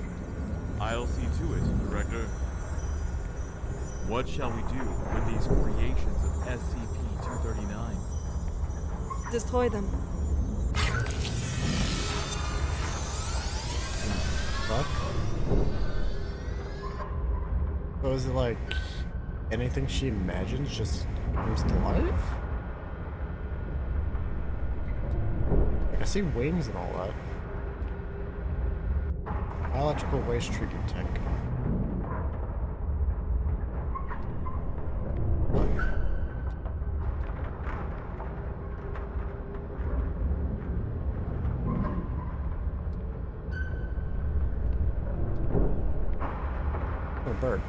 I'll see to it, Director. What shall we do with these creations of SCP-239? Destroy them. Fuck. So is it like anything she imagines just comes to life? Like, I see wings and all that. Biological waste treatment tank. What? Oh, a bird.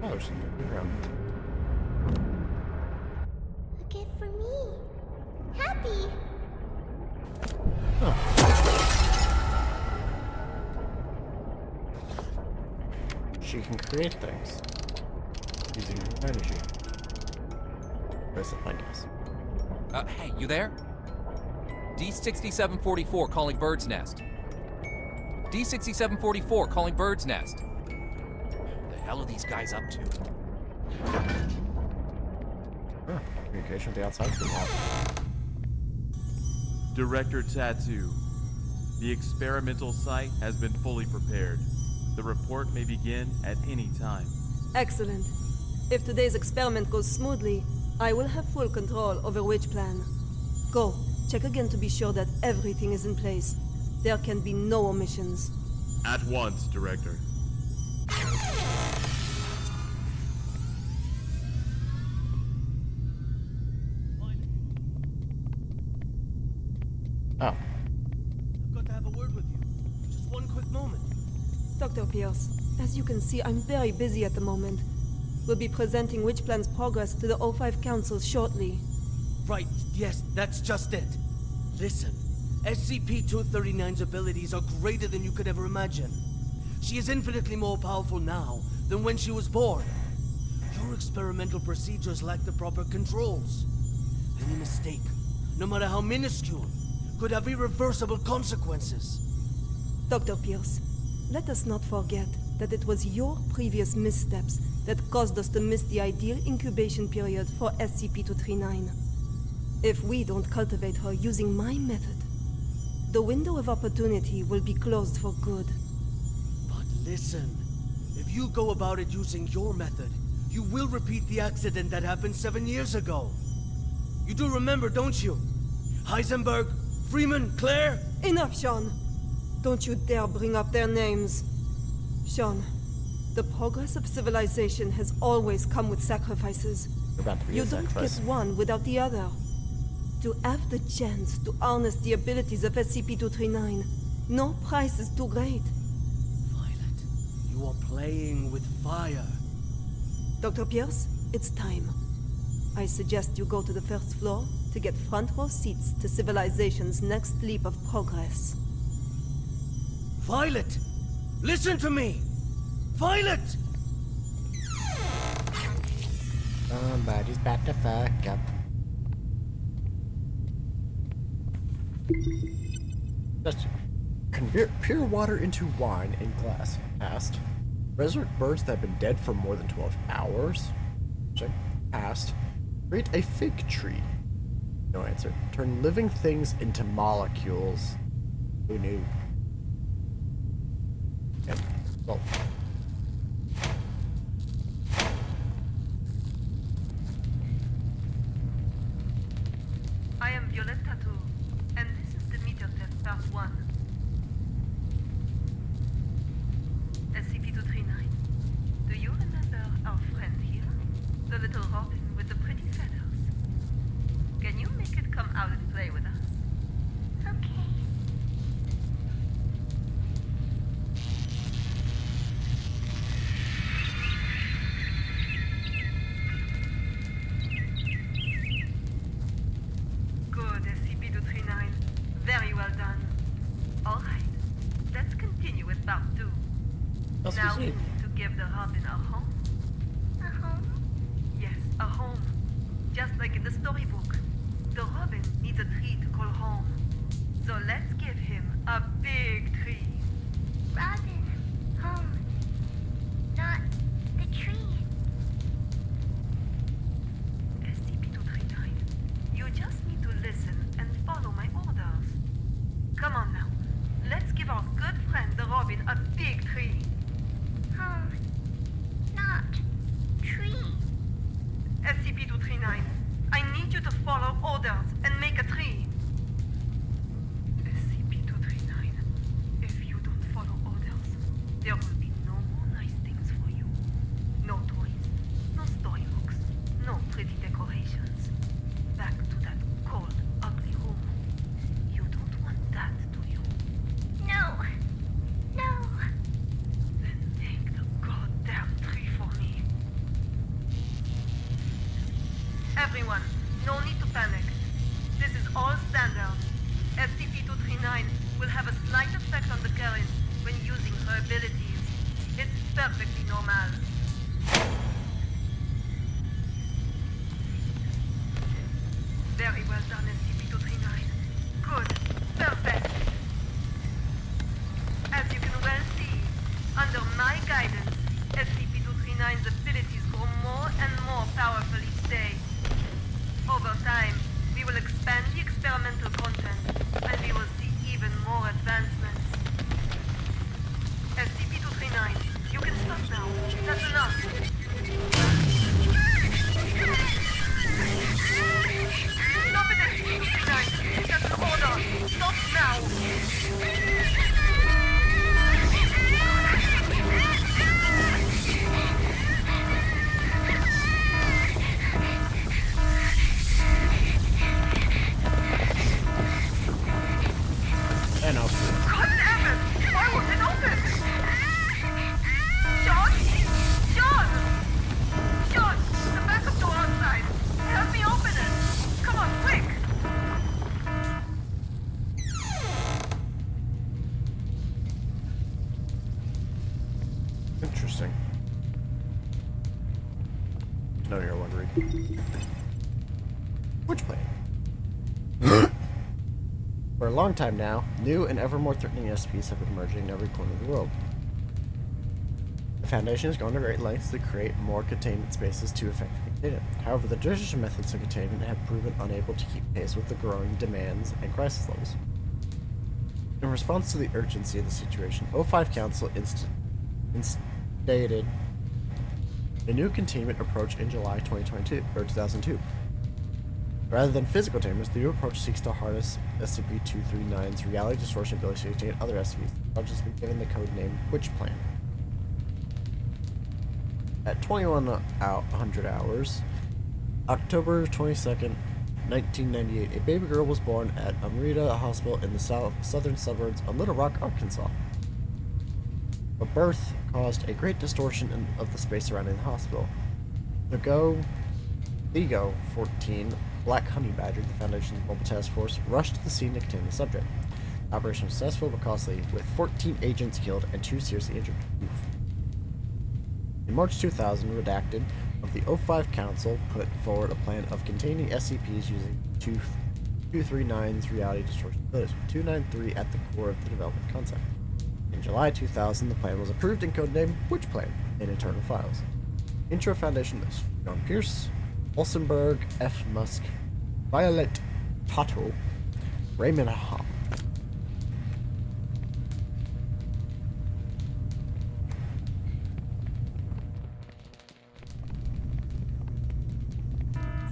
Oh, there's something around. A gift for me. Happy. She can create things. using energy. Where's it, my guess? Hey, you there? D6744 calling Bird's Nest. D6744 calling Bird's Nest. What the hell are these guys up to? Communication with the outside is off. Director Tattoo. The experimental site has been fully prepared. The report may begin at any time. Excellent. If today's experiment goes smoothly, I will have full control over which plan. Go. Check again to be sure that everything is in place. There can be no omissions. At once, Director. Oh. I've got to have a word with you. Just one quick moment. Dr. Pierce, as you can see, I'm very busy at the moment. We'll be presenting Witch Plan's progress to the O5 Council shortly. Right, yes, that's just it. Listen, SCP-239's abilities are greater than you could ever imagine. She is infinitely more powerful now than when she was born. Your experimental procedures lack the proper controls. Any mistake, no matter how minuscule, could have irreversible consequences. Dr. Pierce, let us not forget that it was your previous missteps that caused us to miss the ideal incubation period for SCP-239. If we don't cultivate her using my method, the window of opportunity will be closed for good. But listen, if you go about it using your method, you will repeat the accident that happened 7 years ago. You do remember, don't you? Heisenberg, Freeman, Claire? Enough, Sean. Don't you dare bring up their names. Sean, the progress of civilization has always come with sacrifices. You don't get one without the other. To have the chance to harness the abilities of SCP-239, no price is too great. Violet, you are playing with fire. Dr. Pierce, it's time. I suggest you go to the first floor to get front row seats to civilization's next leap of progress. Violet! Listen to me! Violet! Somebody's about to fuck up. Just convert pure water into wine in glass. Passed. Resurrect birds that have been dead for more than 12 hours. Check. Passed. Create a fig tree. No answer. Turn living things into molecules. Who knew? Yep. Well. I am Violet Tattoo, and this is the meter test part 1. SCP-239. Do you remember our friend here? The little robin with the pretty feathers? Can you make it come out and play with us? Okay. Good, SCP-239. Very well done. All right, let's continue with part 2. That's Now what we you need to give the robin a home. A home? Yes, a home. Just like in the storybook. The robin needs a tree to call home. So let's give him a big tree. Robin. Home. Not the tree. SCP-239, you just need to listen and follow my orders. Come on now. Let's give our good friend the robin a big tree. Home. Not tree. SCP-239, I need you to follow orders and make a tree. SCP-239, if you don't follow orders, there will be no more nice things for you. No toys, no storybooks, no pretty decorations. Back to that cold, ugly room. You don't want that, do you? No. No. Then make the goddamn tree for me. Everyone, no need to panic. This is all standard. SCP-239 will have a slight effect on the current when using her abilities. well see, under my guidance, SCP-239's abilities grow more and more powerful each day. Over time, we will expand the experimental content, and we will see even more advancements. SCP-239, you can stop now. That's enough. Stop it, SCP-239. That's an order. Stop now. And I'll God damn it! Why won't it open? Sean? Sean! Sean! The backup door outside. Help me open it. Come on, quick! Interesting. No, you're wondering. Which plane? For a long time now, new and ever more threatening SCPs have been emerging in every corner of the world. The Foundation has gone to great lengths to create more containment spaces to effectively contain it. However, the traditional methods of containment have proven unable to keep pace with the growing demands and crisis levels. In response to the urgency of the situation, O5 Council instated a new containment approach in July 2002. Rather than physical containment, the new approach seeks to harness SCP-239's reality distortion ability to contain other SCPs. The approach has been given the code name Witch Plan. At 2100 hours, October 22nd, 1998, a baby girl was born at Amrita Hospital in the southern suburbs of Little Rock, Arkansas. Her birth caused a great distortion of the space surrounding the hospital. LEGO 14 Black Honey Badger, the Foundation's mobile task force, rushed to the scene to contain the subject. The operation was successful but costly, with 14 agents killed and 2 seriously injured. Oof. In March 2000, Redacted of the O5 Council put forward a plan of containing SCPs using 239's reality distortion abilities, with 293 at the core of the development concept. In July 2000, the plan was approved and codenamed Witch Plan in internal files. Intro Foundation list: John Pierce, Olsenberg, F. Musk, Violet Tato, Raymond Hom.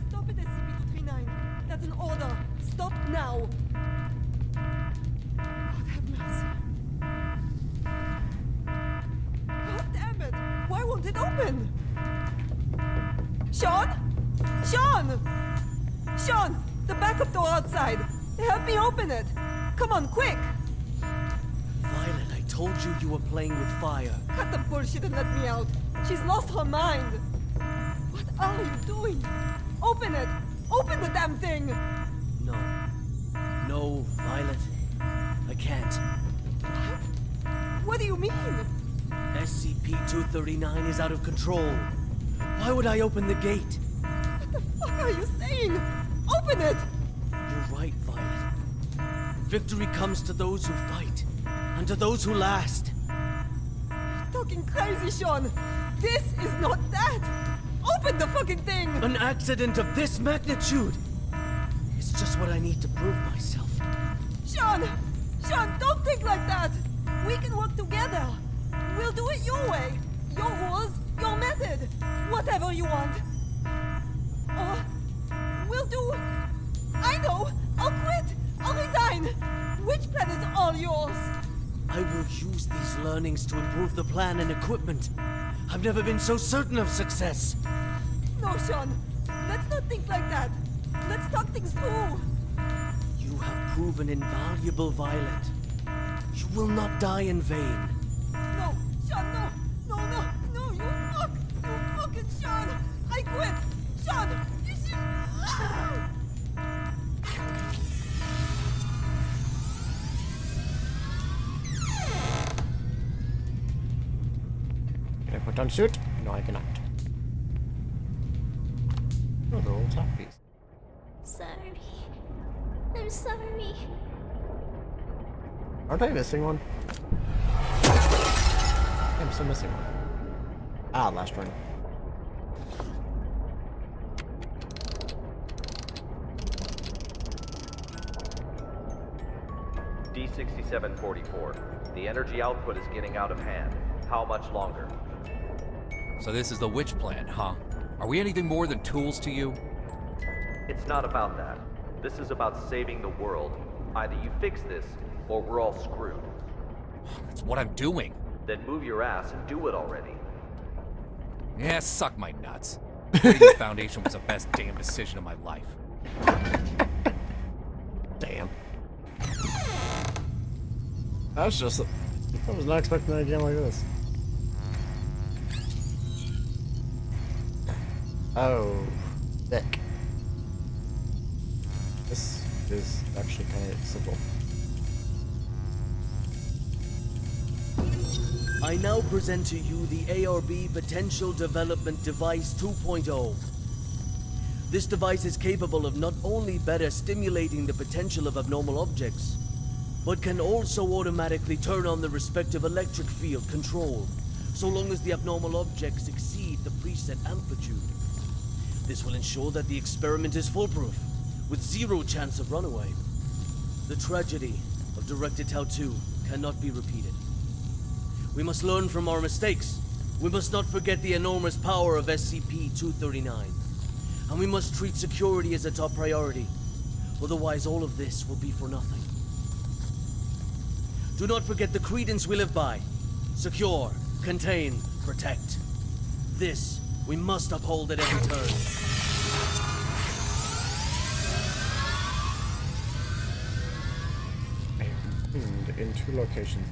Stop it, SCP-239. That's an order. Stop now. God have mercy. God damn it! Why won't it open? Sean? Sean! Sean! The backup door outside! Help me open it! Come on, quick! Violet, I told you you were playing with fire. Cut the bullshit and let me out! She's lost her mind! What are you doing? Open it! Open the damn thing! No. No, Violet. I can't. What? What do you mean? SCP-239 is out of control. Why would I open the gate? What the fuck are you saying? Open it! You're right, Violet. Victory comes to those who fight, and to those who last. You're talking crazy, Sean! This is not that! Open the fucking thing! An accident of this magnitude! It's just what I need to prove myself. Sean! Sean, don't think like that! We can work together! We'll do it your way! Your rules, your method! Whatever you want! Or we'll do... I know! I'll quit! I'll resign! Which plan is all yours? I will use these learnings to improve the plan and equipment. I've never been so certain of success. No, Sean. Let's not think like that. Let's talk things through. You have proven invaluable, Violet. You will not die in vain. No, Sean, no. No, you fuck. You fucking Sean. I quit. Sean, you should... Ah! Can I put on suit? No, I cannot. Oh, the old top piece. Sorry. I'm sorry. Aren't I missing one? I'm still missing one. Ah, last run. D6744. The energy output is getting out of hand. How much longer? So this is the witch plan, huh? Are we anything more than tools to you? It's not about that. This is about saving the world. Either you fix this, or we're all screwed. That's what I'm doing. Then move your ass and do it already. Yeah, suck my nuts. Quitting the Foundation was the best damn decision of my life. Damn. I was not expecting a game like this. Oh, thick. This is actually kind of simple. I now present to you the ARB Potential Development Device 2.0. This device is capable of not only better stimulating the potential of abnormal objects, but can also automatically turn on the respective electric field control, so long as the abnormal objects exceed the preset amplitude. This will ensure that the experiment is foolproof, with zero chance of runaway. The tragedy of Directed Tau 2 cannot be repeated. We must learn from our mistakes. We must not forget the enormous power of SCP-239. And we must treat security as a top priority. Otherwise, all of this will be for nothing. Do not forget the credence we live by. Secure, contain, protect. This we must uphold at every turn. In 2 locations.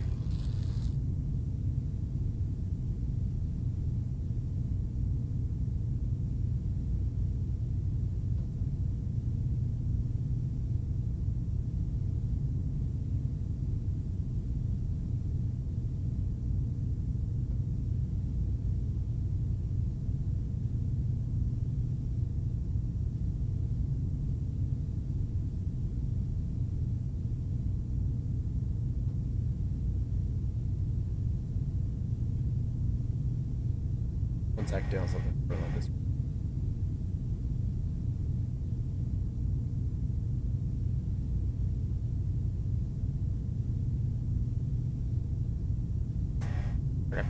Zach down something for this. Okay.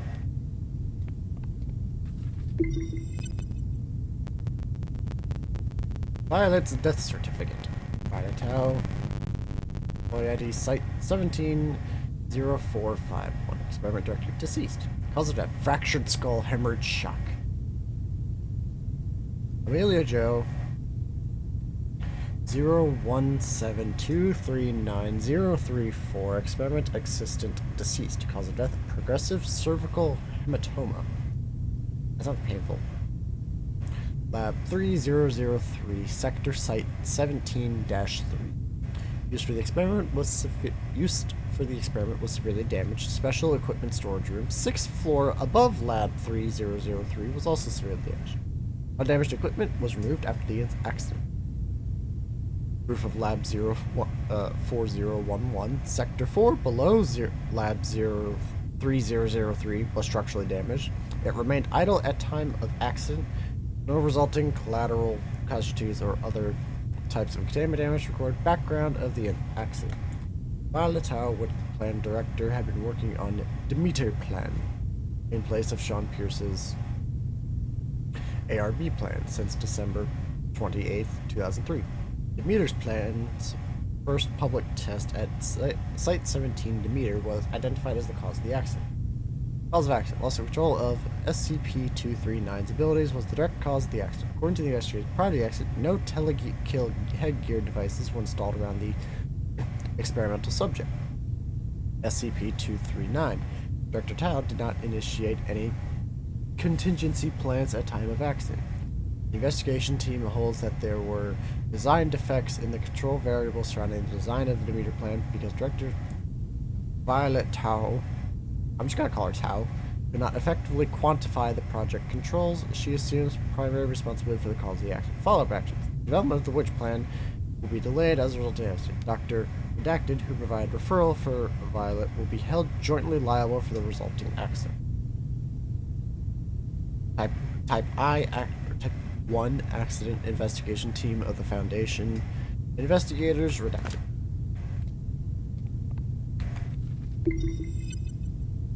Violet's death certificate. Violet Tau. ID Site 170451. Experiment director deceased. Cause of death: fractured skull, hemorrhage, shock. Amelia Joe 0172390034. Experiment assistant deceased. Cause of death: progressive cervical hematoma. That sounds painful. Lab 3003, Sector Site 17-3. Used for the experiment was severely damaged. Special equipment storage room, 6th floor above Lab 3003, was also severely damaged. All damaged equipment was removed after the accident. Roof of Lab 4011, Sector 4 below Lab 3003 was structurally damaged. It remained idle at time of accident. No resulting collateral casualties or other types of containment damage recorded. Background of the accident. Violet Tau, Witch Plan Director, had been working on Demeter Plan in place of Sean Pierce's ARB plan since December 28, 2003. Demeter's plan's first public test at Site 17 Demeter was identified as the cause of the accident. Cause of accident: loss of control of SCP-239's abilities was the direct cause of the accident. According to the investigators, prior to the accident, no telekill headgear devices were installed around the experimental subject. SCP-239. Director Tau did not initiate any contingency plans at time of accident. The investigation team holds that there were design defects in the control variables surrounding the design of the Demeter plan because Director Violet Tau, I'm just gonna call her Tau, could not effectively quantify the project controls. She assumes primary responsibility for the cause of the accident. Follow-up actions. Development of the Witch Plan will be delayed as a result of the accident. Dr. Redacted, who provided referral for Violet, will be held jointly liable for the resulting accident. Type 1 Accident Investigation Team of the Foundation. Investigators redacted.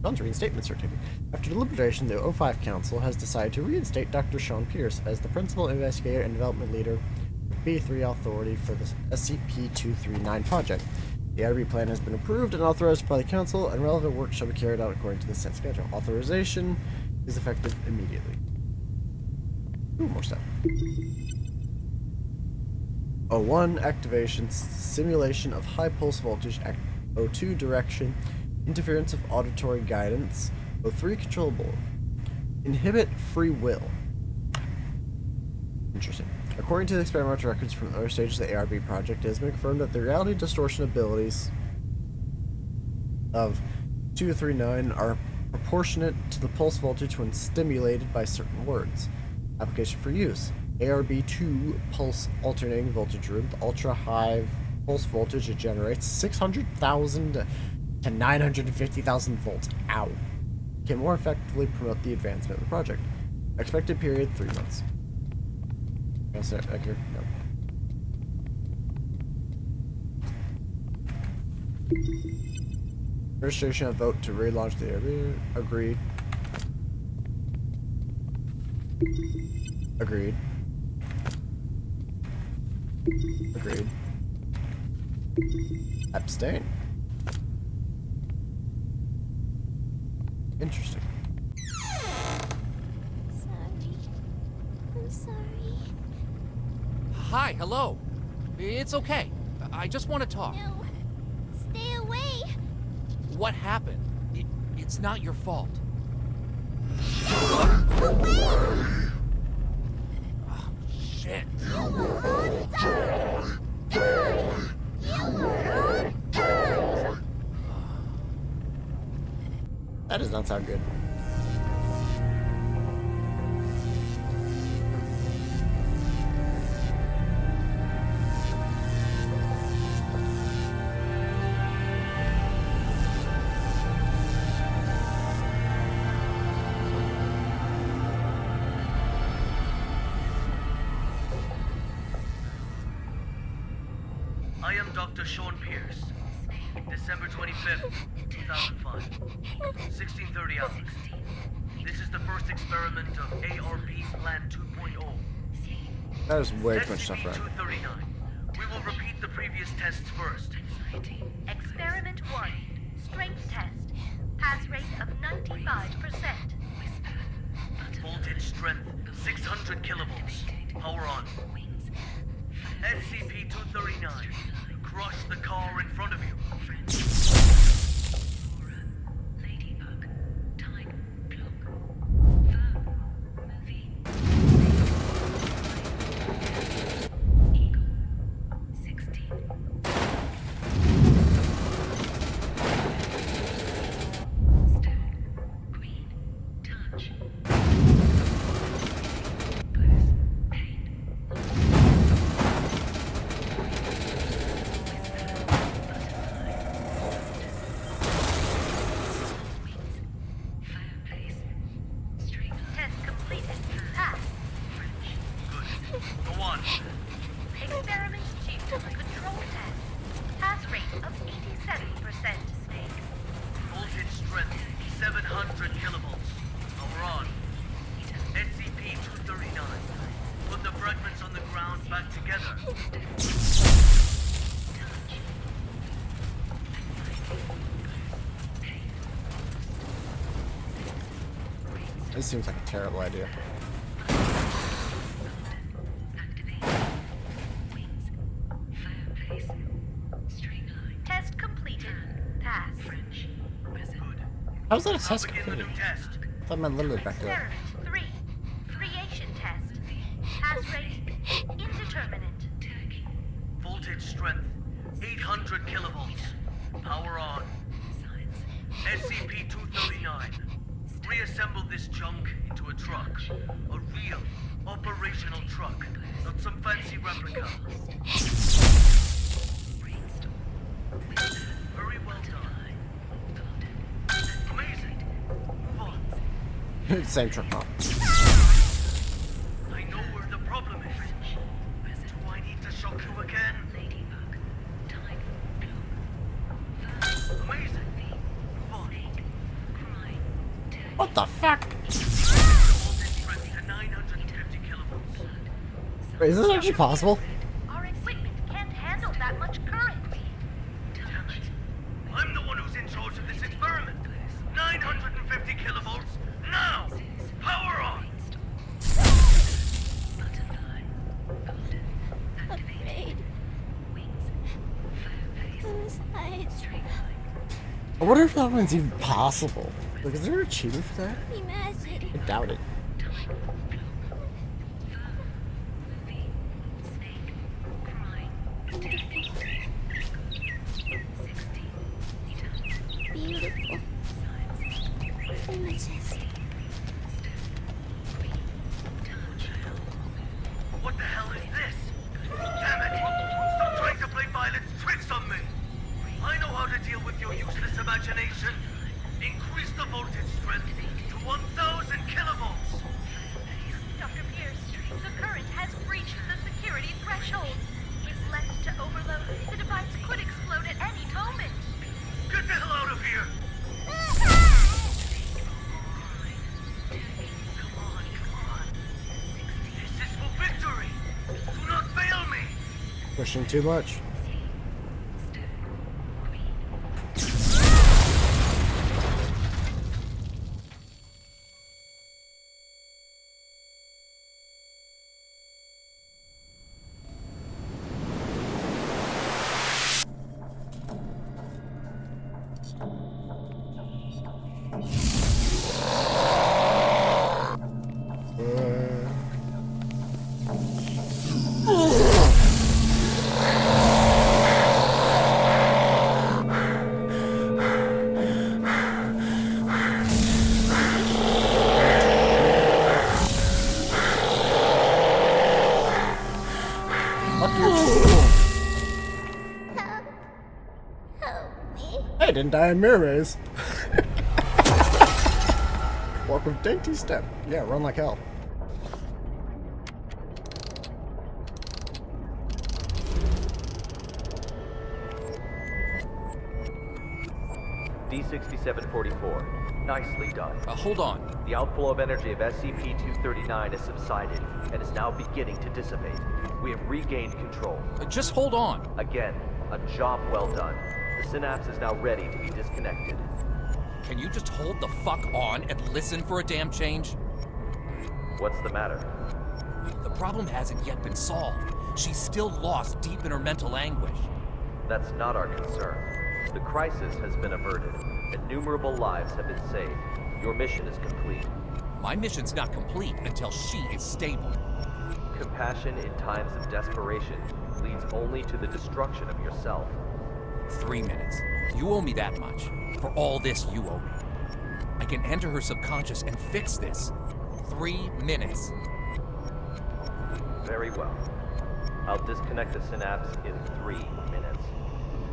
Sean's reinstatement certificate. After deliberation, the O5 Council has decided to reinstate Dr. Sean Pierce as the principal investigator and development leader of B3 Authority for the SCP-239 project. The ARB plan has been approved and authorized by the Council, and relevant work shall be carried out according to the set schedule. Authorization is effective immediately. Ooh, more stuff. 01 activation, simulation of high pulse voltage, 02 direction, interference of auditory guidance, 03 controllable, inhibit free will. Interesting. According to the experimental records from the early stages of the ARB project, it has been confirmed that the reality distortion abilities of 239 are proportionate to the pulse voltage when stimulated by certain words. Application for use. ARB2 pulse alternating voltage room. The ultra high pulse voltage it generates 600,000 to 950,000 volts. Ow. Can more effectively promote the advancement of the project. Expected period 3 months. No. Registration of vote to relaunch the area. Agreed. Agreed. Agreed. Abstain. Interesting. I'm sorry. Hi, hello. It's okay. I just want to talk. No. Stay away. What happened? It's not your fault. Away! Oh, shit. You will all die. Die. You will all die. That does not sound good. I am Dr. Sean Pierce. December 25th, 2005. 1630 hours. This is the first experiment of ARB Plan 2.0. That is way too much stuff, right? SCP-239. We will repeat the previous tests first. Experiment 1. Strength test. Pass rate of 95%. Voltage strength 600 kilovolts. Power on. SCP-239. Crush the car in front of you. Experiment 2. Control test. Pass rate of 87%. Voltage strength 700 kilovolts. Power on. SCP-239. Put the fragments on the ground back together. This seems like a terrible idea. Test completed. Pass. How's that a test completed? I thought my literally back there. Experiment 3. Creation test. Pass rate indeterminate. Voltage strength 800 kilovolts. Power on. SCP-239. Reassemble this junk into a truck. A real, operational truck. Not some fancy replica. Very well done. Amazing. Move on. Same truck, huh? What the fuck? Wait, is this actually possible? Our equipment can't handle that much current. Damn it. I'm the one who's in charge of this experiment. 950 kilovolts, now! Power on! Afraid. Whose eyes? I wonder if that one's even possible. Like, is there an achievement for that? Imagine. I doubt it. Beautiful. Images. What the hell is this? Damn it! Stop trying to play violent tricks on me! I know how to deal with your useless imagination. Increase the voltage strength to 1,000 kilovolts! Dr. Pierce, the current has breached the security threshold. If left to overload, the device could explode at any moment. Get the hell out of here! This is for victory! Do not fail me! Pushing too much. Hey, didn't die in mirror maze. Walk with dainty step. Yeah, run like hell. D6744. Nicely done. Hold on. The outflow of energy of SCP-239 has subsided and is now beginning to dissipate. We have regained control. Just hold on. Again, a job well done. The synapse is now ready to be disconnected. Can you just hold the fuck on and listen for a damn change? What's the matter? The problem hasn't yet been solved. She's still lost deep in her mental anguish. That's not our concern. The crisis has been averted. Innumerable lives have been saved. Your mission is complete. My mission's not complete until she is stable. Compassion in times of desperation leads only to the destruction of yourself. 3 minutes. You owe me that much. For all this you owe me. I can enter her subconscious and fix this. 3 minutes. Very well. I'll disconnect the synapse in 3 minutes.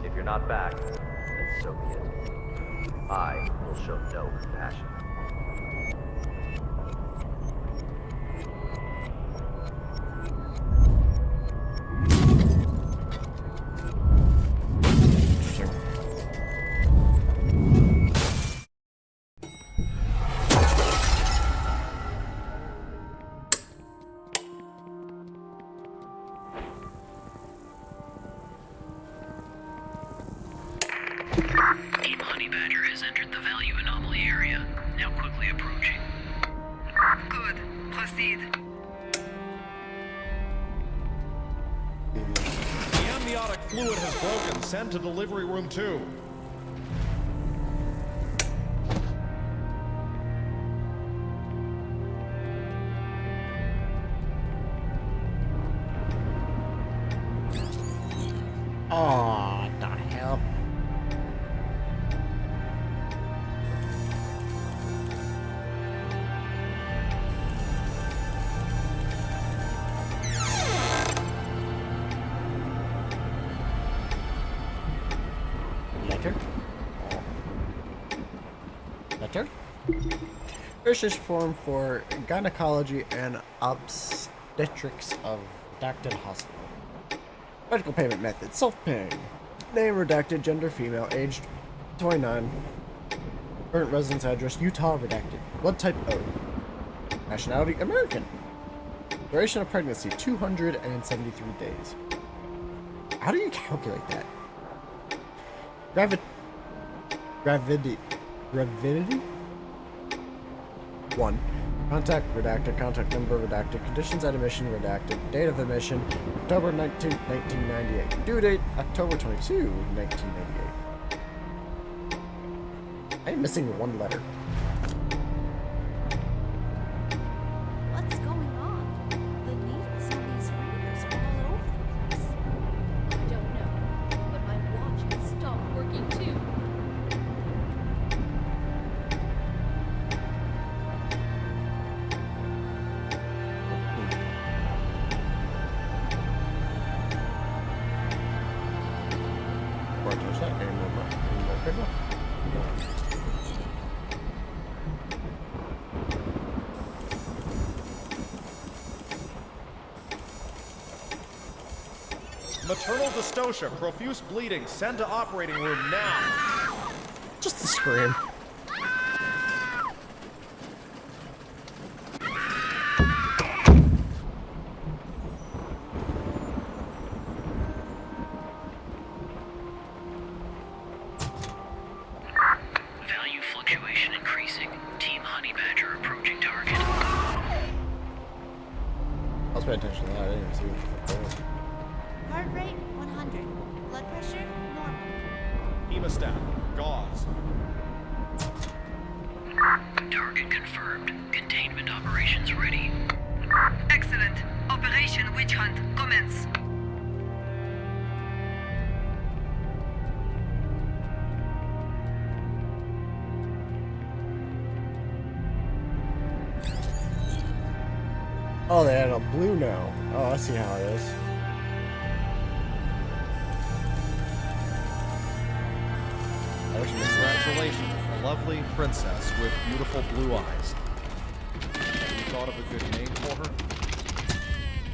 If you're not back, then so be it. I will show no compassion. Team Honey Badger has entered the value anomaly area, now quickly approaching. Good. Proceed. The amniotic fluid has broken. Send to delivery room 2. Oh, the hell. Letter? Letter? Research form for gynecology and obstetrics of Dacton Hospital. Medical payment method, self-paying. Name redacted, gender female, aged 29. Current residence address, Utah, redacted. Blood type O. Nationality, American. Duration of pregnancy, 273 days. How do you calculate that? Gravidity? 1. Contact, redacted. Contact number, redacted. Conditions at admission, redacted. Date of admission, October 19, 1998. Due date, October 22, 1998. I am missing one letter. What's going on? The needles on these fingers are all over the place. I don't know, but my watch has stopped working too. Maternal dystocia, profuse bleeding. Send to operating room now. Just the scream. Value fluctuation increasing. Team Honey Badger approaching target. Let's pay attention to that. I didn't even see what the fuck that was. Heart rate 100. Blood pressure normal. Hemostat, gauze. Target confirmed. Containment operations ready. Excellent. Operation Witch Hunt commence. Oh, they had a blue now. Oh, I see how it is. Congratulations, a lovely princess with beautiful blue eyes. Have you thought of a good name for her?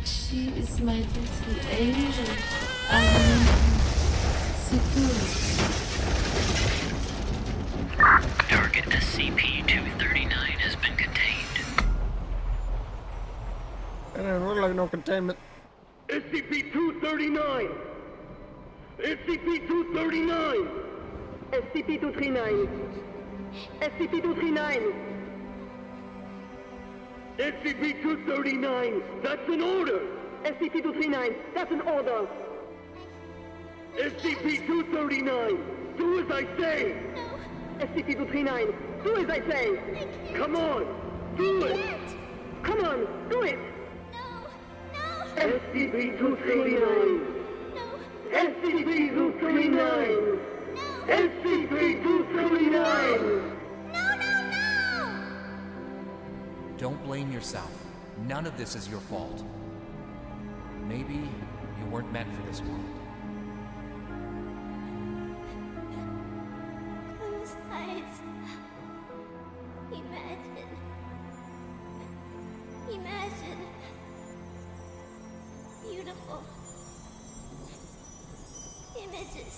She is my little angel. Target SCP-239 has been contained. It didn't look like no containment. SCP-239! SCP-239! SCP-239! SCP-239! SCP-239! That's an order! SCP-239! That's an order! SCP-239! Do as I say! SCP-239! Do as I say! Come on! Do it! Come on! Do it! SCP-239! SCP-239! SCP-239! Don't blame yourself. None of this is your fault. Maybe you weren't meant for this world. Close eyes. Imagine. Beautiful images.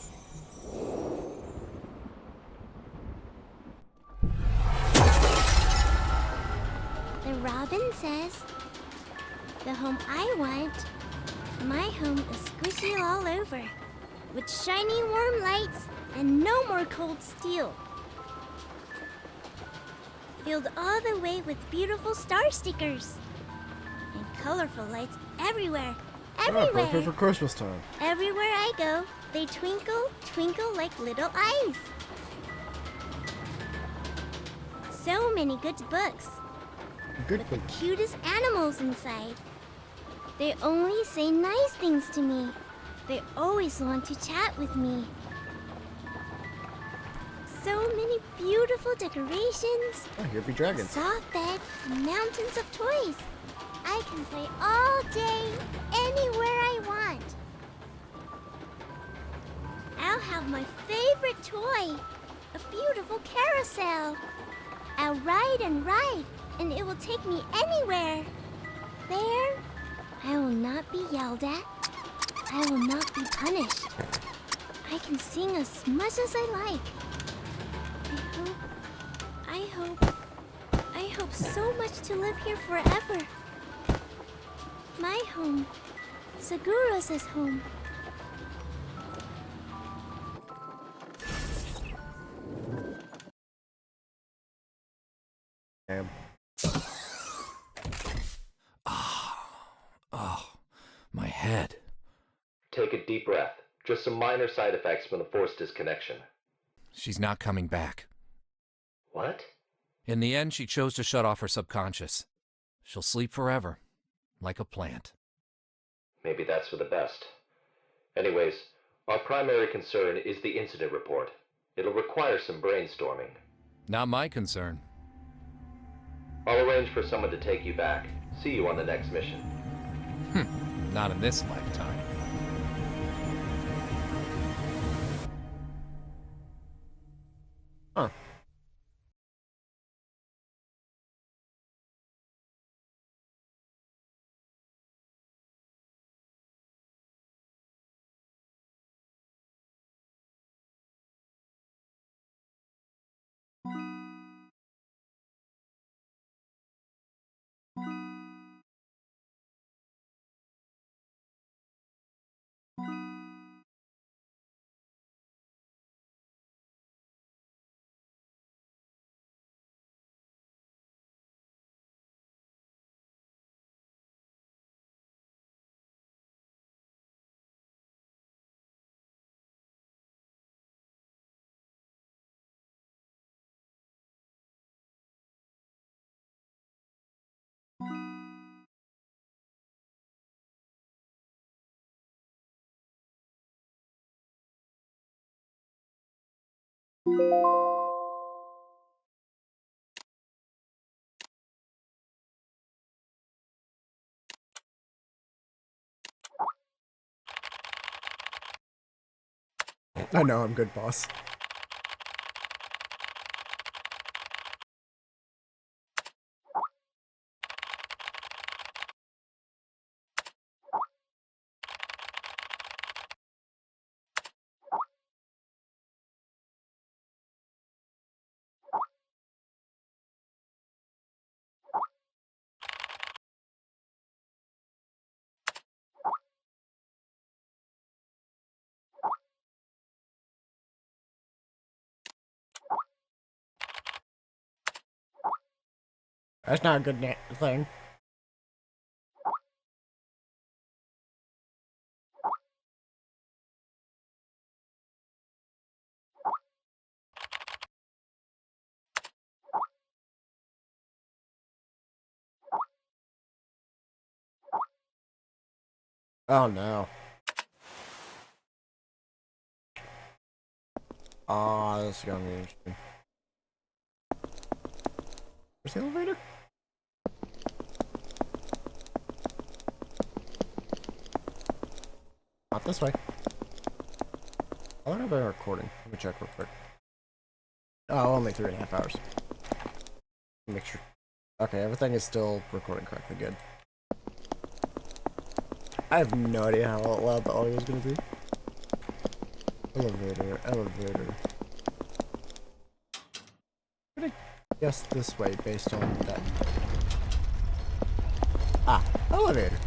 The robin says, the home I want, my home is squishy all over, with shiny warm lights and no more cold steel. Filled all the way with beautiful star stickers. And colorful lights everywhere. Everywhere! Perfect for Christmas time. Everywhere I go, they twinkle, twinkle like little eyes. So many good books. Good with the cutest animals inside. They only say nice things to me. They always want to chat with me. So many beautiful decorations. Oh, here be dragons. A soft bed, mountains of toys. I can play all day, anywhere I want. I'll have my favorite toy, a beautiful carousel. I'll ride and ride, and it will take me anywhere. There, I will not be yelled at. I will not be punished. I can sing as much as I like. I hope so much to live here forever. My home. Seguros' home. Damn. Oh, my head. Take a deep breath. Just some minor side effects from the force disconnection. She's not coming back. What? In the end, she chose to shut off her subconscious. She'll sleep forever, like a plant. Maybe that's for the best. Anyways, our primary concern is the incident report. It'll require some brainstorming. Not my concern. I'll arrange for someone to take you back. See you on the next mission. Not in this lifetime. Huh. I know I'm good, boss. That's not a good thing. Oh no. Ah, this is gonna be interesting. Where's the elevator? Not this way. I wonder if I'm recording. Let me check real quick. Oh, only 3.5 hours. Make sure. Okay, everything is still recording correctly. Good. I have no idea how loud the audio is going to be. Elevator, elevator. I'm gonna guess this way based on that. Ah, elevator.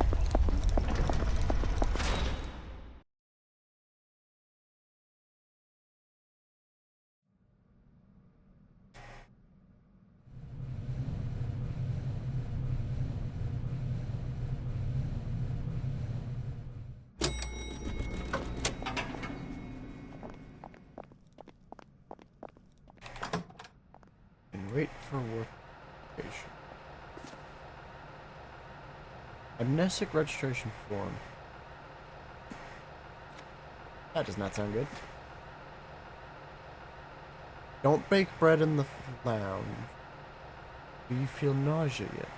Wait for workstation. Amnestic registration form. That does not sound good. Don't bake bread in the lounge. Do you feel nausea yet?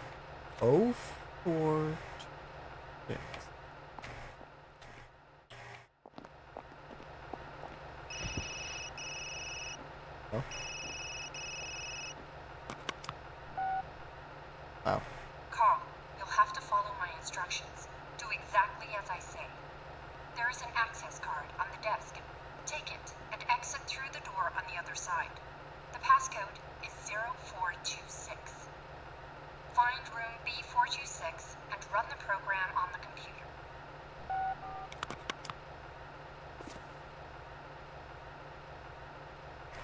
046. Oh. Oh. Carl, you'll have to follow my instructions. Do exactly as I say. There is an access card on the desk. Take it and exit through the door on the other side. The passcode is 0426.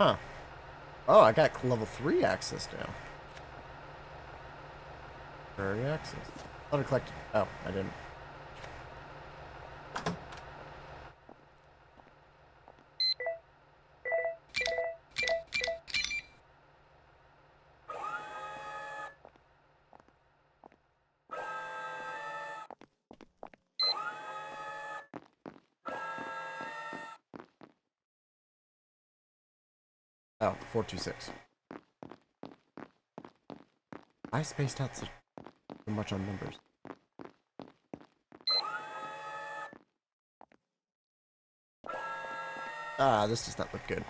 Huh. Oh, I got level 3 access now. Early access. I thought I collected. Oh, I didn't. Oh, 426. I spaced out so much on numbers. Ah, this does not look good.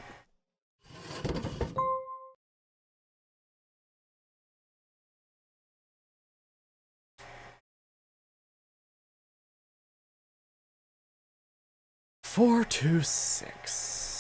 Four, 2, 6.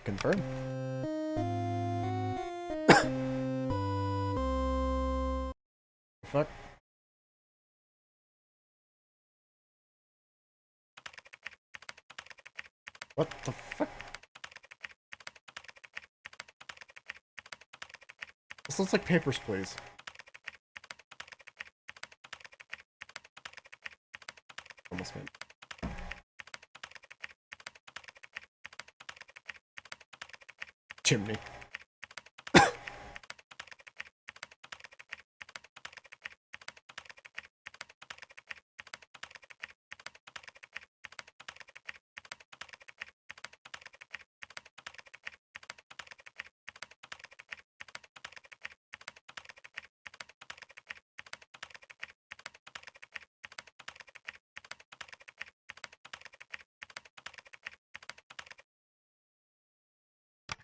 Confirm. Fuck. What the fuck? This looks like Papers, Please. Almost made. Chimney.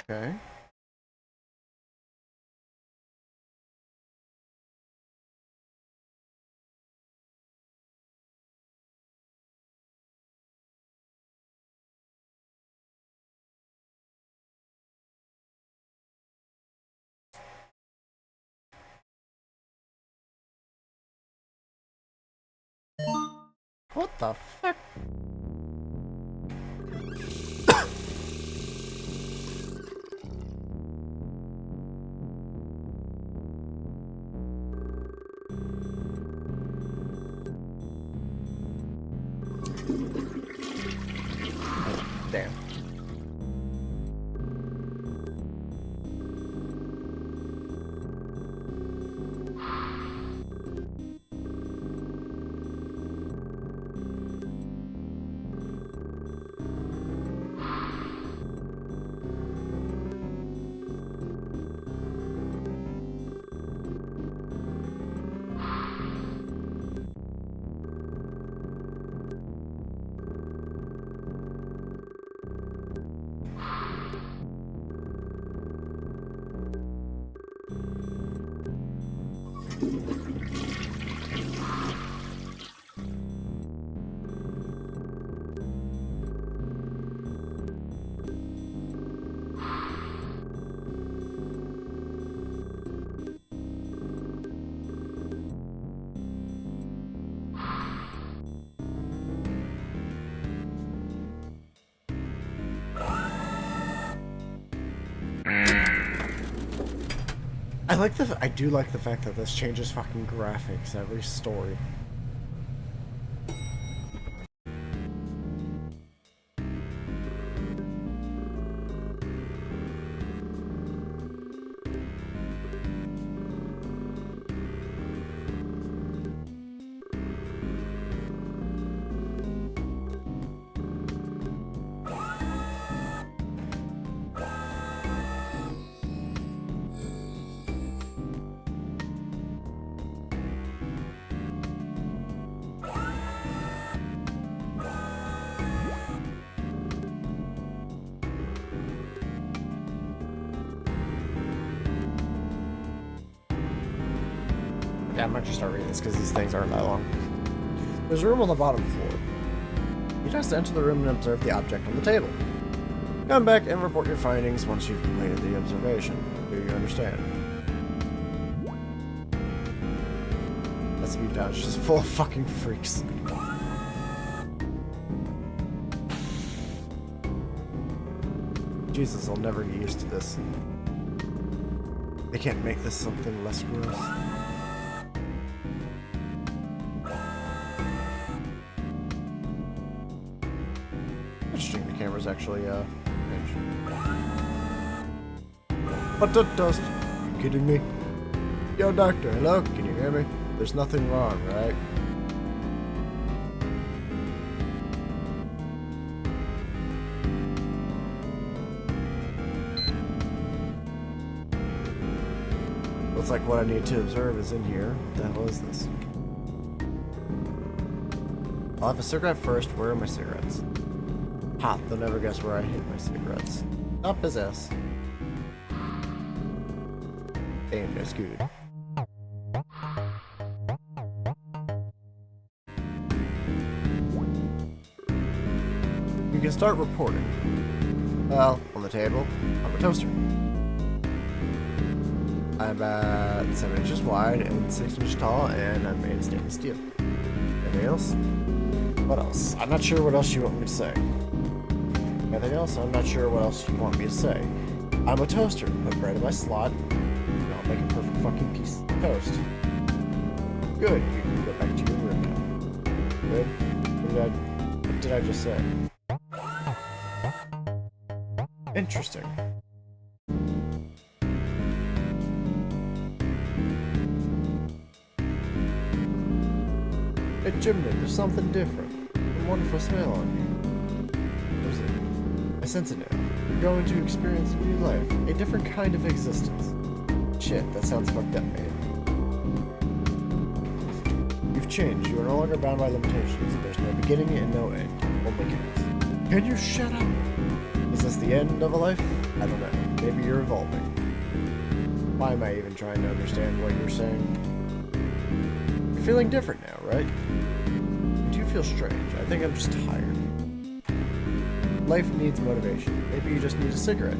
Okay. What the fuck? Damn. I do like the fact that this changes fucking graphics every story. Yeah, I might just start reading this because these things aren't that long. There's a room on the bottom floor. You just enter the room and observe the object on the table. Come back and report your findings once you've completed the observation. Do you understand? SCP down. It's just full of fucking freaks. Jesus, I'll never get used to this. They can't make this something less gross. Interesting, the camera's actually, changed. What the dust? Are you kidding me? Yo, doctor, hello? Can you hear me? There's nothing wrong, right? Looks like what I need to observe is in here. What the hell is this? I'll have a cigarette first. Where are my cigarettes? Ha, they'll never guess where I hid my cigarettes. Up his ass. Damn, that's good. You can start reporting. Well, on the table, I'm a toaster. I'm about 7 inches wide and 6 inches tall, and I'm made of stainless steel. Anything else? What else? I'm not sure what else you want me to say. Anything else? I'm not sure what else you want me to say. I'm a toaster. Put bread in my slot, and I'll make a perfect fucking piece of toast. Good. You can go back to your room now. Good. What did I just say? Interesting. Hey Jimmy, there's something different. A wonderful smell on you. What is it? I sense it now. You're going to experience a new life. A different kind of existence. Shit, that sounds fucked up, man. You've changed. You are no longer bound by limitations. There's no beginning and no end. Only chaos. Can you shut up? Is this the end of a life? I don't know. Maybe you're evolving. Why am I even trying to understand what you're saying? You're feeling different now, right? I do feel strange. I think I'm just tired. Life needs motivation. Maybe you just need a cigarette.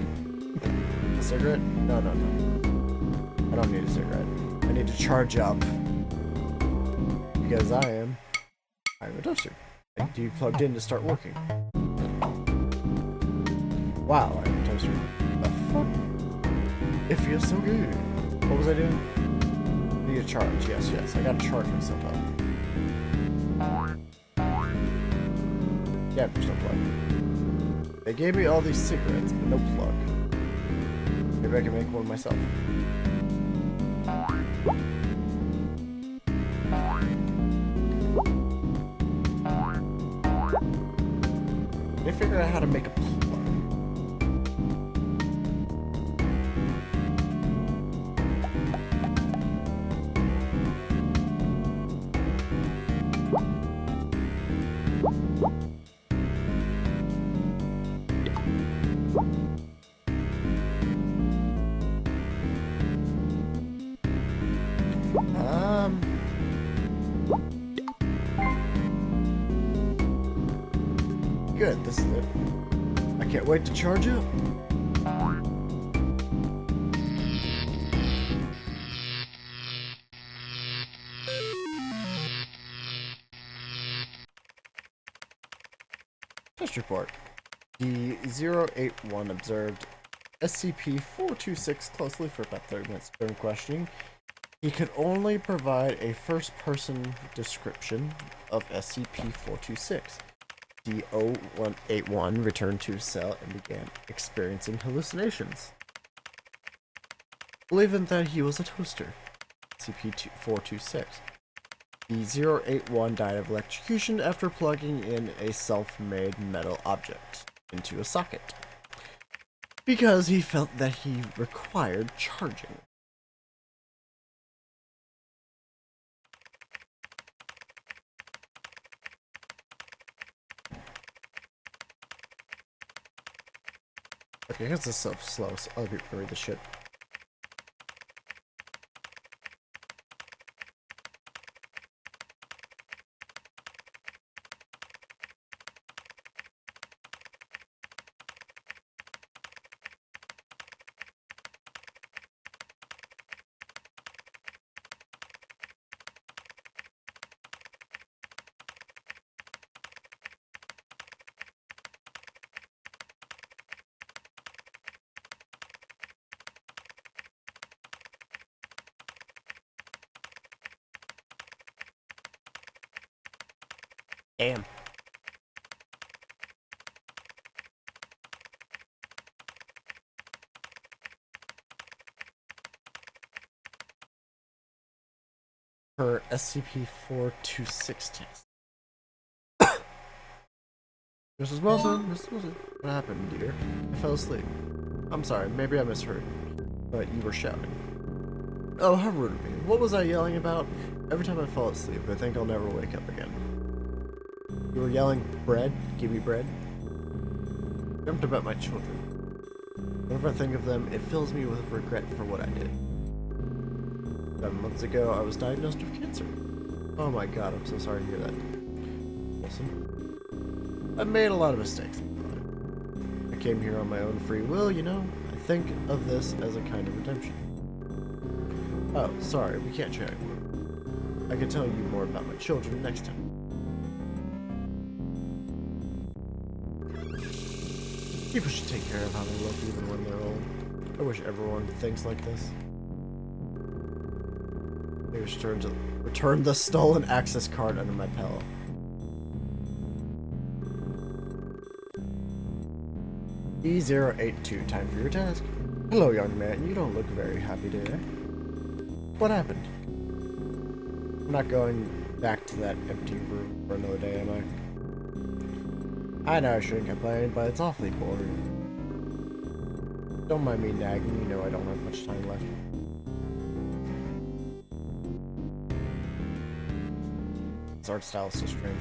A cigarette? No. I don't need a cigarette. I need to charge up. Because I'm a toaster. And you plugged in to start working. Wow, I'm a toaster. The fuck? It feels so good. What was I doing? I need a charge. Yes. I gotta charge myself up. Yeah, there's no plug. They gave me all these cigarettes, but no plug. Maybe I can make one myself. They figure out how to make a plug. Good, this is it. I can't wait to charge up. Test report. The 081 observed SCP-426 closely for about 30 minutes during questioning. He could only provide a first-person description of SCP-426. The 0181 returned to his cell and began experiencing hallucinations. Believing that he was a toaster. SCP-426. The 081 died of electrocution after plugging in a self-made metal object into a socket, because he felt that he required charging. Okay, this is so slow, so I'll read the shit. Damn. For SCP-426 test. Mrs. Wilson, Mrs. Wilson, what happened, dear? I fell asleep. I'm sorry, maybe I misheard, but you were shouting. Oh, how rude of me. What was I yelling about? Every time I fall asleep, I think I'll never wake up again. You were yelling, bread? Give me bread? I dreamt about my children. Whenever I think of them, it fills me with regret for what I did. 7 months ago, I was diagnosed with cancer. Oh my god, I'm so sorry to hear that. Listen, I've made a lot of mistakes in my life. I came here on my own free will, you know. I think of this as a kind of redemption. Oh, sorry, we can't chat anymore. I can tell you more about my children next time. People should take care of how they look even when they're old. I wish everyone thinks like this. Maybe I should return the stolen access card under my pillow. E082, time for your task. Hello, young man. You don't look very happy today. What happened? I'm not going back to that empty room for another day, am I? I know I shouldn't complain, but it's awfully boring. Don't mind me nagging, you know I don't have much time left. This art style is so strange.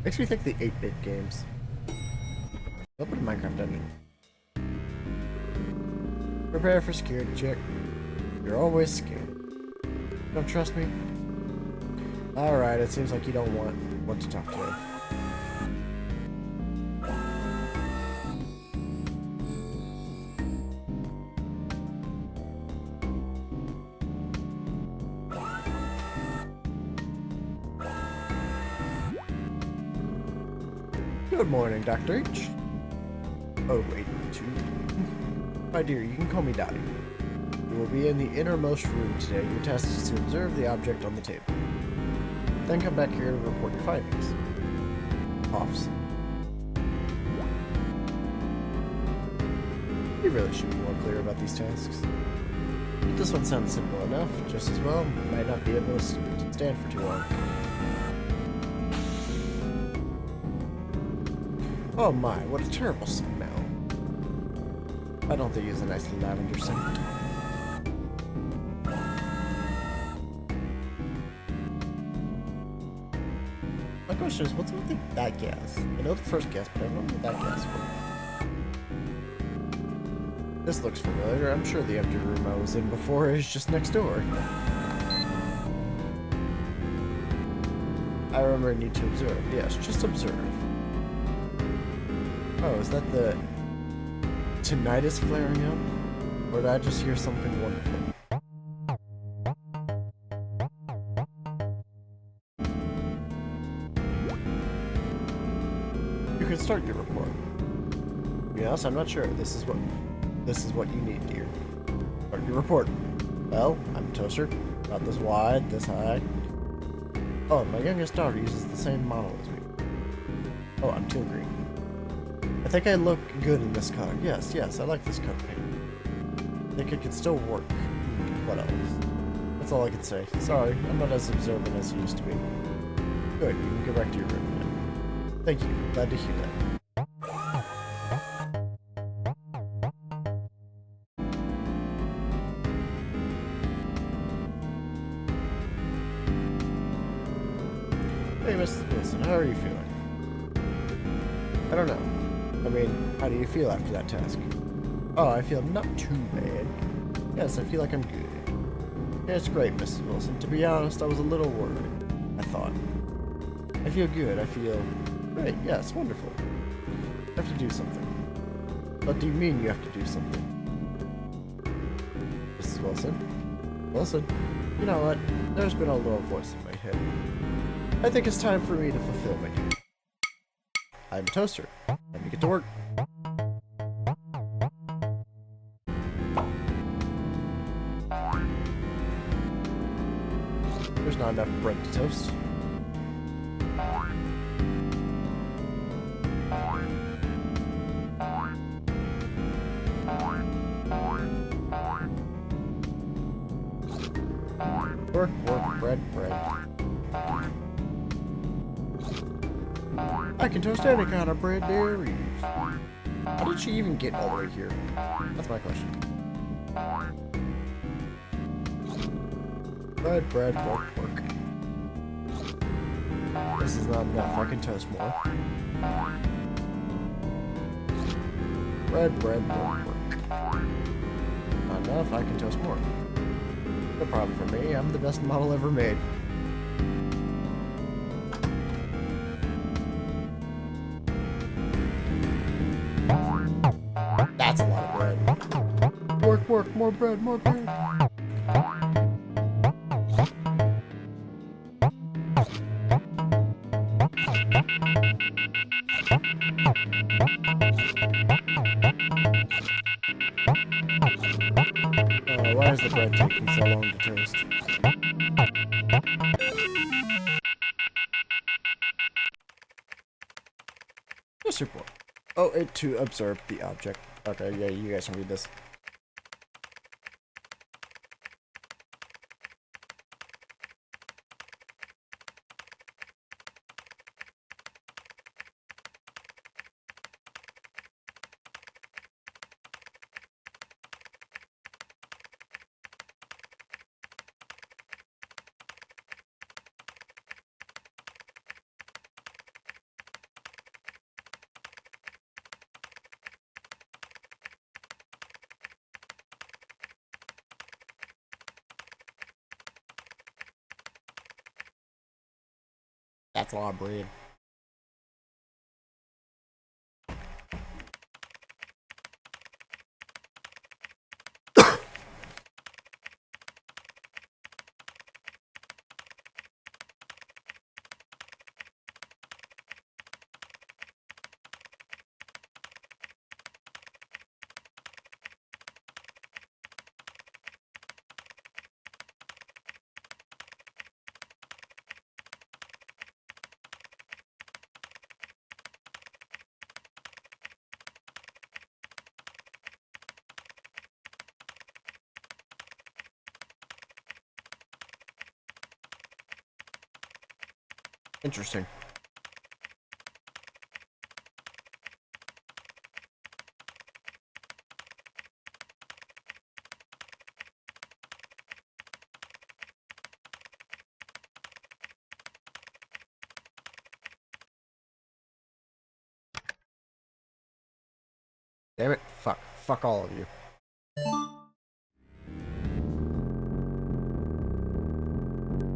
Makes me think the 8-bit games. Open Minecraft engine. Prepare for security check. You're always scared. Don't trust me? Alright, it seems like you don't want to talk to me. Good morning, Dr. H. Oh, wait, my dear, you can call me Dottie. You will be in the innermost room today. Your task is to observe the object on the table. Then come back here to report your findings. Offs. You really should be more clear about these tasks. This one sounds simple enough, just as well. Might not be able to stand for too long. Oh my, what a terrible smell. I don't think it's a nice lavender scent. My question is, what's with that gas? I know the first gas, but I don't know what that gas for. This looks familiar. I'm sure the empty room I was in before is just next door. I remember I need to observe. Yes, just observe. Oh, is that the tinnitus flaring up? Or did I just hear something wonderful? You can start your report. Yes, I'm not sure. This is what you need, dear. Start your report. Well, I'm a toaster. About this wide, this high. Oh, my youngest daughter uses the same model as me. Oh, I'm teal green. I think I look good in this color. Yes, I like this color paint. I think it could still work. What else? That's all I can say. Sorry, I'm not as observant as I used to be. Good, you can go back to your room now. Thank you, glad to hear that. Hey, Mrs. Wilson, how are you feeling? I don't know. I mean, how do you feel after that task? Oh, I feel not too bad. Yes, I feel like I'm good. Yeah, it's great, Mrs. Wilson. To be honest, I was a little worried. I thought. I feel good. I feel great. Yes, wonderful. I have to do something. What do you mean you have to do something? Mrs. Wilson? Wilson? You know what? There's been a little voice in my head. I think it's time for me to fulfill my duty. I'm a toaster. Let me get to work. There's not enough bread to toast. Work, bread. I can toast any kind of bread there is. How did she even get all the way here? That's my question. Bread, work. This is not enough. I can toast more. Bread, work. Not enough. I can toast more. No problem for me. I'm the best model ever made. That's a lot of bread. Work, more bread. Why is the bread taking so long to toast? Just report. Oh, to observe the object. Okay, yeah, you guys can read this. That's a lot of bread. Interesting. Damn it. Fuck all of you.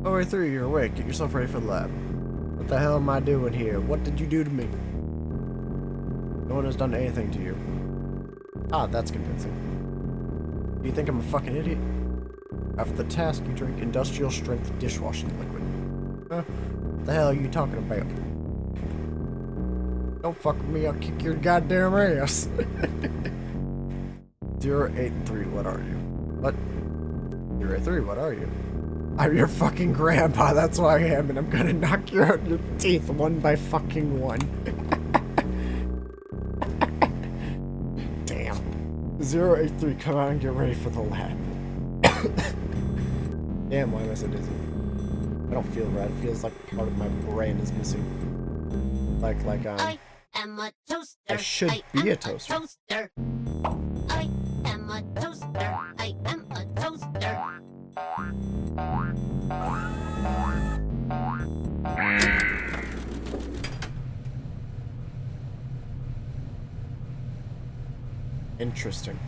Oh, wait, 3, you're awake. Get yourself ready for the lab. What the hell am I doing here? What did you do to me? No one has done anything to you. Ah, that's convincing. Do you think I'm a fucking idiot? After the task, you drink industrial strength dishwashing liquid. Huh? What the hell are you talking about? Don't fuck with me, I'll kick your goddamn ass. 083, what are you? What? 083, what are you? I'm your fucking grandpa, that's who I am, and I'm gonna knock you out your teeth one by fucking one. Damn. 083, come on and get ready for the lab. Damn, why am I so dizzy? I don't feel right, it feels like part of my brain is missing. I am a toaster. I should be a toaster. I am a toaster. I am a toaster. Interesting.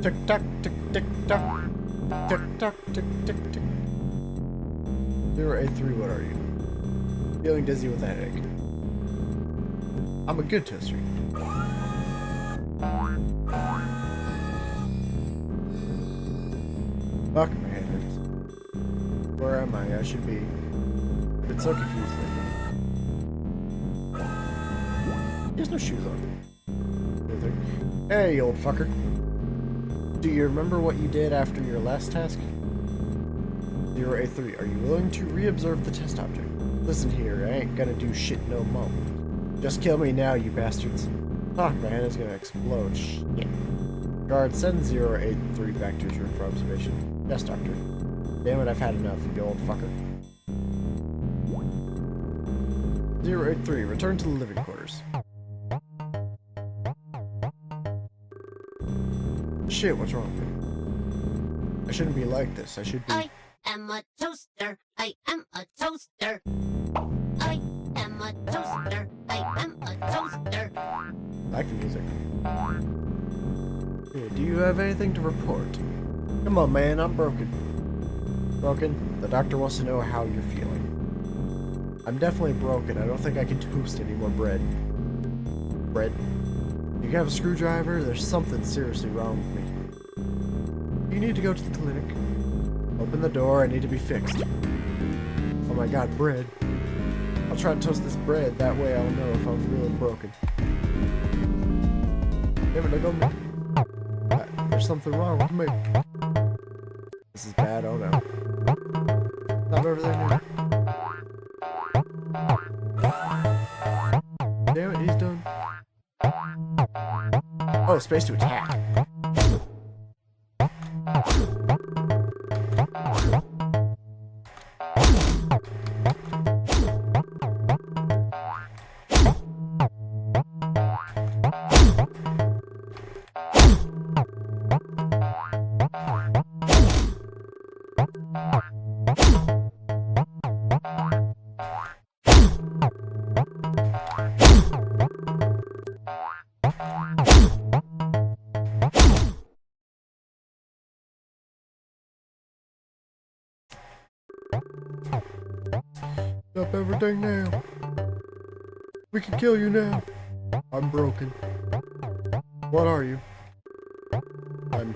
Tick tock, tick tick tock. Tick tock, tick tick tick. 083, what are you? Feeling dizzy with a headache. I'm a good toaster. Fuck, my head hurts. Where am I? I should be. I've been so confused lately. He has no shoes on. Hey, old fucker. Do you remember what you did after your last task? 083, are you willing to reobserve the test object? Listen here, I ain't gonna do shit no more. Just kill me now, you bastards. Fuck, my head is gonna explode. Shit. Guard, send 083 back to his room for observation. Yes, Doctor. Damn it, I've had enough, you old fucker. 083, return to the living quarters. Shit, what's wrong with me? I shouldn't be like this, I should be... I am a toaster. I am a toaster. I am a toaster. I am a toaster. I like the music. Hey, do you have anything to report? Come on, man, I'm broken. Broken? The doctor wants to know how you're feeling. I'm definitely broken. I don't think I can toast any more bread. Bread? You have a screwdriver? There's something seriously wrong with me. You need to go to the clinic. Open the door, I need to be fixed. Oh my god, bread. I'll try to toast this bread, that way I'll know if I'm really broken. Damn it, look on me. There's something wrong with me. This is bad, oh no. Not over there now. Damn it, he's done. Oh, space to attack. Stop everything now. We can kill you now. I'm broken. What are you? I'm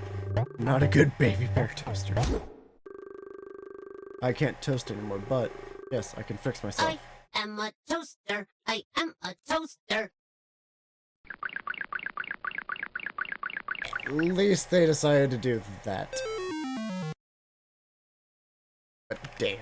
not a good baby bear toaster. I can't toast anymore, but yes, I can fix myself. I am a toaster. I am a toaster. At least they decided to do that. But damn.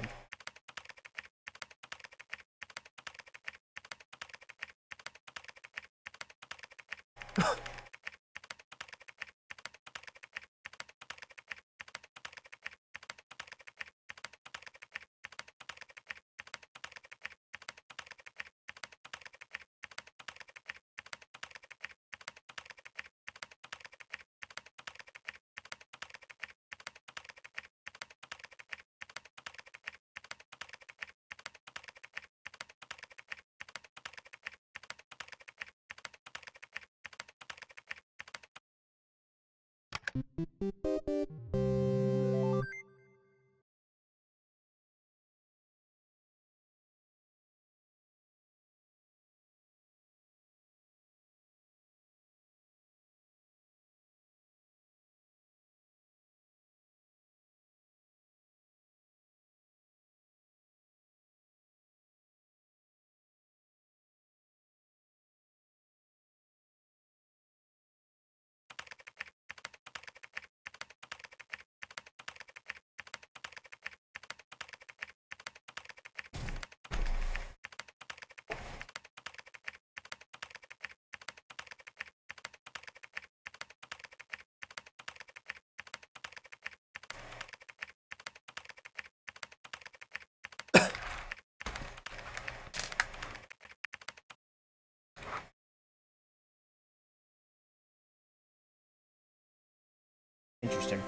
Interesting.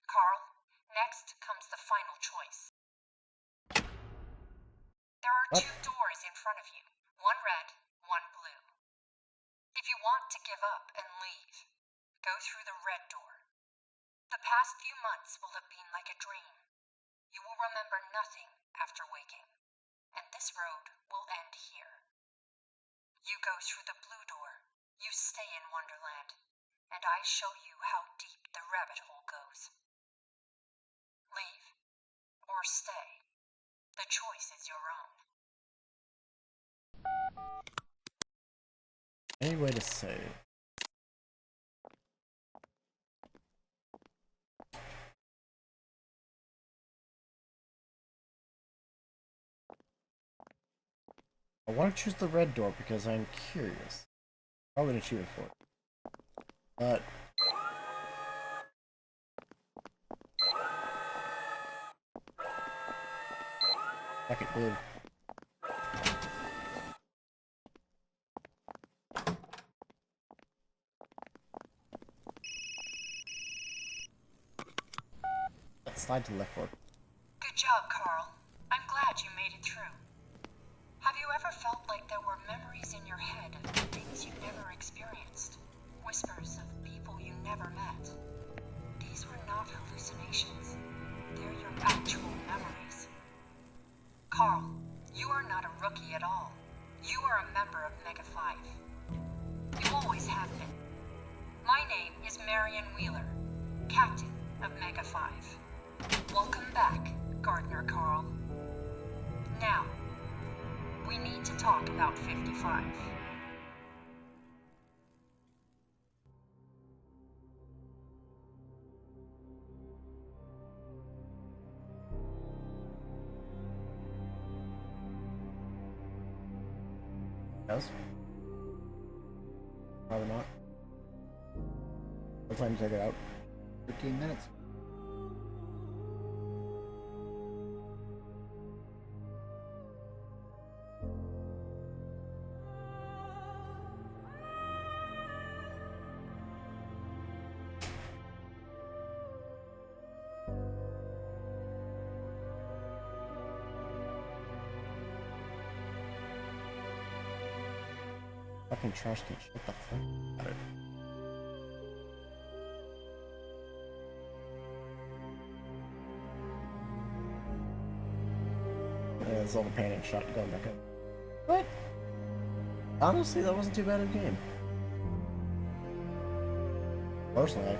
Carl, next comes the final choice. There are What? 2 doors in front of you, one red, one blue. If you want to give up and leave, go through the red door. The past few months will have been like a dream. You will remember nothing after waking, and this road will end here. You go through the blue door, you stay in Wonderland, and I show you how deep the rabbit hole goes. Leave, or stay. The choice is your own. Any way to save? I want to choose the red door because I'm curious. Probably an achievement for it. But second blue. Let's slide to the left forward. Good job, Carl. I'm glad you made it through. Have you ever felt like there were memories in your head of things you never experienced? Whispers of people you never met? These were not hallucinations. They're your actual memories. Carl, you are not a rookie at all. You are a member of Mega 5. You always have been. My name is Marion Wheeler, Captain of Mega 5. Welcome back, Gardener Carl. Now, we need to talk about 55. Yes? Probably not. What time to take it out? 15 minutes. Fucking trash can, shut the fuck out of it. Yeah, there's all the panic shot going back up. What? Honestly, that wasn't too bad of a game. Personally,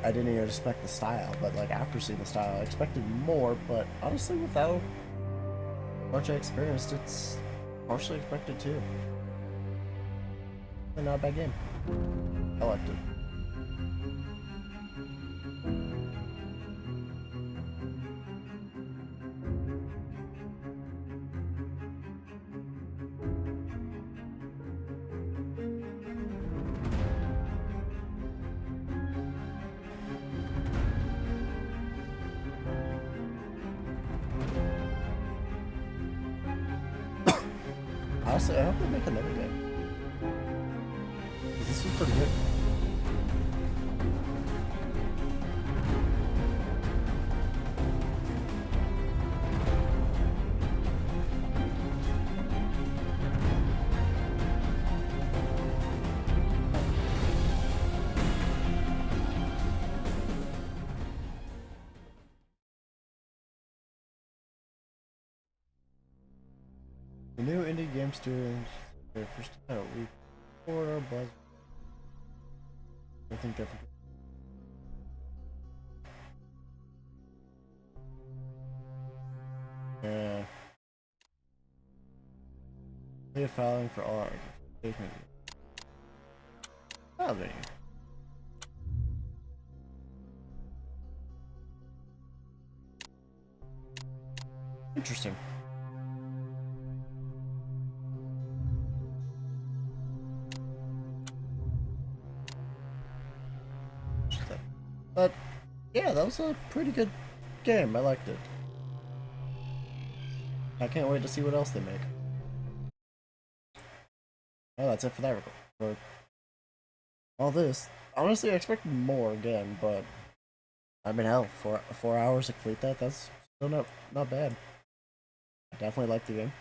I didn't even expect the style, but like after seeing the style, I expected more, but honestly, without much I experienced, it's partially expected too. Not a bad game. I liked it. Honestly, I hope they make another game. This is pretty good. The new indie game studios, their first title, we for buzz. I think different. Yeah. They are filing for all our oh, there you go. Interesting. But yeah, that was a pretty good game. I liked it. I can't wait to see what else they make. Oh, that's it for that record. For all this, honestly, I expected more again, but I mean, hell, 4 hours to complete that, that's still not bad. I definitely like the game.